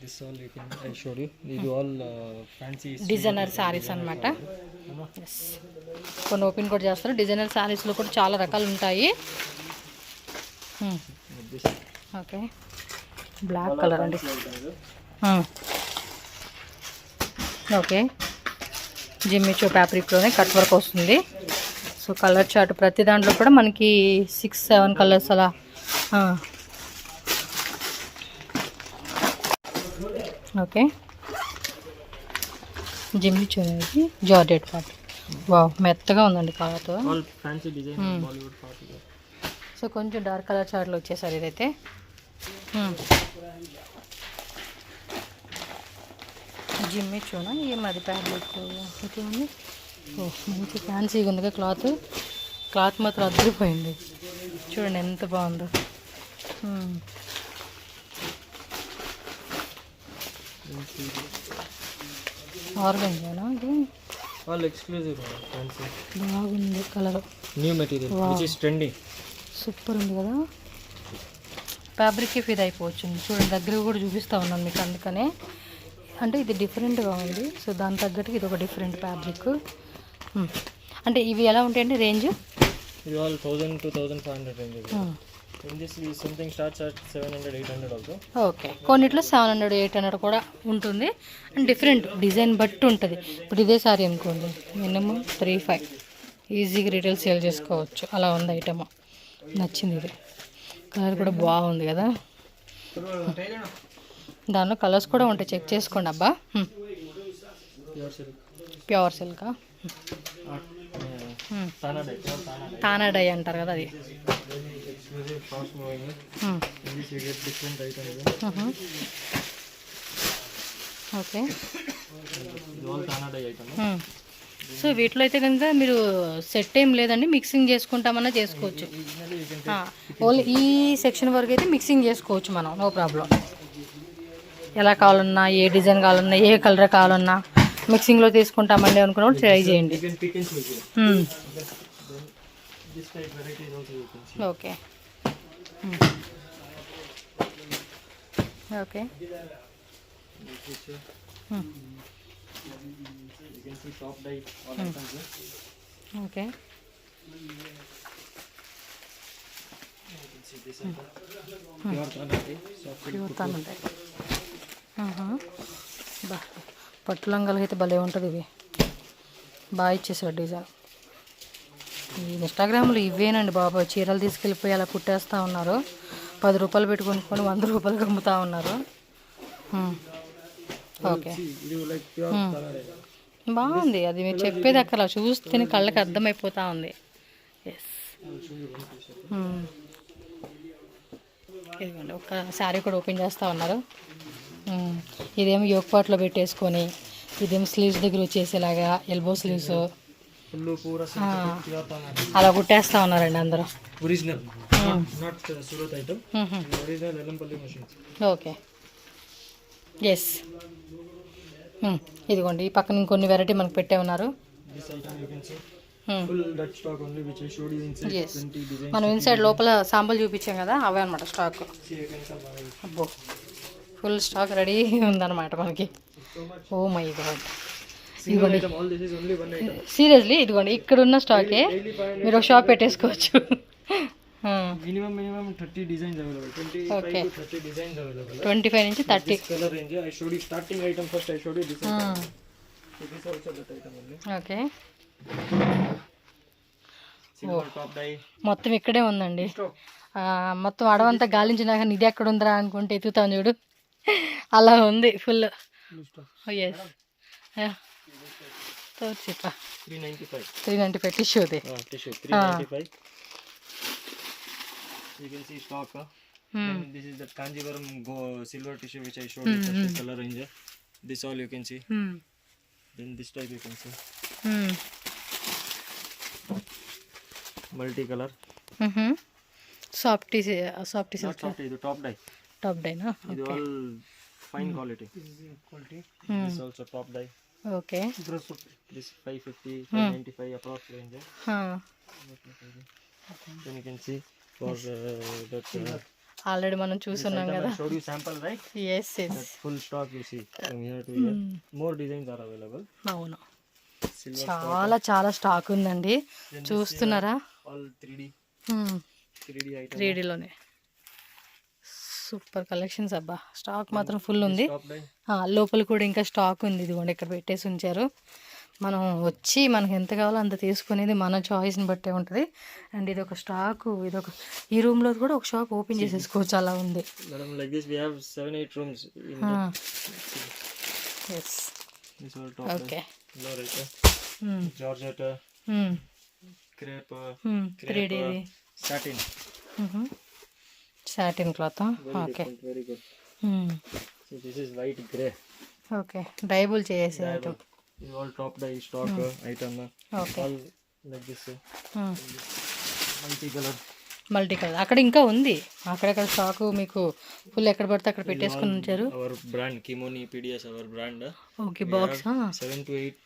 [SPEAKER 2] This all you can, I showed you. These all fancy
[SPEAKER 1] designer saris అనమాట. ఎస్, కొన్ని ఓపెన్ కూడా చేస్తారు. డిజైనర్ సారీస్లో కూడా చాలా రకాలు ఉంటాయి. ఓకే, బ్లాక్ కలర్ అండి. ఓకే, జిమ్మిచో ఫ్యాబ్రిక్లోనే కట్ వర్క్ వస్తుంది. సో కలర్ చార్ట్ ప్రతి దాంట్లో కూడా మనకి 6-7 కలర్స్ అలా. ఓకే, జిమ్మిచో అనేది జార్జెట్ పార్ట్. వావ్, మెత్తగా ఉందండి cloth.
[SPEAKER 2] all fancy design Bollywood party.
[SPEAKER 1] So కొంచెం డార్క్ కలర్ చార్ట్లో వచ్చేసారు ఇదైతే. జిమ్మిచోనా ఏమది ఫ్యాబ్రిక్ ఉంది. ఓ, మంచి ఫ్యాన్సీగా ఉంది క్లాత్. క్లాత్ మాత్రం అదిరిపోయింది, చూడండి ఎంత బాగుందో. ఆర్గంజానా ఇది?
[SPEAKER 2] All exclusive fancy.
[SPEAKER 1] బాగుంది colour,
[SPEAKER 2] New material which is trendy.
[SPEAKER 1] Super ఉంది కదా. ఫ్యాబ్రిక్కి ఫిదా అయిపోవచ్చు. చూడండి దగ్గర కూడా చూపిస్తూ ఉన్నాను మీకు, అందుకనే. అంటే ఇది డిఫరెంట్గా ఉంది, సో దాని తగ్గట్టుగా ఇది ఒక డిఫరెంట్ ఫ్యాబ్రిక్. అంటే ఇవి ఎలా ఉంటాయండి range?
[SPEAKER 2] It all 1000 to 1500 range. In this is something starts at 700-800 also.
[SPEAKER 1] Okay, కొన్నిట్లో 700-800 కూడా ఉంటుంది. అండ్ డిఫరెంట్ డిజైన్ బట్టి ఉంటుంది. ఇప్పుడు ఇదే సారీ అనుకోండి, మినిమం 3-5 ఈజీగా రీటైల్ సేల్ చేసుకోవచ్చు. అలా ఉంది ఐటమ్. నచ్చింది ఇది, కలర్ కూడా బాగుంది కదా. దానిలో కలర్స్ కూడా ఉంటాయి, చెక్ చేసుకోండి అబ్బా.
[SPEAKER 2] Pure silk.
[SPEAKER 1] ప్యూర్ సిల్కా, తానా డై అంటారు కదా అది.
[SPEAKER 2] Exclusive, fast moving. In this you get different items.
[SPEAKER 1] Okay,
[SPEAKER 2] It's all Tana dye item.
[SPEAKER 1] So వీటిలో అయితే కనుక మీరు సెట్ ఏం లేదండి, మిక్సింగ్ చేసుకుంటామన్నా చేసుకోవచ్చు. ఓన్లీ ఈ సెక్షన్ వరకు అయితే మిక్సింగ్ చేసుకోవచ్చు మనం, నో ప్రాబ్లం. ఎలా కావాలన్నా, ఏ డిజైన్ కావాలన్నా, ఏ కలర్ కావాలన్నా మిక్సింగ్లో తీసుకుంటామండి అనుకున్న ట్రై చేయండి.
[SPEAKER 2] You can pick and choose. This type varieties also you can see.
[SPEAKER 1] Okay. Okay,
[SPEAKER 2] You can see top dye all items.
[SPEAKER 1] Okay.
[SPEAKER 2] You can see this item. Pure Tana dye. Soft silk.
[SPEAKER 1] చూస్తాను ఉంటాయి. బా, పట్టు లంగాలు అయితే భలే ఉంటుంది. ఇవి బాగా ఇచ్చేసాడు డిజైన్. ఈ ఇన్స్టాగ్రామ్లో ఇవేనండి బాబు, చీరలు తీసుకెళ్ళిపోయి అలా కుట్టేస్తూ ఉన్నారు. 10 రూపాయలు పెట్టుకొని 100 రూపాయలకి అమ్ముతూ ఉన్నారు. ఓకే,
[SPEAKER 2] ఇది లైక్ ప్యూర్ కలర్.
[SPEAKER 1] బాగుంది. అది మీరు చెప్పేది అక్కడ చూస్తేనే కళ్ళకి అర్థమైపోతూ ఉంది. ఎస్, ఇదిగోండి ఒక శారీ కూడా ఓపెన్ చేస్తూ ఉన్నారు. ఇదేమో యోగ్ పాట్లో పెట్టేసుకొని, ఇదేమో స్లీవ్స్ దగ్గర వచ్చేసేలాగా ఎల్బో స్లీవ్స్
[SPEAKER 2] ఫుల్ పూరా ప్యూర్ కలర్.
[SPEAKER 1] అలా కుట్టేస్తూ ఉన్నారండి అందరూ.
[SPEAKER 2] Original, not Surat item, original Ellampalli machines.
[SPEAKER 1] Okay, yes. ఇదిగోండి ఈ పక్కన ఇంకొన్ని వెరైటీ మనకు పెట్టే ఉన్నారు.
[SPEAKER 2] This item you can see full that stock only which I showed you inside.
[SPEAKER 1] Yes.
[SPEAKER 2] 20 designs.
[SPEAKER 1] మనం ఇన్సైడ్ లోపల సాంపుల్ చూపించాం కదా, అవే అనమాట stock.
[SPEAKER 2] See, you can come.
[SPEAKER 1] అబ్బో, ఫుల్ స్టాక్ రెడీ ఉందన్నమాట మనకి. Oh my God,
[SPEAKER 2] Single item, all this is only one item.
[SPEAKER 1] Seriously ఇదిగోండి ఇక్కడ ఉన్న స్టాకే మీరు ఒక షాప్ పెట్టేసుకోవచ్చు.
[SPEAKER 2] Minimum 30 designs available. 25
[SPEAKER 1] Okay.
[SPEAKER 2] to 30 designs available.
[SPEAKER 1] 25 నుంచి 30.
[SPEAKER 2] This color range I showed you starting item first. I showed you this item. So this also that item only.
[SPEAKER 1] Okay,
[SPEAKER 2] Silver top dye.
[SPEAKER 1] మొత్తం ఇక్కడే ఉందండి.
[SPEAKER 2] Stock.
[SPEAKER 1] మొత్తం అడవంతా గాలించినాక ఇది ఎక్కడ ఉందిరా అనుకుంటే ఎత్తుతాం చూడు, అలా ఉంది ఫుల్.
[SPEAKER 2] Full stock.
[SPEAKER 1] ఎస్, చెప్పా
[SPEAKER 2] 395.
[SPEAKER 1] 395 టిష్యూది.
[SPEAKER 2] Tissue 395. You can see stock. Then this is the Kanjivaram silver tissue which I showed you first color range. This all you can see. Then this type you can see. Multicolor.
[SPEAKER 1] Softy
[SPEAKER 2] Not soft, ಇದು top dye.
[SPEAKER 1] Top డైనా.
[SPEAKER 2] It is all fine quality. This also top dye.
[SPEAKER 1] Okay,
[SPEAKER 2] This 550, 595 approx range. Then you can see for that.
[SPEAKER 1] Already మనం చూస్తున్నాం కదా.
[SPEAKER 2] I showed you sample, right?
[SPEAKER 1] Yes yes,
[SPEAKER 2] That full stock you see from here to here. More designs are available.
[SPEAKER 1] అవును,
[SPEAKER 2] Silver
[SPEAKER 1] చాలా చాలా stock ఉందండి. చూస్తున్నారా,
[SPEAKER 2] all 3D 3D item.
[SPEAKER 1] 3Dలోనే super collections. అబ్బా, స్టాక్ మాత్రం ఫుల్ ఉంది.
[SPEAKER 2] Top dye.
[SPEAKER 1] లోపల కూడా ఇంకా స్టాక్ ఉంది. ఇదిగోండి ఇక్కడ పెట్టేసి ఉంచారు. మనం వచ్చి మనకి ఎంత కావాలో అంత తీసుకునేది మన చాయిస్ని బట్టే ఉంటుంది. అండ్ ఇది ఒక స్టాకు, ఈ రూమ్లో కూడా ఒక షాప్ ఓపెన్ చేసేసుకోవచ్చు, అలా ఉంది.
[SPEAKER 2] Madam, like this we have 7-8 rooms in
[SPEAKER 1] yes,
[SPEAKER 2] this all top.
[SPEAKER 1] Okay.
[SPEAKER 2] Loretta, Georgette, crepe,
[SPEAKER 1] 3D
[SPEAKER 2] satin.
[SPEAKER 1] Satin cloth. Okay,
[SPEAKER 2] Different, very good. So this is white grey.
[SPEAKER 1] Okay, dyeable చేసే item.
[SPEAKER 2] This is all top dye stock item.
[SPEAKER 1] Okay,
[SPEAKER 2] All like this. Multicolor.
[SPEAKER 1] Multi colour. అక్కడ ఇంకా ఉంది, అక్కడక్కడ stock మీకు full ఎక్కడ పడితే అక్కడ పెట్టేసుకుని ఉంచారు.
[SPEAKER 2] Our brand Kimoni PDS, our brand.
[SPEAKER 1] Okay, box.
[SPEAKER 2] 7 to 8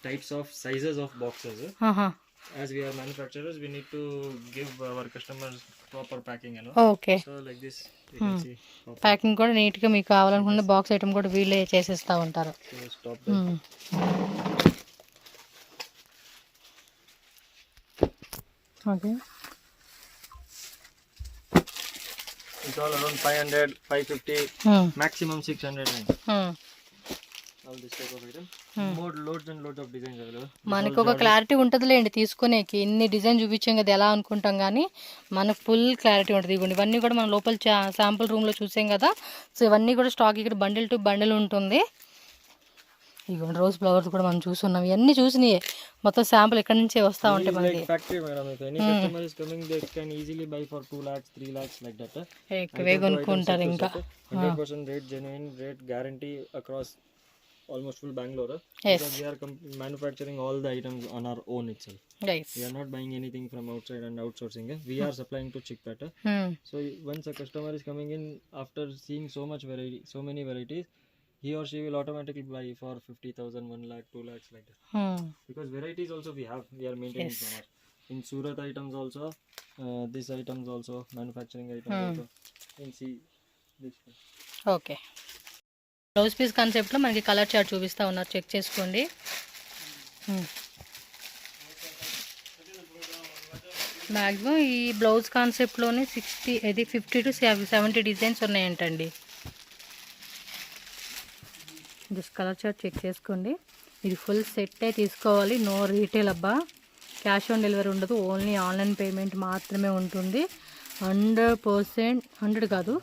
[SPEAKER 2] types of sizes of boxes. As we are manufacturers, we need to give our customers proper packing, you know.
[SPEAKER 1] Okay,
[SPEAKER 2] So like this, you can see.
[SPEAKER 1] Packing కూడా నీట్గా మీకు కావాలనుకున్న box item కూడా వీళ్ళే చేసేస్తూ ఉంటారు.
[SPEAKER 2] So stop there.
[SPEAKER 1] Okay,
[SPEAKER 2] It's all around 500, 550, maximum 600 range. All this type of item. More loads and loads of designs available.
[SPEAKER 1] మనకు ఒక క్లారిటీ ఉంటుందిలేండి తీసుకునేకి. ఇన్ని డిజైన్ చూపించాం కదా ఎలా అనుకుంటాం, కానీ మనకు ఫుల్ క్లారిటీ ఉంటుంది. ఇవ్వండి, ఇవన్నీ కూడా మనం లోపల శాంపుల్ రూమ్లో చూసాం కదా. సో ఇవన్నీ కూడా స్టాక్ ఇక్కడ బండిల్ టు బండిల్ ఉంటుంది. ఇవ్వండి, రోజ్ ఫ్లవర్స్ కూడా మనం చూస్తున్నాం. ఇవన్నీ చూసినాయి, మొత్తం శాంపుల్ ఇక్కడ నుంచే వస్తూ ఉంటాయి మనకి.
[SPEAKER 2] Like factory, madam. If any customer is coming, they can easily buy for 2 lakhs, 3 lakhs like that.
[SPEAKER 1] ఎక్కువే కొనుక్కుంటారు ఇంకా.
[SPEAKER 2] 100% rate, genuine rate guarantee across almost full Bangalore.
[SPEAKER 1] Yes.
[SPEAKER 2] Because we are manufacturing all the items on our own itself.
[SPEAKER 1] Guys.
[SPEAKER 2] We are not buying anything from outside and outsourcing. We are supplying to Chickpeta. So once a customer is coming in after seeing so much variety, so many varieties, he or she will automatically buy for 50,000, 1 lakh, 2 lakhs like that. Because varieties also we are maintaining from our. In Surat items also, this items also, manufacturing items also. And see this one.
[SPEAKER 1] Okay, blouse piece కాన్సెప్ట్లో మనకి colour chart చూపిస్తూ ఉన్నారు, check చేసుకోండి. Maximum ఈ blouse కాన్సెప్ట్లోనే 50 to 70 designs ఉన్నాయంటండి. Just colour chart check చేసుకోండి. ఇది ఫుల్ సెట్టే తీసుకోవాలి, నో రీటైల్ అబ్బా. క్యాష్ ఆన్ డెలివరీ ఉండదు, ఓన్లీ ఆన్లైన్ పేమెంట్ మాత్రమే ఉంటుంది. 100%, 100 కాదు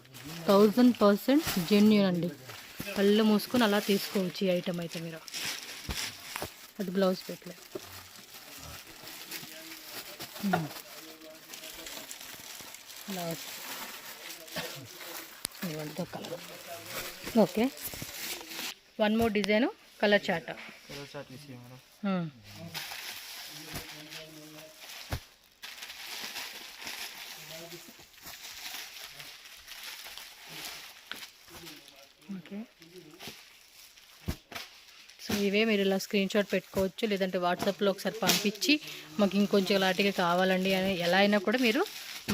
[SPEAKER 1] 1000% జెన్యూన్ అండి. కళ్ళు మూసుకొని అలా తీసుకోవచ్చు ఈ ఐటమ్ అయితే మీరు. అది బ్లౌజ్ పెట్టలేదు. బ్లౌజ్ ఇవ్వండి colour. Okay, one more design colour chart.
[SPEAKER 2] Colour chart लीजिए हमारा.
[SPEAKER 1] ఓకే, సో ఇవే మీరు ఇలా స్క్రీన్ షాట్ పెట్టుకోవచ్చు, లేదంటే వాట్సాప్లో ఒకసారి పంపించి మాకు ఇంకొంచెం క్లారిటీగా కావాలండి అని ఎలా అయినా కూడా మీరు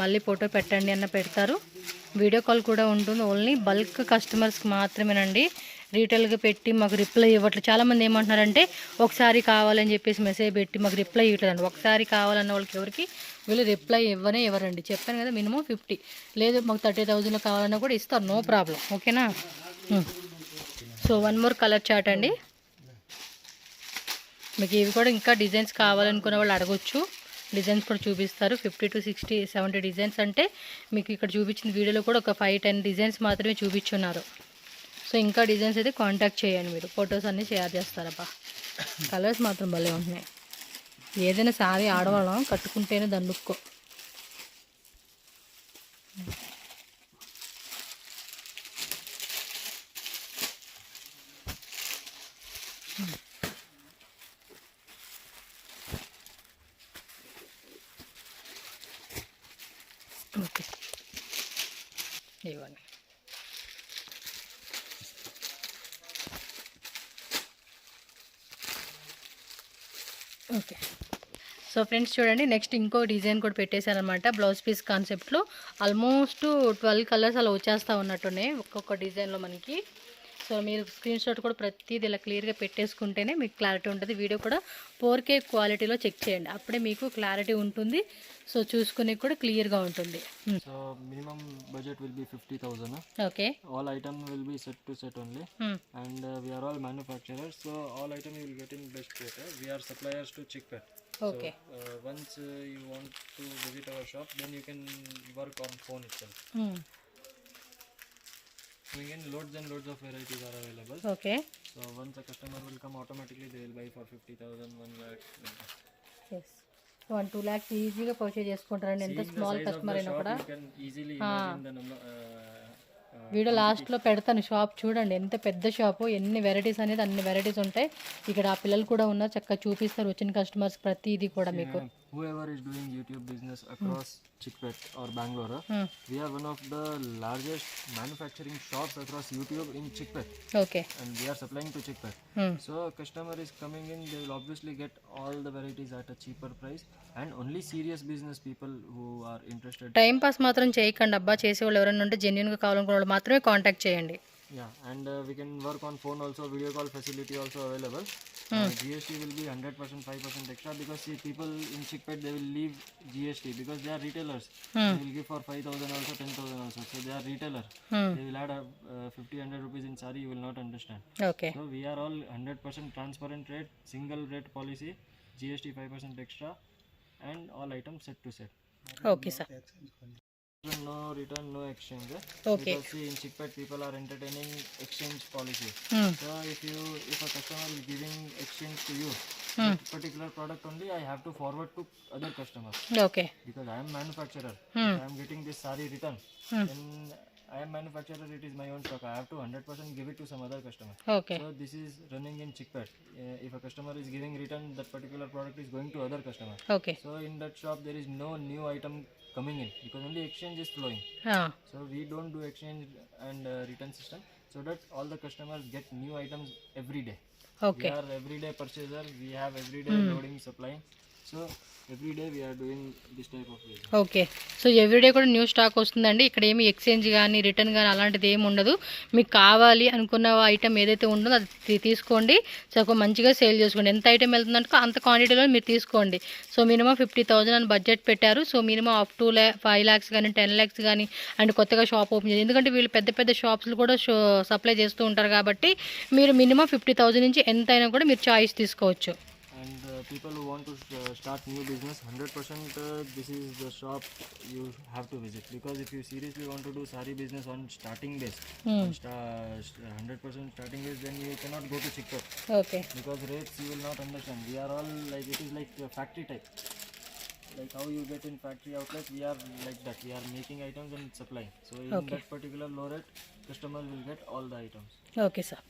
[SPEAKER 1] మళ్ళీ ఫోటో పెట్టండి అన్న పెడతారు. వీడియో కాల్ కూడా ఉంటుంది. ఓన్లీ బల్క్ కస్టమర్స్కి మాత్రమేనండి. రీటైల్గా పెట్టి మాకు రిప్లై ఇవ్వట్లేదు. చాలామంది ఏమంటున్నారంటే ఒకసారి కావాలని చెప్పేసి మెసేజ్ పెట్టి మాకు రిప్లై ఇవ్వట్లేదండి. ఒకసారి కావాలన్న వాళ్ళకి ఎవరికి వీళ్ళు రిప్లై ఇవ్వరండి. చెప్పాను కదా, మినిమం 50, లేదు మాకు 30,000లో కావాలన్నా కూడా ఇస్తారు, నో ప్రాబ్లం. ఓకేనా. So one more colour chart అండి. మీకు ఇవి కూడా ఇంకా డిజైన్స్ కావాలనుకునే వాళ్ళు అడగొచ్చు, డిజైన్స్ కూడా చూపిస్తారు. 50 to 60, 70 డిజైన్స్ అంటే మీకు ఇక్కడ చూపించిన వీడియోలో కూడా ఒక 5-10 డిజైన్స్ మాత్రమే చూపించున్నారు. సో ఇంకా డిజైన్స్ అయితే కాంటాక్ట్ చేయండి మీరు. ఫొటోస్ అన్నీ షేర్ చేస్తారబ్బా. కలర్స్ మాత్రం భలే ఉంటున్నాయి. ఏదైనా సారీ ఆడవాళ్ళం కట్టుకుంటేనే దాని లుక్. ఓకే, ఇవ్వండి. ఓకే, సో ఫ్రెండ్స్ చూడండి, నెక్స్ట్ ఇంకో డిజైన్ కూడా పెట్టేశారనమాట. బ్లౌజ్ పీస్ కాన్సెప్ట్లో ఆల్మోస్ట్ 12 కలర్స్ అలా వచ్చేస్తూ ఉన్నట్టున్నాయి ఒక్కొక్క డిజైన్లో మనకి. సో మీరు స్క్రీన్ షాట్ కూడా ప్రతిదీ ఇలా క్లియర్గా పెట్టేసుకుంటేనే మీకు క్లారిటీ ఉంటుంది. వీడియో కూడా 4K క్వాలిటీలో చెక్ చేయండి, అప్పుడే మీకు క్లారిటీ ఉంటుంది. సో చూసుకునే కూడా క్లియర్గా ఉంటుంది.
[SPEAKER 2] So minimum budget will be 50,000.
[SPEAKER 1] Okay,
[SPEAKER 2] All item will be set to set only. And we are all manufacturers, so all item you will get in best rate. We are suppliers to Chickpet.
[SPEAKER 1] Okay.
[SPEAKER 2] So once you want to visit our shop, then you can work on phone itself. Again, loads and loads of varieties are available.
[SPEAKER 1] Okay.
[SPEAKER 2] So once a customer will come, automatically they will buy for 50,000, 1 lakh.
[SPEAKER 1] Yes, 1-2 lakhs ఈజీగా purchase చేసుకుంటారండి. ఎంత small customer అయినా కూడా.
[SPEAKER 2] You can easily imagine the number.
[SPEAKER 1] Video లాస్ట్లో పెడతాను. Shop చూడండి ఎంత పెద్ద షాపు, ఎన్ని వెరైటీస్ అనేది అన్ని వెరైటీస్ ఉంటాయి. ఇక్కడ ఆ పిల్లలు కూడా ఉన్నారు, చక్కగా చూపిస్తారు వచ్చిన కస్టమర్స్ ప్రతిదీ కూడా మీకు.
[SPEAKER 2] Whoever is doing YouTube business across Chickpet or Bangalore, we are one of the largest manufacturing shops across YouTube in Chickpet.
[SPEAKER 1] Okay,
[SPEAKER 2] And we are supplying to Chickpet. So a customer is coming in, they will obviously get all the varieties at a cheaper price, and only serious business people who are interested.
[SPEAKER 1] Time pass మాత్రం చేయకండి అబ్బా. చేసేవాళ్ళు ఎవరైనా ఉంటే జెన్యున్గా కావాలనుకున్న వాళ్ళు మాత్రమే కాంటాక్ట్ చేయండి.
[SPEAKER 2] Yeah, and we can work on phone also, video call facility also available. GST will be 100%, 5% extra, because see, people in Chickpet, they will leave GST because they are retailers. They will give for 5,000 also, 10,000 also. So they are retailer. They will add a 50-100 rupees in saree, you will not understand.
[SPEAKER 1] Okay,
[SPEAKER 2] So we are all 100% transparent rate, single rate policy, GST 5% extra, and all items set to set.
[SPEAKER 1] Okay sir.
[SPEAKER 2] No return, no exchange.
[SPEAKER 1] Okay.
[SPEAKER 2] Because see, in Chickpet people are entertaining exchange policy. So if a customer is giving exchange to you, that particular product only I have to forward to other customers,
[SPEAKER 1] okay,
[SPEAKER 2] because I am manufacturer. If I am getting this saree return, then I am manufacturer, it is my own stock. I have to 100% give it to some other customer.
[SPEAKER 1] Okay,
[SPEAKER 2] So this is running in Chickpet. If a customer is giving return, that particular product is going to other customer.
[SPEAKER 1] Okay.
[SPEAKER 2] So in that shop there is no new item coming in, because only exchange is flowing. So we don't do exchange and return system, so that all the customers get new items every day.
[SPEAKER 1] Okay,
[SPEAKER 2] We are everyday purchaser, we have everyday loading, supplying. So every day we are doing this type of business.
[SPEAKER 1] Okay. So everyday కూడా new stock వస్తుందండి. ఇక్కడ ఏమి exchange కానీ return కానీ అలాంటిది ఏమి ఉండదు. మీకు కావాలి అనుకున్న ఐటమ్ ఏదైతే ఉంటుందో అది తీసుకోండి, సో మంచిగా సేల్ చేసుకోండి. ఎంత ఐటమ్ వెళ్తుందంటే అంత క్వాంటిటీలో మీరు తీసుకోండి. సో మినిమం 50,000 అని బడ్జెట్ పెట్టారు. So minimum up to 5 lakhs కానీ 10 lakhs కానీ అండ్ కొత్తగా షాప్ ఓపెన్ చేయాలి. ఎందుకంటే వీళ్ళు పెద్ద పెద్ద షాప్స్లు కూడా సప్లై చేస్తూ ఉంటారు కాబట్టి మీరు మినిమం 50,000 నుంచి ఎంతైనా కూడా మీరు చాయిస్ తీసుకోవచ్చు.
[SPEAKER 2] And people who want to start new business, 100% this is the shop you have to visit, because if you seriously want to do sari business on starting base, on 100% starting base, then you cannot go to Chikkot,
[SPEAKER 1] okay
[SPEAKER 2] because rates you will not understand. We are all like, it is like a factory type, like how you get in factory outlets, we are like that. We are making items and supplying, so in that particular low rate, customer will get all the items.
[SPEAKER 1] Okay sir